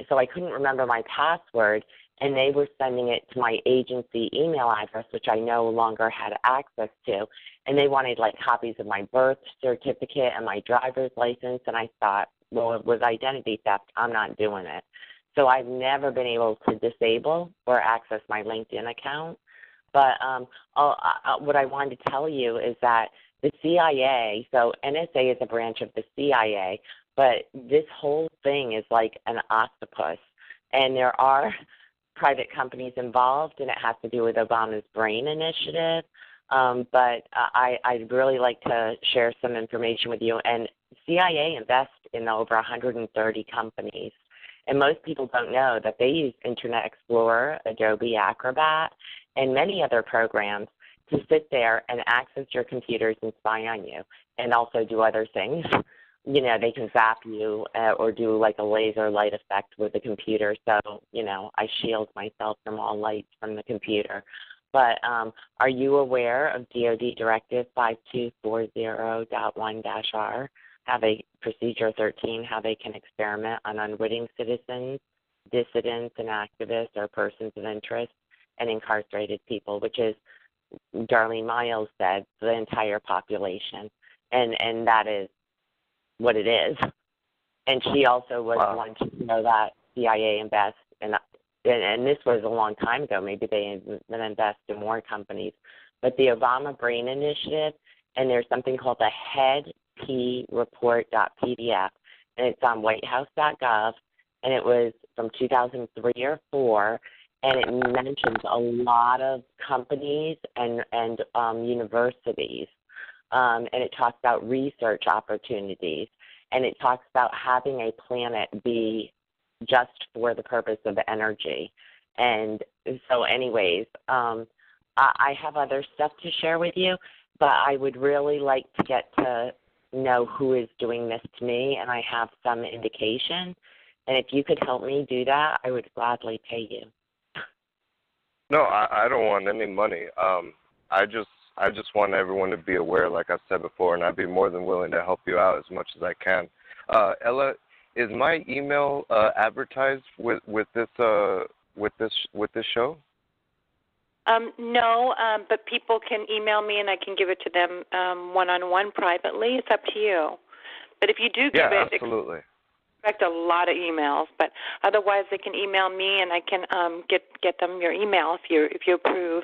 so I couldn't remember my password, and they were sending it to my agency email address, which I no longer had access to, and they wanted like copies of my birth certificate and my driver's license, and I thought, well, it was identity theft. I'm not doing it. So I've never been able to disable or access my LinkedIn account. But what I wanted to tell you is that the CIA, so NSA is a branch of the CIA, but this whole thing is like an octopus. And there are private companies involved, and it has to do with Obama's BRAIN initiative. But I'd really like to share some information with you. And CIA invests in over 130 companies. And most people don't know that they use Internet Explorer, Adobe Acrobat, and many other programs to sit there and access your computers and spy on you, and also do other things. You know, they can zap you or do like a laser light effect with the computer. So, you know, I shield myself from all lights from the computer. But are you aware of DoD Directive 5240.1-R? Have a Procedure 13, how they can experiment on unwitting citizens, dissidents and activists or persons of interest, and incarcerated people, which is, Darlene Miles said, the entire population. And that is what it is. And she also was one to know that CIA invests, and this was a long time ago. Maybe they invest in more companies. But the Obama BRAIN Initiative, and there's something called the headpreport.pdf, and it's on whitehouse.gov, and it was from 2003 or 4, and it mentions a lot of companies and universities, and it talks about research opportunities, and it talks about having a planet be just for the purpose of energy. And so anyways, I have other stuff to share with you, but I would really like to get to know who is doing this to me, and I have some indication. And if you could help me do that, I would gladly pay you. No, I don't want any money. I just want everyone to be aware, like I said before, and I'd be more than willing to help you out as much as I can. Ella, is my email advertised with this show? No, but people can email me and I can give it to them one-on-one privately. It's up to you. But if you do give it, absolutely. Expect a lot of emails. But otherwise, they can email me and I can get them your email if you approve.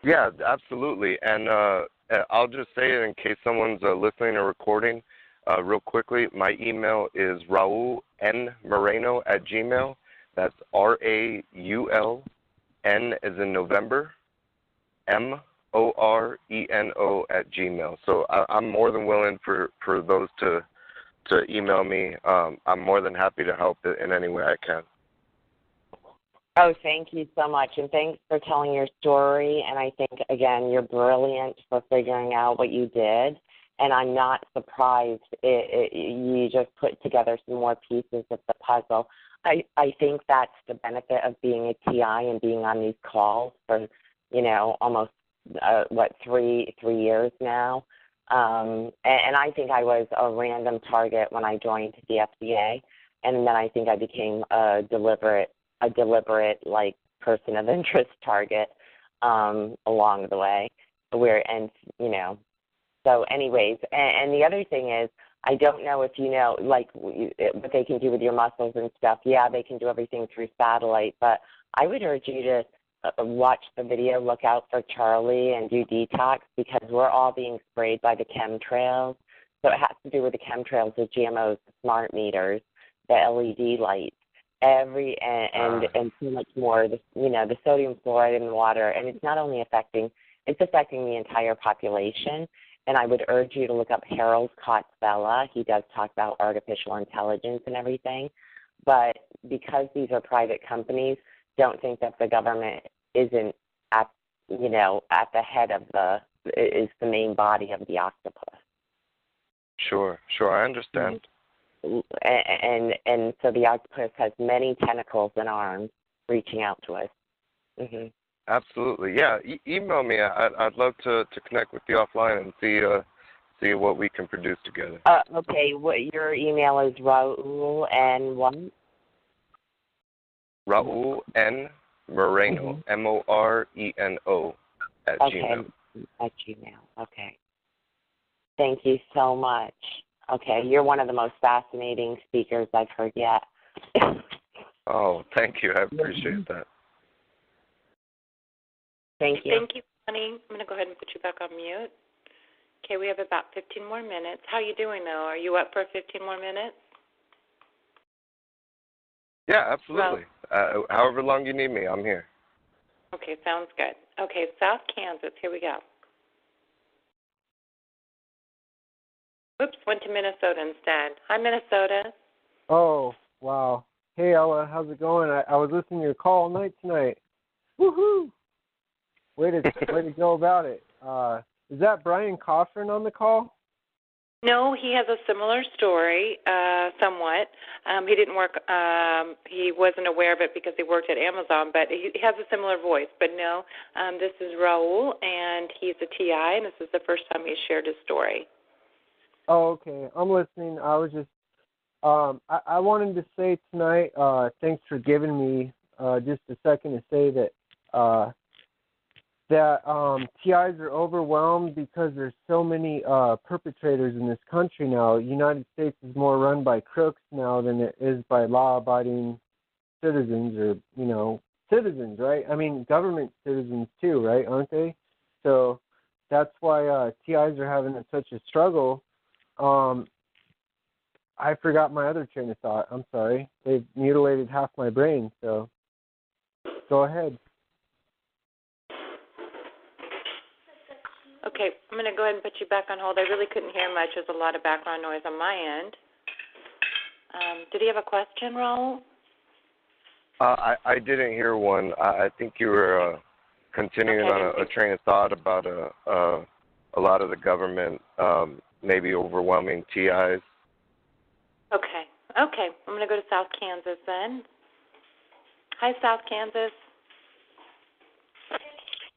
Yeah, absolutely. And I'll just say it in case someone's listening or recording. real quickly, my email is raulnmoreno@gmail. That's RAULN as in November, MORENO@gmail. So I'm more than willing for those to email me. I'm more than happy to help in any way I can. Oh, thank you so much, and thanks for telling your story. And I think, again, you're brilliant for figuring out what you did. And I'm not surprised you just put together some more pieces of the puzzle. I think that's the benefit of being a TI and being on these calls for, almost, 3 years now. And I think I was a random target when I joined the FDA. And then I think I became a deliberate like person of interest target along the way. So anyways, and the other thing is, I don't know if you know, like, what they can do with your muscles and stuff. Yeah, they can do everything through satellite, but I would urge you to watch the video, look out for Charlie, and do detox, because we're all being sprayed by the chemtrails. So it has to do with the chemtrails, the GMOs, the smart meters, the LED lights, and so much more. The sodium fluoride in the water, and it's not only affecting the entire population. And I would urge you to look up Harold Kotzvella. He does talk about artificial intelligence and everything. But because these are private companies, don't think that the government isn't at the head of is the main body of the octopus. Sure, I understand. And so the octopus has many tentacles and arms reaching out to us. Mm-hmm. Absolutely, yeah. Email me. I'd love to connect with you offline and see what we can produce together. Okay. Your email is Raul N. what? Raul N. Moreno, MORENO @gmail. At Gmail. Okay. Thank you so much. Okay, you're one of the most fascinating speakers I've heard yet. Oh, thank you. I appreciate that. Thank you, honey. I'm going to go ahead and put you back on mute. Okay, we have about 15 more minutes. How are you doing, though? Are you up for 15 more minutes? Yeah, absolutely. However long you need me, I'm here. Okay, sounds good. Okay, South Kansas. Here we go. Oops, went to Minnesota instead. Hi, Minnesota. Oh, wow. Hey, Ella, how's it going? I was listening to your call all night tonight. Woohoo! Way to go about it. Is that Brian Cochran on the call? No, he has a similar story, somewhat. He didn't work, he wasn't aware of it because he worked at Amazon, but he has a similar voice. But no, this is Raul, and he's a TI, and this is the first time he shared his story. Oh, okay. I'm listening. I was just, I wanted to say tonight, thanks for giving me just a second to say that TIs are overwhelmed because there's so many perpetrators in this country now. The United States is more run by crooks now than it is by law-abiding citizens or, citizens, right? I mean, government citizens too, right, aren't they? So that's why TIs are having such a struggle. I forgot my other train of thought. I'm sorry. They've mutilated half my brain, so go ahead. Okay, I'm going to go ahead and put you back on hold. I really couldn't hear much. There's a lot of background noise on my end. Did he have a question, Raul? I didn't hear one. I think you were continuing on a train of thought about a lot of the government maybe overwhelming TIs. Okay. I'm going to go to South Kansas then. Hi, South Kansas.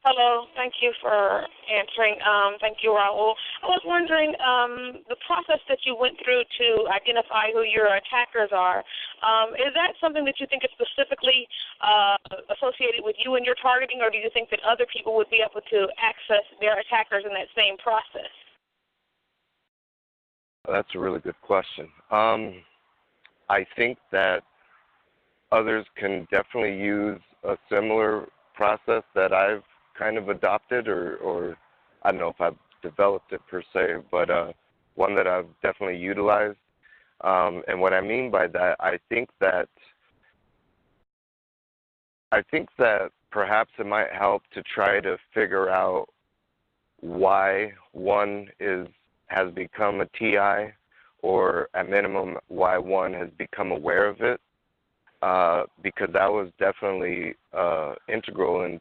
Hello. Thank you for answering. Thank you, Raul. I was wondering, the process that you went through to identify who your attackers are, is that something that you think is specifically associated with you and your targeting, or do you think that other people would be able to access their attackers in that same process? That's a really good question. I think that others can definitely use a similar process that I've kind of adopted, or I don't know if I've developed it per se, but one that I've definitely utilized. And what I mean by that, I think that perhaps it might help to try to figure out why one has become a TI, or at minimum why one has become aware of it, because that was definitely integral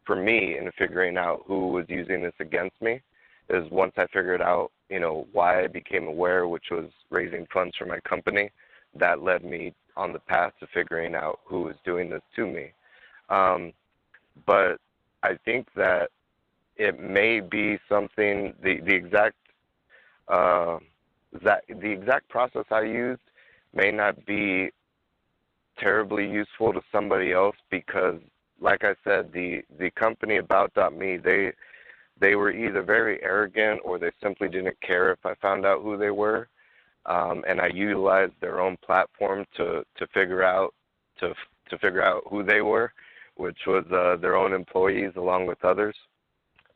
for me in figuring out who was using this against me. Is once I figured out, why I became aware, which was raising funds for my company, that led me on the path to figuring out who was doing this to me. But I think that it may be something, the exact process I used may not be terribly useful to somebody else, because, like I said, the company About.me, they were either very arrogant or they simply didn't care if I found out who they were, and I utilized their own platform to figure out who they were, which was their own employees along with others.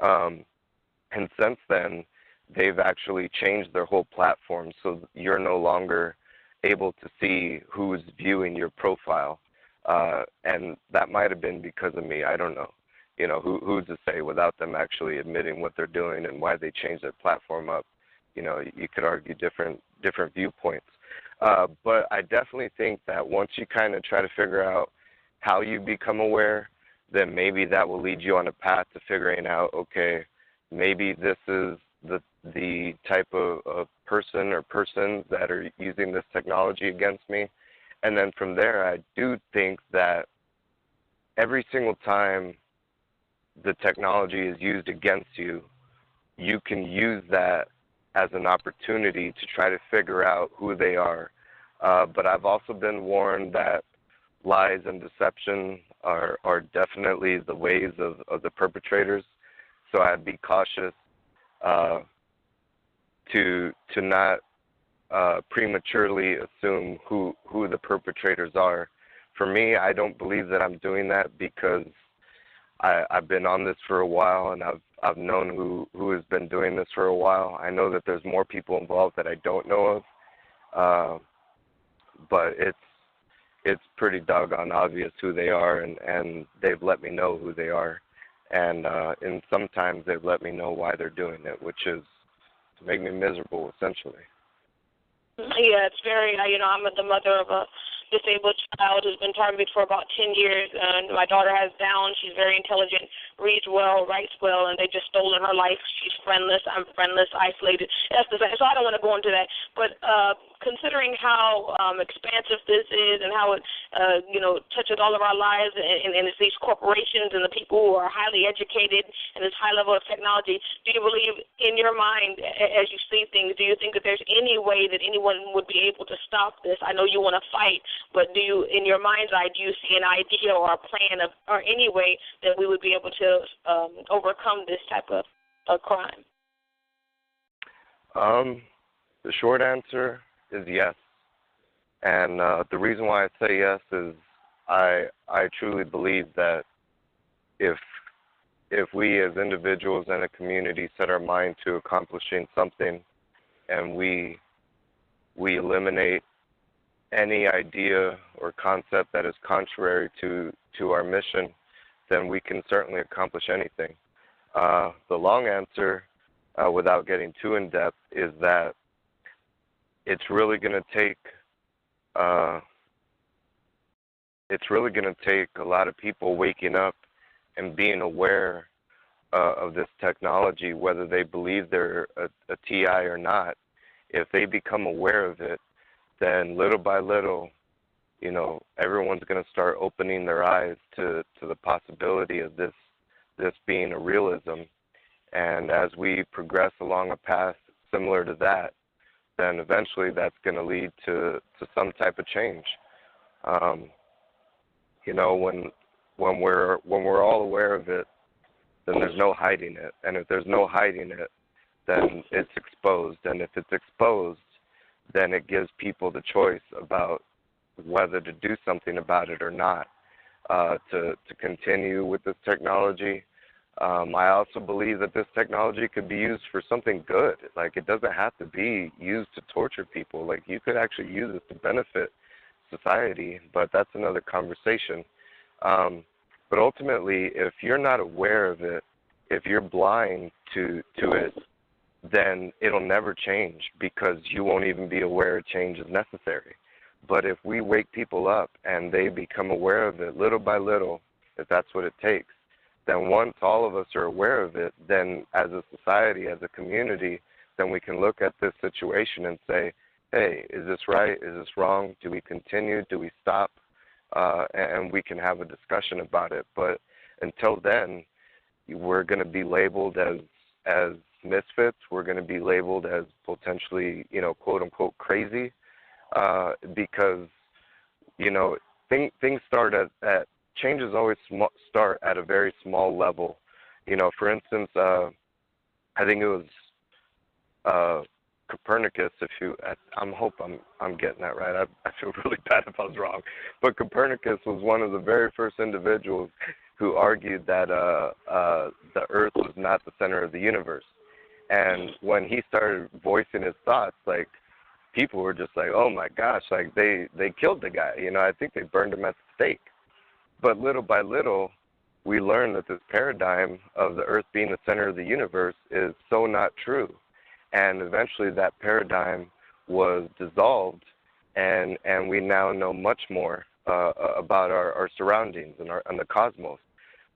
And since then, they've actually changed their whole platform, so you're no longer able to see who's viewing your profile. And that might have been because of me. I don't know. Who's to say without them actually admitting what they're doing and why they changed their platform up. You could argue different viewpoints. But I definitely think that once you kind of try to figure out how you become aware, then maybe that will lead you on a path to figuring out, okay, maybe this is the type of person or persons that are using this technology against me. And then from there, I do think that every single time the technology is used against you, you can use that as an opportunity to try to figure out who they are. But I've also been warned that lies and deception are definitely the ways of the perpetrators. So I'd be cautious to not prematurely assume who the perpetrators are. For me, I don't believe that I'm doing that, because I've been on this for a while, and I've known who has been doing this for a while. I know that there's more people involved that I don't know of, but it's pretty doggone obvious who they are, and they've let me know who they are, and sometimes they've let me know why they're doing it, which is to make me miserable, essentially. Yeah, it's very, I'm the mother of a disabled child who's been targeted for about 10 years. And my daughter has Down. She's very intelligent, reads well, writes well, and they just stolen her life. She's friendless. I'm friendless, isolated. That's the same. So I don't want to go into that. But considering how expansive this is and how it, touches all of our lives, and it's these corporations and the people who are highly educated and this high level of technology, do you believe, in your mind, as you see things, do you think that there's any way that anyone would be able to stop this? I know you want to fight, but do you, in your mind's eye, do you see an idea or a plan or any way that we would be able to overcome this type of crime? The short answer is yes. And the reason why I say yes is I truly believe that if we as individuals and a community set our mind to accomplishing something, and we eliminate any idea or concept that is contrary to our mission, then we can certainly accomplish anything. The long answer, without getting too in-depth, is that it's really going to take a lot of people waking up and being aware of this technology, whether they believe they're a TI or not. If they become aware of it, then little by little, everyone's going to start opening their eyes to the possibility of this being a realism. And as we progress along a path similar to that, then eventually that's going to lead to some type of change. When we're all aware of it, then there's no hiding it. And if there's no hiding it, then it's exposed. And if it's exposed, then it gives people the choice about whether to do something about it or not, to continue with this technology, I also believe that this technology could be used for something good. Like, it doesn't have to be used to torture people. Like, you could actually use it to benefit society, but that's another conversation. But ultimately, if you're not aware of it, if you're blind to it, then it'll never change because you won't even be aware change is necessary. But if we wake people up and they become aware of it little by little, if that's what it takes, then once all of us are aware of it, then as a society, as a community, then we can look at this situation and say, hey, is this right? Is this wrong? Do we continue? Do we stop? And we can have a discussion about it. But until then, we're going to be labeled as misfits. We're going to be labeled as potentially, quote unquote, crazy, because, things start at changes always start at a very small level. For instance, I think it was Copernicus. I'm getting that right. I feel really bad if I was wrong, but Copernicus was one of the very first individuals who argued that the Earth was not the center of the universe. And when he started voicing his thoughts, like, people were just like, oh my gosh, like they killed the guy. I think they burned him at the stake. But little by little, we learned that this paradigm of the Earth being the center of the universe is so not true. And eventually that paradigm was dissolved, and we now know much more about our surroundings and the cosmos.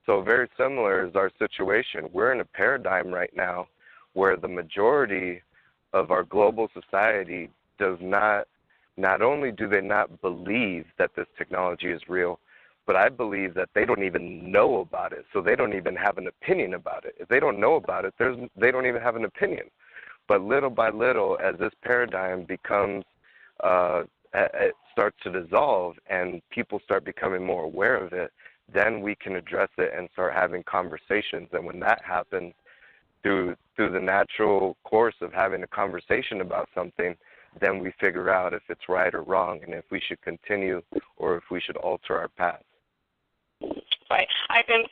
So very similar is our situation. We're in a paradigm right now where the majority of our global society does not only do they not believe that this technology is real, but I believe that they don't even know about it, so they don't even have an opinion about it. If they don't know about it, they don't even have an opinion. But little by little, as this paradigm becomes, it starts to dissolve and people start becoming more aware of it, then we can address it and start having conversations. And when that happens, through the natural course of having a conversation about something, then we figure out if it's right or wrong and if we should continue or if we should alter our path. Right. I can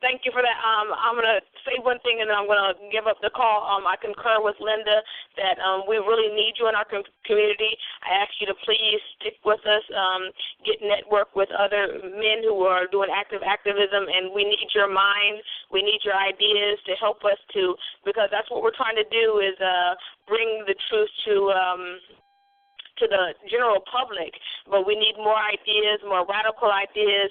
thank you for that. I'm going to say one thing and then I'm going to give up the call. I concur with Linda that we really need you in our community. I ask you to please stick with us, get network with other men who are doing activism, and we need your mind. We need your ideas to help us because that's what we're trying to do is bring the truth to the general public, but we need more ideas, more radical ideas,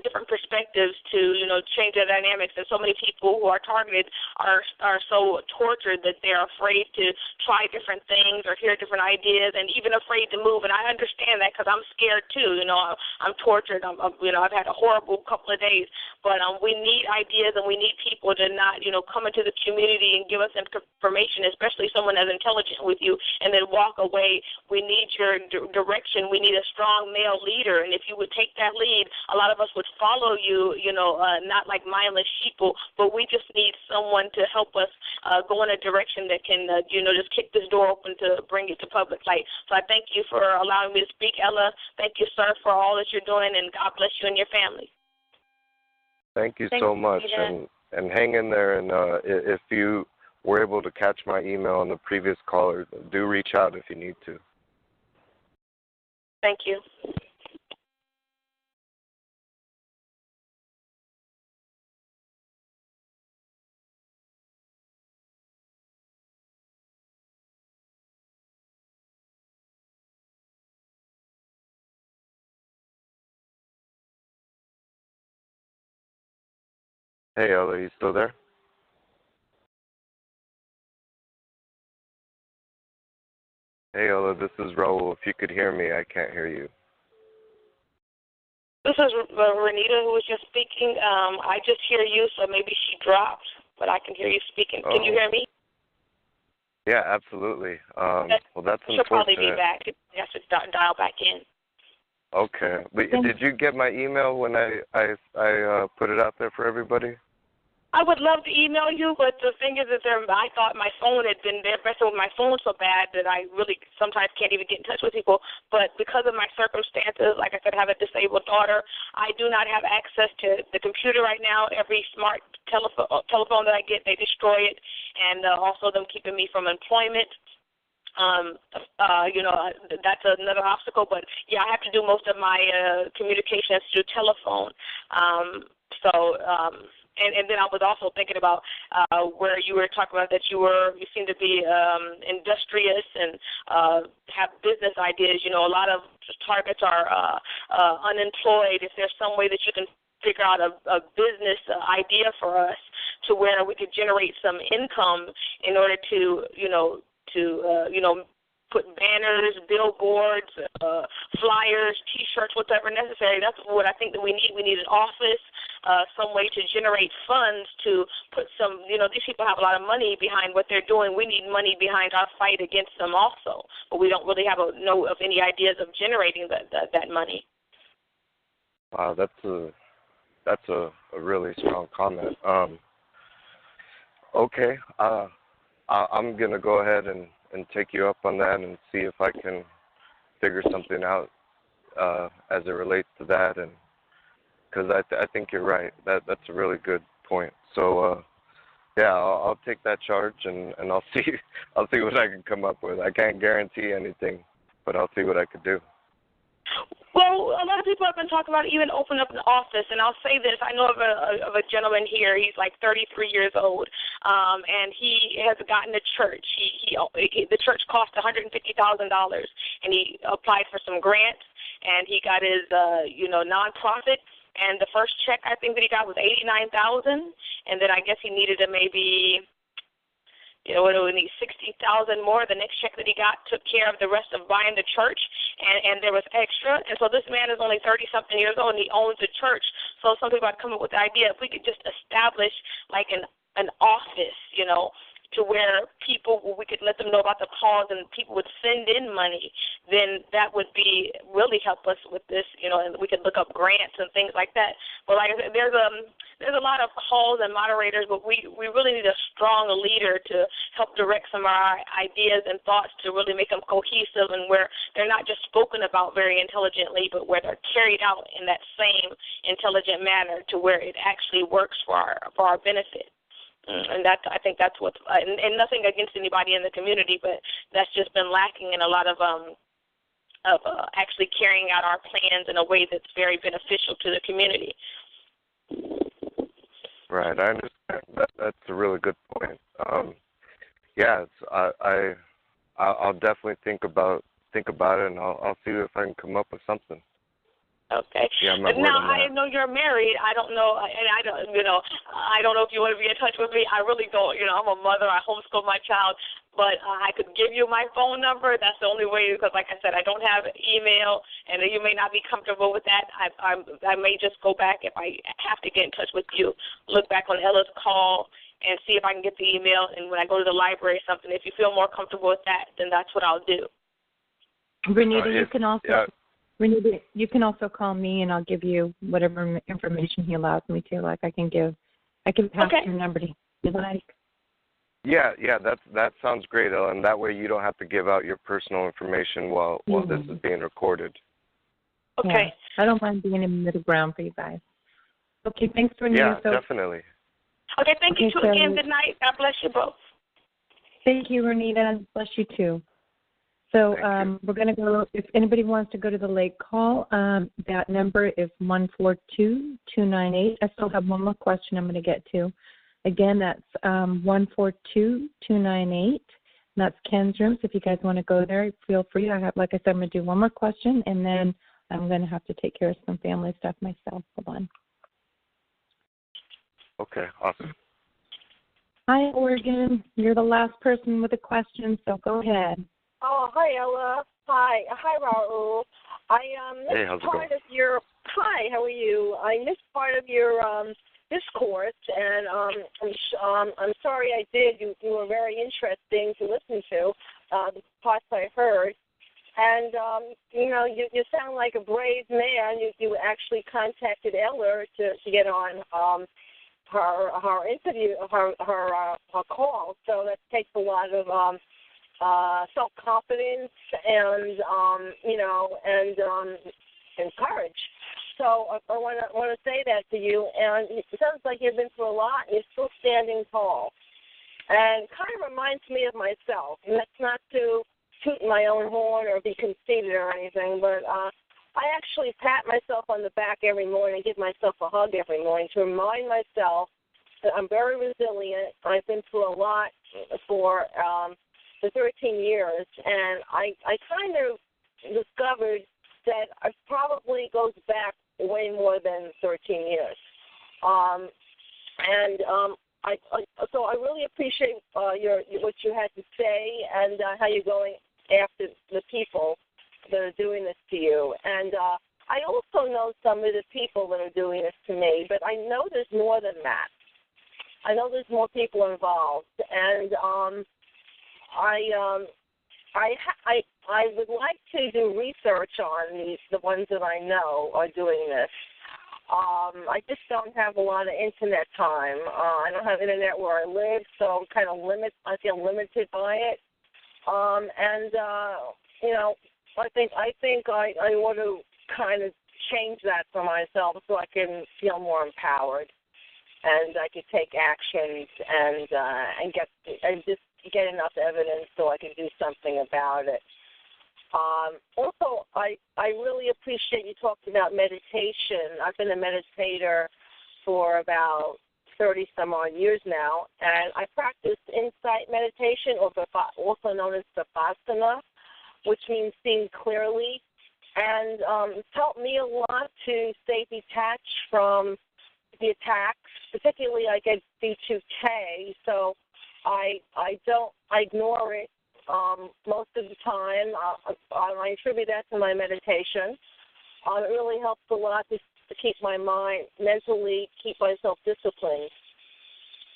different perspectives to, change the dynamics. And so many people who are targeted are so tortured that they're afraid to try different things or hear different ideas and even afraid to move. And I understand that because I'm scared too. I'm tortured. I've had a horrible couple of days. But we need ideas and we need people to not, come into the community and give us information, especially someone as intelligent with you, and then walk away. We need your direction. We need a strong male leader, and if you would take that lead, a lot of us would follow you, not like mindless sheeple, but we just need someone to help us go in a direction that can, just kick this door open to bring it to public light. So I thank you for allowing me to speak, Ella. Thank you, sir, for all that you're doing, and God bless you and your family. Thank you so much, and hang in there, and if you were able to catch my email on the previous caller, do reach out if you need to. Thank you. Hey, Ella, are you still there? Hey, Ella, this is Raul. If you could hear me, I can't hear you. This is Renita who was just speaking. I just hear you, so maybe she dropped, but I can hear you speaking. Can you hear me? Yeah, absolutely. Well, that's unfortunate. She'll probably be back. You have to dial back in. Okay. But did you get my email when I put it out there for everybody? I would love to email you, but the thing is that I thought my phone had been there messing with my phone so bad that I really sometimes can't even get in touch with people. But because of my circumstances, like I said, I have a disabled daughter, I do not have access to the computer right now. Every smart telephone that I get, they destroy it, and also them keeping me from employment. That's another obstacle. But, yeah, I have to do most of my communications through telephone. And then I was also thinking about where you were talking about that you seem to be industrious and have business ideas. You know, a lot of targets are unemployed. If there's some way that you can figure out a business idea for us to where we could generate some income in order to put banners, billboards, flyers, T-shirts, whatever necessary. That's what I think that we need. We need an office, some way to generate funds to put some, these people have a lot of money behind what they're doing. We need money behind our fight against them also, but we don't really know of any ideas of generating that money. Wow, that's a really strong comment. Okay, I'm going to go ahead and take you up on that and see if I can figure something out as it relates to that, and because I think you're right. That's a really good point. So yeah, I'll take that charge and I'll see what I can come up with. I can't guarantee anything, but I'll see what I could do. Well, a lot of people have been talking about even opening up an office, and I'll say this. I know of a gentleman here. He's like 33 years old, and he has gotten a church. The church cost $150,000, and he applied for some grants, and he got his, nonprofit. And the first check I think that he got was $89,000, and then I guess he needed maybe. We need $60,000 more. The next check that he got took care of the rest of buying the church, and there was extra. And so this man is only 30-something years old, and he owns a church. So some people have come up with the idea if we could just establish like an office, to where we could let them know about the cause and people would send in money, then that would really help us with this, and we could look up grants and things like that. But like I said, there's a lot of calls and moderators, but we really need a strong leader to help direct some of our ideas and thoughts to really make them cohesive and where they're not just spoken about very intelligently, but where they're carried out in that same intelligent manner to where it actually works for our benefit. And I think that's what's and nothing against anybody in the community, but that's just been lacking in a lot of actually carrying out our plans in a way that's very beneficial to the community. Right, I understand. That's a really good point. Yeah, I'll definitely think about it, and I'll see if I can come up with something. Okay. Yeah, now I know you're married. I don't know, and I don't know if you want to be in touch with me. I really don't. I'm a mother. I homeschool my child, but I could give you my phone number. That's the only way, because, like I said, I don't have email, and you may not be comfortable with that. I may just go back if I have to get in touch with you. Look back on Ella's call and see if I can get the email. And when I go to the library or something, if you feel more comfortable with that, then that's what I'll do. Renita, you can also. Yeah. Renita, you can also call me, and I'll give you whatever information he allows me to. Like I can pass your number to him if you like. Yeah, that sounds great, Ellen. That way you don't have to give out your personal information while this is being recorded. Okay. Yeah, I don't mind being in the middle ground for you guys. Okay, thanks for Yeah, definitely. Okay, thank you too again. Good night. God bless you both. Thank you, Renita, and bless you too. So we're going to go, if anybody wants to go to the lake call, that number is 142-298. I still have one more question I'm going to get to. Again, that's 142-298. That's Ken's room. So if you guys want to go there, feel free. I'm going to do one more question, and then I'm going to have to take care of some family stuff myself. Hold on. Okay, awesome. Hi, Oregon. You're the last person with a question, so go ahead. Oh, hi, Ella. Hi, Raul. Hey, how's it going? Hi, how are you? I missed part of your discourse, and I'm sorry I did. You were very interesting to listen to, the parts I heard. And, you sound like a brave man. You actually contacted Ella to get on. her interview, her call. So that takes a lot of self-confidence and and courage. So I want to say that to you. And it sounds like you've been through a lot, and you're still standing tall. And it kind of reminds me of myself. And that's not to toot my own horn or be conceited or anything, but I actually pat myself on the back every morning, give myself a hug every morning to remind myself that I'm very resilient. I've been through a lot for 13 years, and I kind of discovered that it probably goes back way more than 13 years. So I really appreciate what you had to say and how you're going after the people that are doing this to you. And I also know some of the people that are doing this to me, but I know there's more than that. I know there's more people involved, and I would like to do research on the ones that I know are doing this. I just don't have a lot of internet time. I don't have internet where I live, so I feel limited by it. I think I want to kind of change that for myself so I can feel more empowered, and I can take actions and get enough evidence so I can do something about it. Also, I really appreciate you talking about meditation. I've been a meditator for about 30-some-odd years now, and I practice insight meditation, also known as Vipassana, which means seeing clearly, and it's helped me a lot to stay detached from the attacks. Particularly, I get B2K, so I ignore it most of the time. I attribute that to my meditation. It really helps a lot to keep my mind mentally, keep myself disciplined,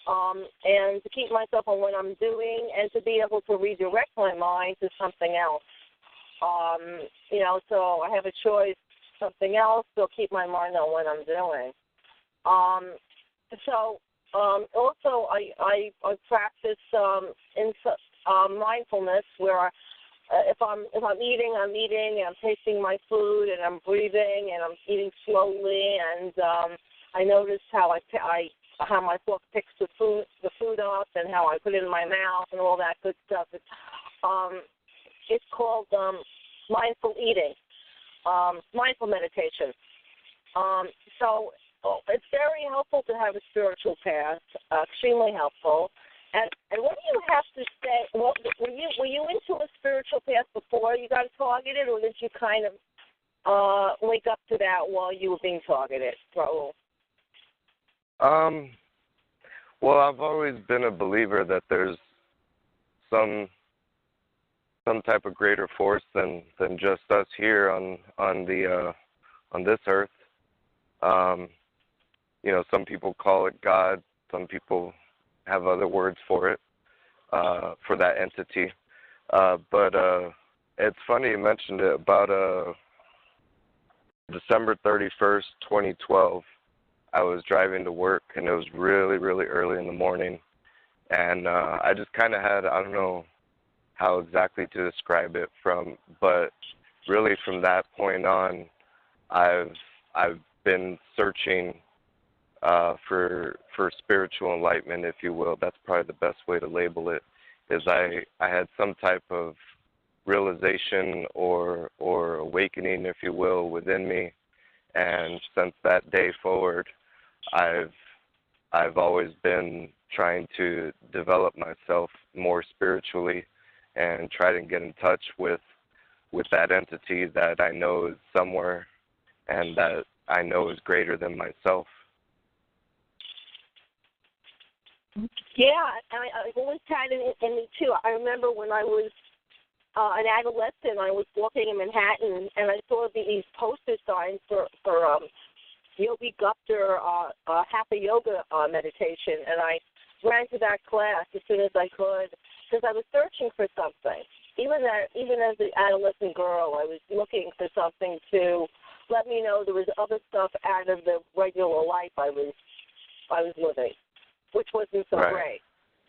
and to keep myself on what I'm doing, and to be able to redirect my mind to something else. So I have a choice, something else, so keep my mind on what I'm doing. Also, I practice mindfulness, where if I'm eating, I'm eating, and I'm tasting my food, and I'm breathing, and I'm eating slowly, and I notice how my fork picks the food up, and how I put it in my mouth, and all that good stuff. It's called mindful eating, mindful meditation. So it's very helpful to have a spiritual path, extremely helpful. And what do you have to say? Well, were you into a spiritual path before you got targeted, or did you kind of wake up to that while you were being targeted, Raul? Well, I've always been a believer that there's some type of greater force than just us here on this earth. Some people call it God. Some people have other words for it, for that entity. But it's funny you mentioned it. About December 31st, 2012, I was driving to work, and it was really, really early in the morning. And I just kind of had, I don't know how exactly to describe it but really from that point on, I've been searching for spiritual enlightenment, if you will. That's probably the best way to label it. Is I had some type of realization or awakening, if you will, within me, and since that day forward, I've always been trying to develop myself more spiritually and try to get in touch with that entity that I know is somewhere and that I know is greater than myself. Yeah, I've always had it in me too. I remember when I was an adolescent, I was walking in Manhattan, and I saw these poster signs for Yogi Gupta Hatha Yoga meditation, and I ran to that class as soon as I could because I was searching for something. Even as an adolescent girl, I was looking for something to let me know there was other stuff out of the regular life I was I was living, which wasn't so great.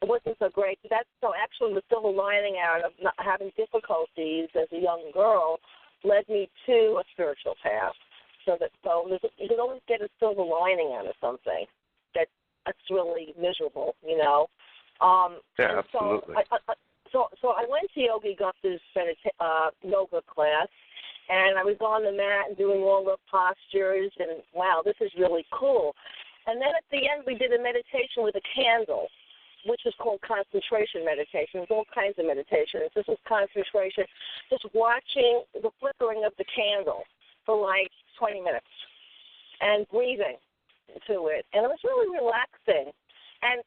It wasn't so great. So actually the silver lining out of not having difficulties as a young girl led me to a spiritual path. So you can always get a silver lining out of something that's really miserable, you know. Yeah, absolutely. So I went to Yogi Gupta's yoga class, and I was on the mat and doing all the postures, and wow, this is really cool. And then at the end, we did a meditation with a candle, which is called concentration meditation. There's all kinds of meditations. This was concentration, just watching the flickering of the candle for like 20 minutes and breathing to it. And it was really relaxing and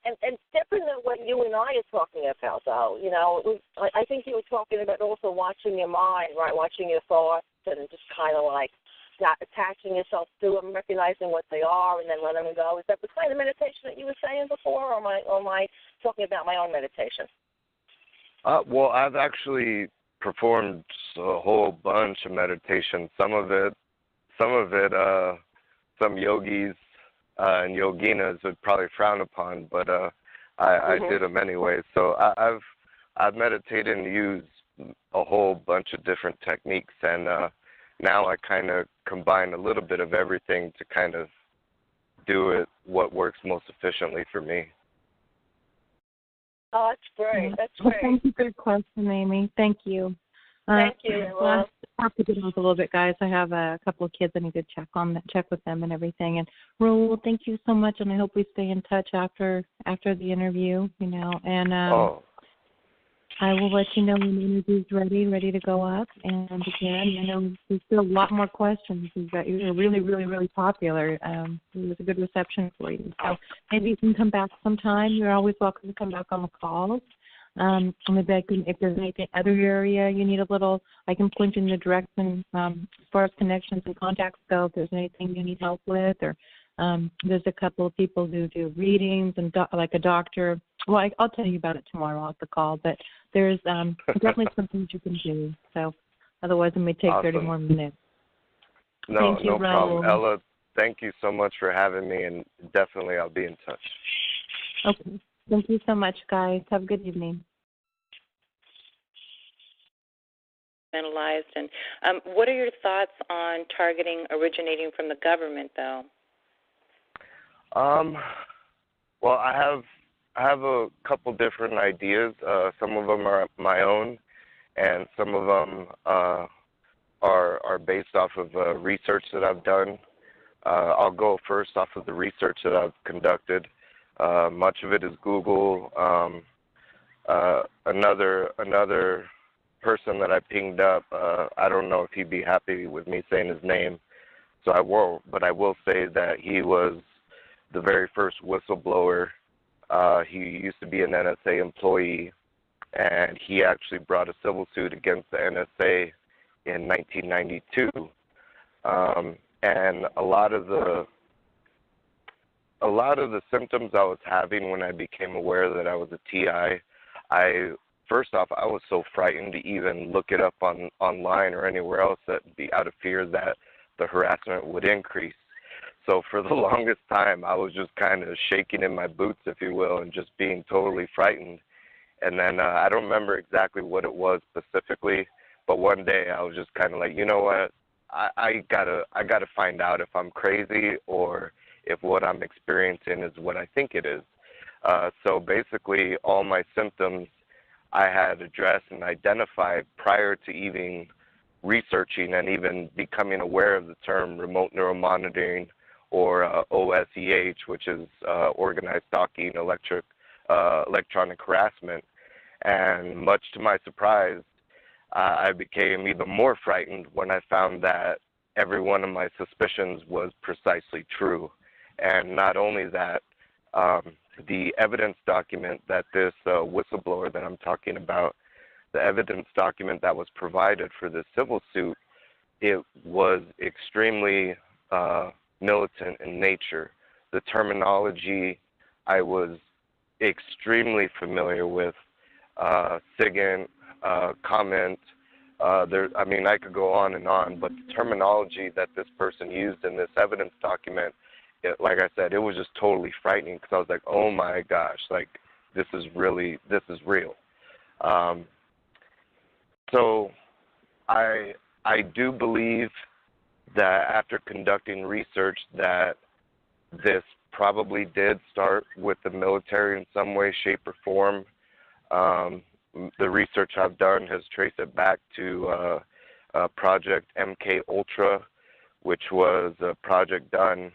different than what you and I are talking about, though. You know, I think you were talking about also watching your mind, right, watching your thoughts and just kind of like not attaching yourself to them, recognizing what they are, and then letting them go. Is that the kind of meditation that you were saying before, or am I talking about my own meditation? Well, I've actually performed a whole bunch of meditation. Some yogis and yoginas would probably frown upon, but I did them anyway. So I've meditated and used a whole bunch of different techniques, and now I kind of combine a little bit of everything to kind of do it what works most efficiently for me. Oh, that's great. That's well, great. Thank you for your question, Amy. Thank you. Thank you. I have to get off a little bit, guys. I have a couple of kids I need to check with them and everything. And Raul, thank you so much, and I hope we stay in touch after the interview. You know, and I will let you know when the interview's ready to go up. And again, I know there's still a lot more questions. You're really, really, really popular. It was a good reception for you. So maybe you can come back sometime. You're always welcome to come back on the calls. Maybe if there's anything other area you need I can point you in the direction as far as connections and contacts go. If there's anything you need help with, or there's a couple of people who do readings and like a doctor. Well, I'll tell you about it tomorrow at the call, but there's definitely some things you can do. So otherwise it may take 30 more minutes. No Raul. problem. Ella, thank you so much for having me, and definitely I'll be in touch. Okay. Thank you so much, guys. Have a good evening. Analyzed. And what are your thoughts on targeting originating from the government, though? Well, I have a couple different ideas. Some of them are my own, and some of them are based off of research that I've done. I'll go first off of the research that I've conducted. Much of it is Google. Another person that I pinged up, I don't know if he'd be happy with me saying his name, so I won't, but I will say that he was the very first whistleblower. He used to be an NSA employee, and he actually brought a civil suit against the NSA in 1992. And a lot of the symptoms I was having when I became aware that I was a TI, first off, I was so frightened to even look it up online or anywhere else, out of fear that the harassment would increase. So for the longest time, I was just kind of shaking in my boots, if you will, and just being totally frightened. And then I don't remember exactly what it was specifically, but one day I was just kind of like, you know what, I gotta find out if I'm crazy or if what I'm experiencing is what I think it is. So basically, all my symptoms I had addressed and identified prior to even researching and even becoming aware of the term remote neuromonitoring, or OSEH, which is organized stalking, electronic harassment. And much to my surprise, I became even more frightened when I found that every one of my suspicions was precisely true. And not only that, the evidence document that this whistleblower that I'm talking about, the evidence document that was provided for this civil suit, it was extremely militant in nature. The terminology I was extremely familiar with, SIGINT, comment, I could go on and on, but the terminology that this person used in this evidence document like I said, it was just totally frightening because I was like, oh my gosh, like this is real. So I do believe that after conducting research that this probably did start with the military in some way, shape, or form. The research I've done has traced it back to Project MK Ultra, which was a project done.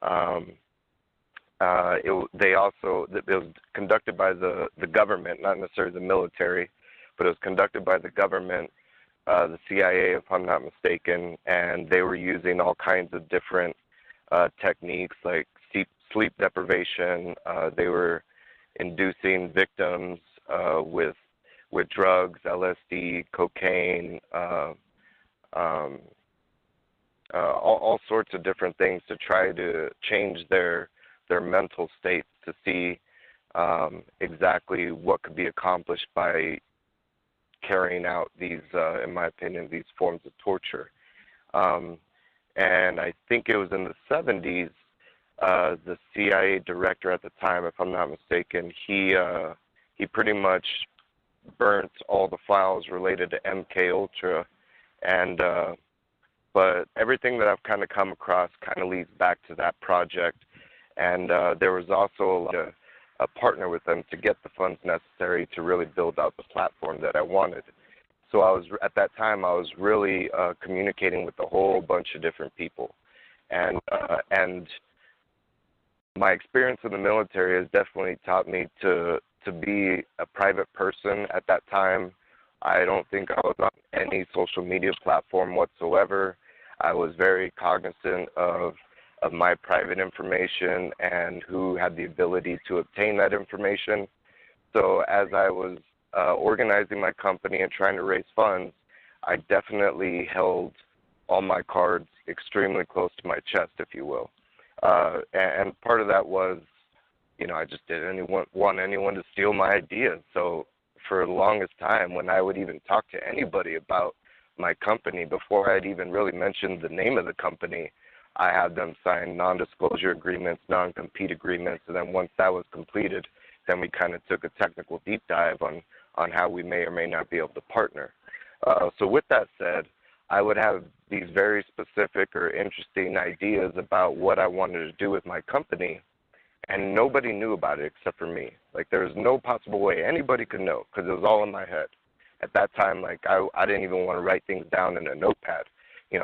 It was conducted by the government, not necessarily the military, but it was conducted by the government, the CIA, if I'm not mistaken, and they were using all kinds of different techniques like sleep deprivation. They were inducing victims with drugs, LSD, cocaine, all sorts of different things to try to change their mental states to see exactly what could be accomplished by carrying out these, in my opinion, these forms of torture. And I think it was in the 70s, the CIA director at the time, if I'm not mistaken, he pretty much burnt all the files related to MK Ultra, and but everything that I've kind of come across kind of leads back to that project, and there was also a partner with them to get the funds necessary to really build out the platform that I wanted. So at that time I was really communicating with a whole bunch of different people, and my experience in the military has definitely taught me to be a private person. At that time, I don't think I was on any social media platform whatsoever. I was very cognizant of my private information and who had the ability to obtain that information. So as I was organizing my company and trying to raise funds, I definitely held all my cards extremely close to my chest, if you will. And part of that was, I just didn't want anyone to steal my ideas. So for the longest time, when I would even talk to anybody about my company, before I'd even really mentioned the name of the company, I had them sign non-disclosure agreements, non-compete agreements, and then once that was completed, then we kind of took a technical deep dive on how we may or may not be able to partner. So with that said, I would have these very specific or interesting ideas about what I wanted to do with my company, and nobody knew about it except for me. Like, there was no possible way anybody could know because it was all in my head. At that time, like, I didn't even want to write things down in a notepad.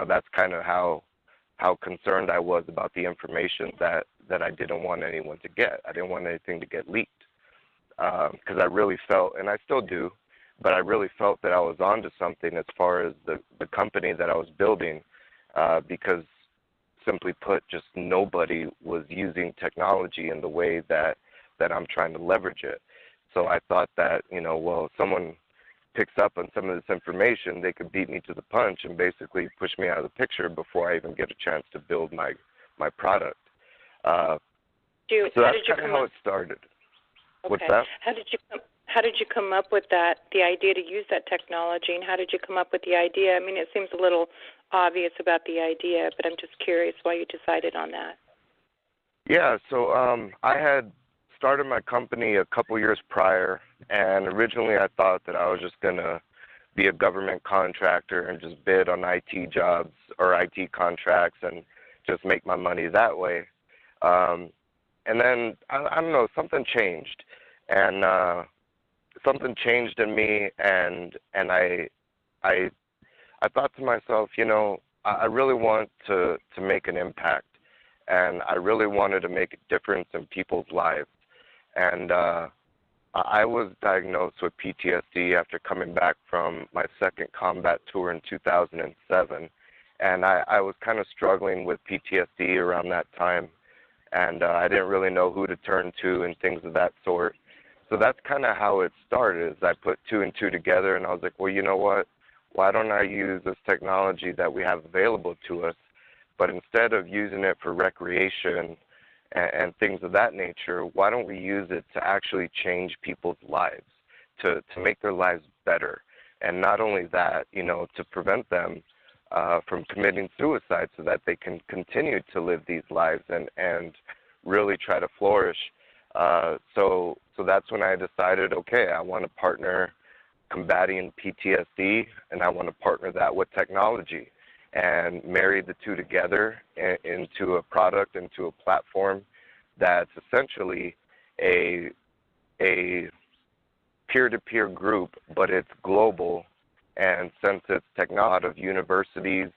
That's kind of how concerned I was about the information that I didn't want anyone to get. I didn't want anything to get leaked because I really felt, and I still do, but I really felt that I was onto something as far as the company that I was building, because simply put, just nobody was using technology in the way that I'm trying to leverage it. So I thought that, well, if someone picks up on some of this information, they could beat me to the punch and basically push me out of the picture before I even get a chance to build my product. So that's kind of how it started. Okay. What's that? How did you come up with the idea to use that technology, and how did you come up with the idea? I mean, it seems a little obvious about the idea, but I'm just curious why you decided on that. Yeah, so I had started my company a couple years prior, and originally I thought that I was just going to be a government contractor and just bid on IT jobs or IT contracts and just make my money that way. And then, I don't know, something changed. And something changed in me, and I thought to myself, I really want to make an impact, and I really wanted to make a difference in people's lives. And I was diagnosed with PTSD after coming back from my second combat tour in 2007, and I was kind of struggling with PTSD around that time, and I didn't really know who to turn to and things of that sort. So that's kind of how it started, is I put two and two together, and I was like, well, you know what? Why don't I use this technology that we have available to us, but instead of using it for recreation and things of that nature, why don't we use it to actually change people's lives, to make their lives better? And not only that, to prevent them from committing suicide so that they can continue to live these lives and really try to flourish. So that's when I decided, okay, I want to partner combating PTSD, and I want to partner that with technology and marry the two together into a product, into a platform that's essentially a peer-to-peer group, but it's global. And since it's technology out of universities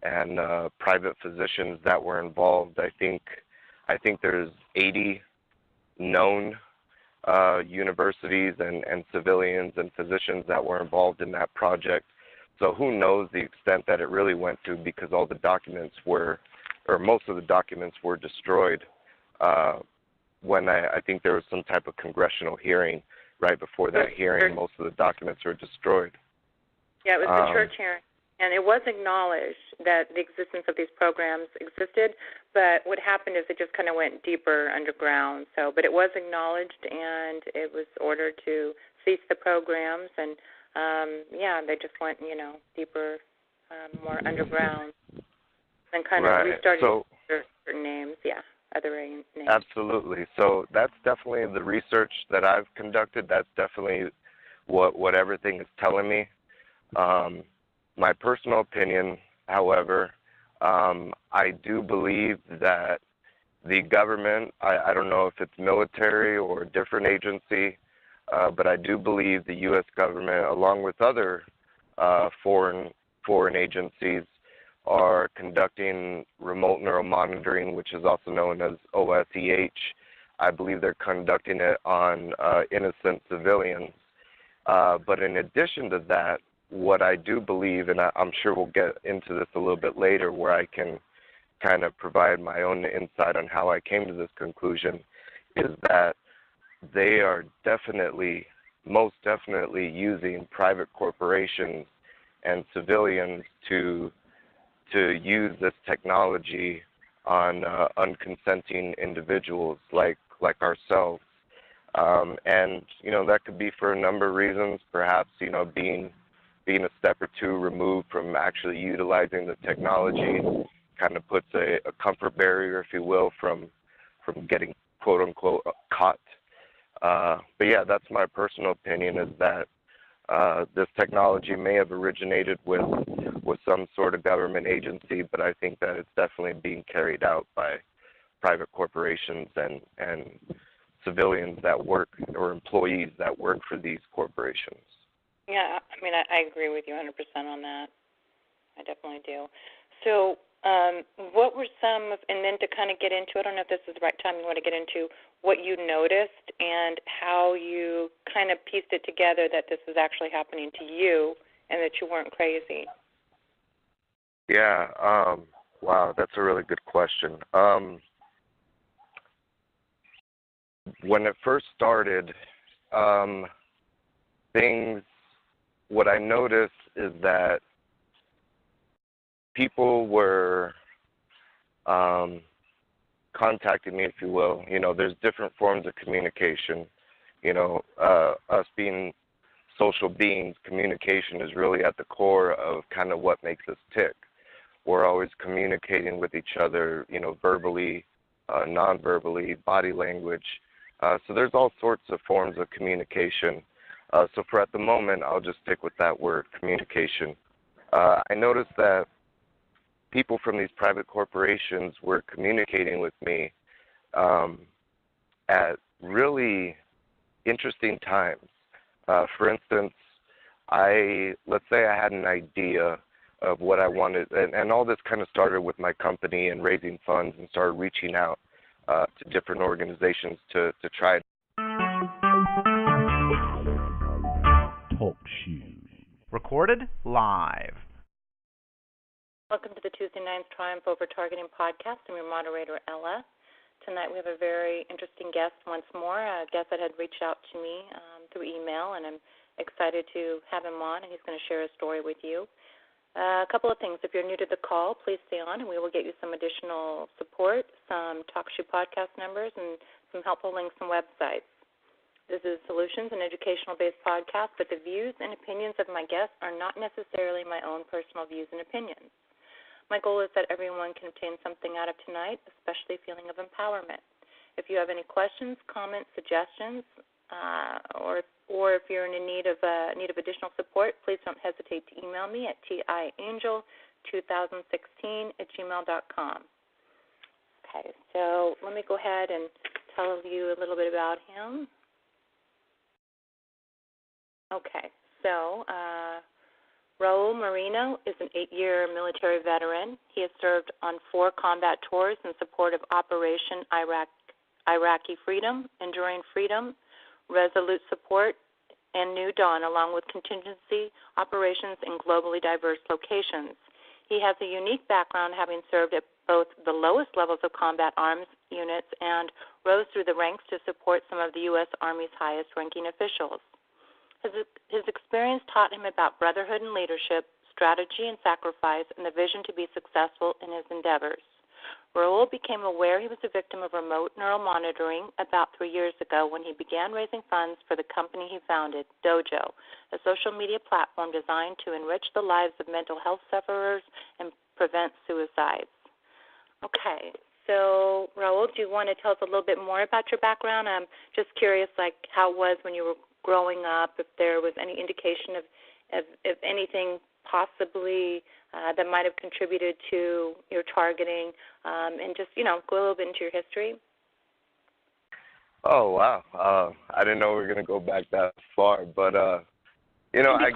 and private physicians that were involved, I think there's 80 known universities and civilians and physicians that were involved in that project. So who knows the extent that it really went to, because all the documents were, or most of the documents were destroyed when I think there was some type of congressional hearing. Right before that hearing, most of the documents were destroyed. Yeah, it was the church hearing. And it was acknowledged that the existence of these programs existed, but what happened is it just kind of went deeper underground. So, but it was acknowledged, and it was ordered to cease the programs, and they just went, deeper, more underground, and kind of restarted certain names. Yeah, other names. Absolutely. So that's definitely the research that I've conducted. That's definitely what everything is telling me. My personal opinion, however, I do believe that the government, I don't know if it's military or a different agency, but I do believe the U.S. government, along with other foreign agencies, are conducting remote neuromonitoring, which is also known as OSEH. I believe they're conducting it on innocent civilians. But in addition to that, what I do believe, and I'm sure we'll get into this a little bit later, where I can kind of provide my own insight on how I came to this conclusion, is that they are most definitely using private corporations and civilians to use this technology on unconsenting individuals like ourselves. And, that could be for a number of reasons, perhaps, being a step or two removed from actually utilizing the technology kind of puts a comfort barrier, if you will, from getting quote-unquote caught. But yeah, that's my personal opinion, is that this technology may have originated with some sort of government agency, but I think that it's definitely being carried out by private corporations and civilians that work, or employees that work for these corporations. Yeah, I agree with you 100% on that. I definitely do. So what were some, and then to kind of get into, I don't know if this is the right time you want to get into what you noticed and how you kind of pieced it together that this was actually happening to you and that you weren't crazy. Yeah, wow, that's a really good question. When it first started, what I noticed is that people were contacting me, if you will. There's different forms of communication. Us being social beings, communication is really at the core of kind of what makes us tick. We're always communicating with each other, verbally, non-verbally, body language. So there's all sorts of forms of communication. So for at the moment, I'll just stick with that word, communication. I noticed that people from these private corporations were communicating with me at really interesting times. For instance, let's say I had an idea of what I wanted, and all this kind of started with my company and raising funds, and started reaching out to different organizations to try. Talk shoes. Recorded live. Welcome to the Tuesday Nights Triumph Over Targeting podcast. I'm your moderator, Ella. Tonight we have a very interesting guest once more, a guest that had reached out to me through email, and I'm excited to have him on, and he's going to share a story with you. A couple of things. If you're new to the call, please stay on, and we will get you some additional support, some TalkShoe podcast numbers, and some helpful links and websites. This is a solutions and educational-based podcast, but the views and opinions of my guests are not necessarily my own personal views and opinions. My goal is that everyone can obtain something out of tonight, especially a feeling of empowerment. If you have any questions, comments, suggestions, or if you're in need of additional support, please don't hesitate to email me at tiangel2016@gmail.com. Okay, so let me go ahead and tell you a little bit about him. Okay, so Raul Marino is an 8-year military veteran. He has served on 4 combat tours in support of Operation Iraqi Freedom, Enduring Freedom, Resolute Support, and New Dawn, along with contingency operations in globally diverse locations. He has a unique background, having served at both the lowest levels of combat arms units and rose through the ranks to support some of the U.S. Army's highest-ranking officials. His experience taught him about brotherhood and leadership, strategy and sacrifice, and the vision to be successful in his endeavors. Raul became aware he was a victim of remote neural monitoring about 3 years ago when he began raising funds for the company he founded, Dojo, a social media platform designed to enrich the lives of mental health sufferers and prevent suicides. Okay, so Raul, do you want to tell us a little bit more about your background? I'm just curious, like, how it was when you were growing up, if there was any indication of anything possibly that might have contributed to your targeting, and just, go a little bit into your history. Oh, wow. I didn't know we were going to go back that far, but, I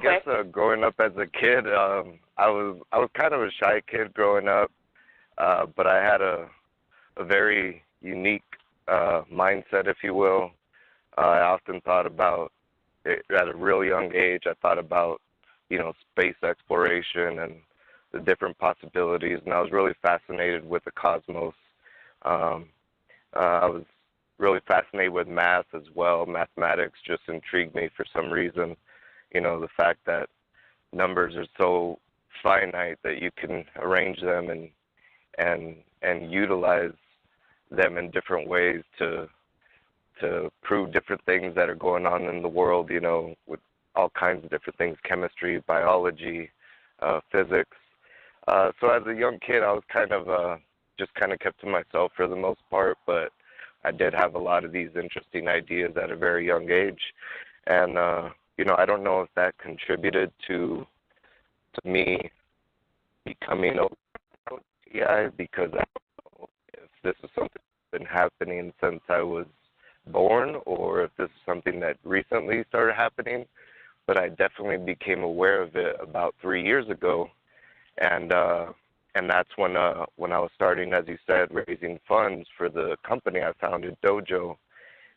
guess growing up as a kid, I was kind of a shy kid growing up, but I had a very unique mindset, if you will. I often thought about, at a real young age, I thought about, space exploration and the different possibilities, and I was really fascinated with the cosmos. I was really fascinated with math as well. Mathematics just intrigued me for some reason. The fact that numbers are so finite that you can arrange them and utilize them in different ways to prove different things that are going on in the world, with all kinds of different things, chemistry, biology, physics. So as a young kid, I was just kept to myself for the most part, but I did have a lot of these interesting ideas at a very young age. And, I don't know if that contributed to me becoming a TI, because I don't know if this is something that's been happening since I was born, or if this is something that recently started happening, but I definitely became aware of it about 3 years ago, and that's when I was starting, as you said, raising funds for the company I founded, Dojo,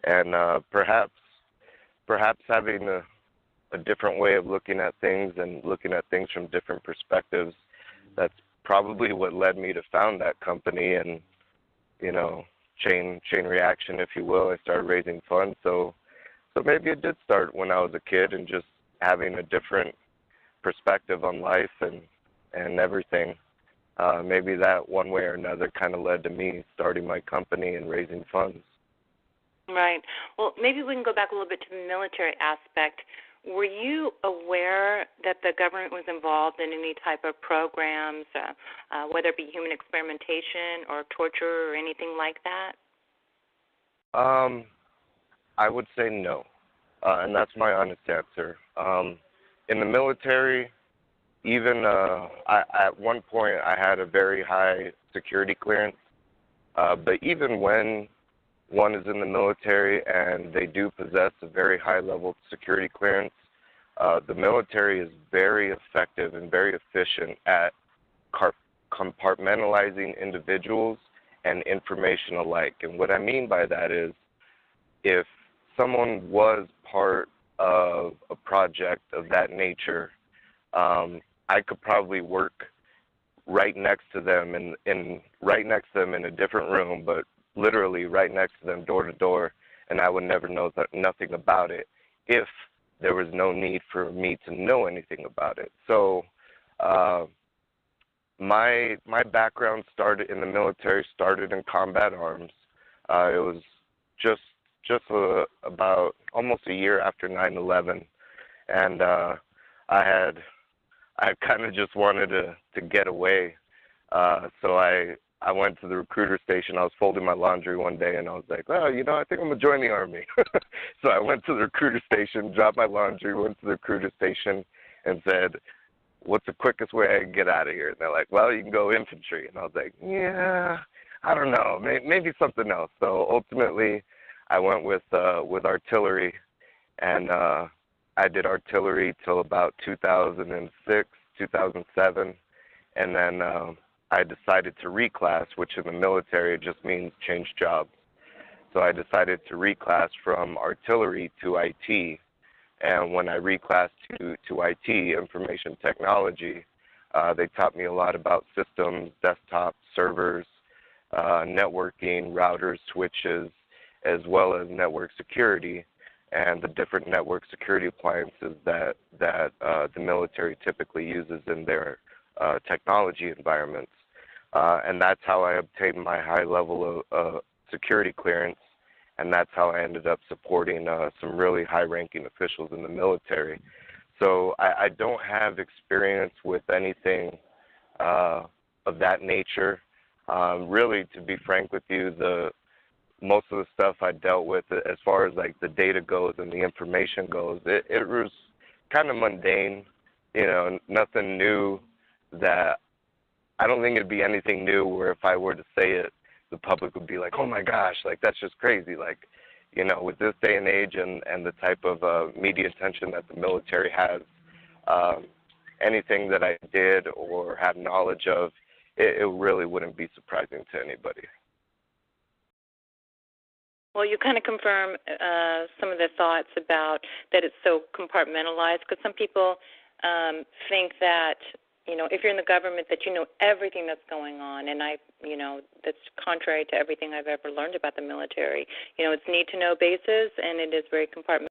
and perhaps having a different way of looking at things and looking at things from different perspectives. That's probably what led me to found that company, and chain reaction, if you will. I started raising funds, so maybe it did start when I was a kid and just having a different perspective on life and everything. Maybe that one way or another kind of led to me starting my company and raising funds. Right. Well, maybe we can go back a little bit to the military aspect. Were you aware that the government was involved in any type of programs, whether it be human experimentation or torture or anything like that? I would say no, and that's my honest answer. In the military, even at one point I had a very high security clearance, but even when one is in the military and they do possess a very high level of security clearance, the military is very effective and very efficient at compartmentalizing individuals and information alike. And what I mean by that is, if someone was part of a project of that nature, I could probably work right next to them in a different room, but literally right next to them, door to door, and I would never know nothing about it if there was no need for me to know anything about it. So my background started in the military, started in combat arms. It was just a about almost a year after 9/11, and I kind of just wanted to get away. So I went to the recruiter station. I was folding my laundry one day, and I was like, well, you know, I think I'm going to join the Army. So I went to the recruiter station, dropped my laundry, went to the recruiter station, and said, what's the quickest way I can get out of here? And they're like, well, you can go infantry. And I was like, yeah, I don't know, maybe something else. So ultimately, I went with artillery, and I did artillery till about 2006, 2007, and then I decided to reclass, which in the military just means change jobs. So I decided to reclass from artillery to IT, and when I reclassed to IT, information technology, they taught me a lot about systems, desktops, servers, networking, routers, switches, as well as network security and the different network security appliances that the military typically uses in their technology environments. And that's how I obtained my high level of security clearance, and that's how I ended up supporting some really high-ranking officials in the military. So I don't have experience with anything of that nature. Really, to be frank with you, most of the stuff I dealt with, as far as like the data goes and the information goes, it was kind of mundane, you know, nothing new. That I don't think it'd be anything new where if I were to say it, the public would be like, oh my gosh, like that's just crazy. Like, you know, with this day and age and the type of media attention that the military has, anything that I did or had knowledge of, it really wouldn't be surprising to anybody. Well, you kind of confirm some of the thoughts about that it's so compartmentalized, because some people think that, you know, if you're in the government, that you know everything that's going on, and that's contrary to everything I've ever learned about the military. You know, it's need-to-know basis, and it is very compartmentalized.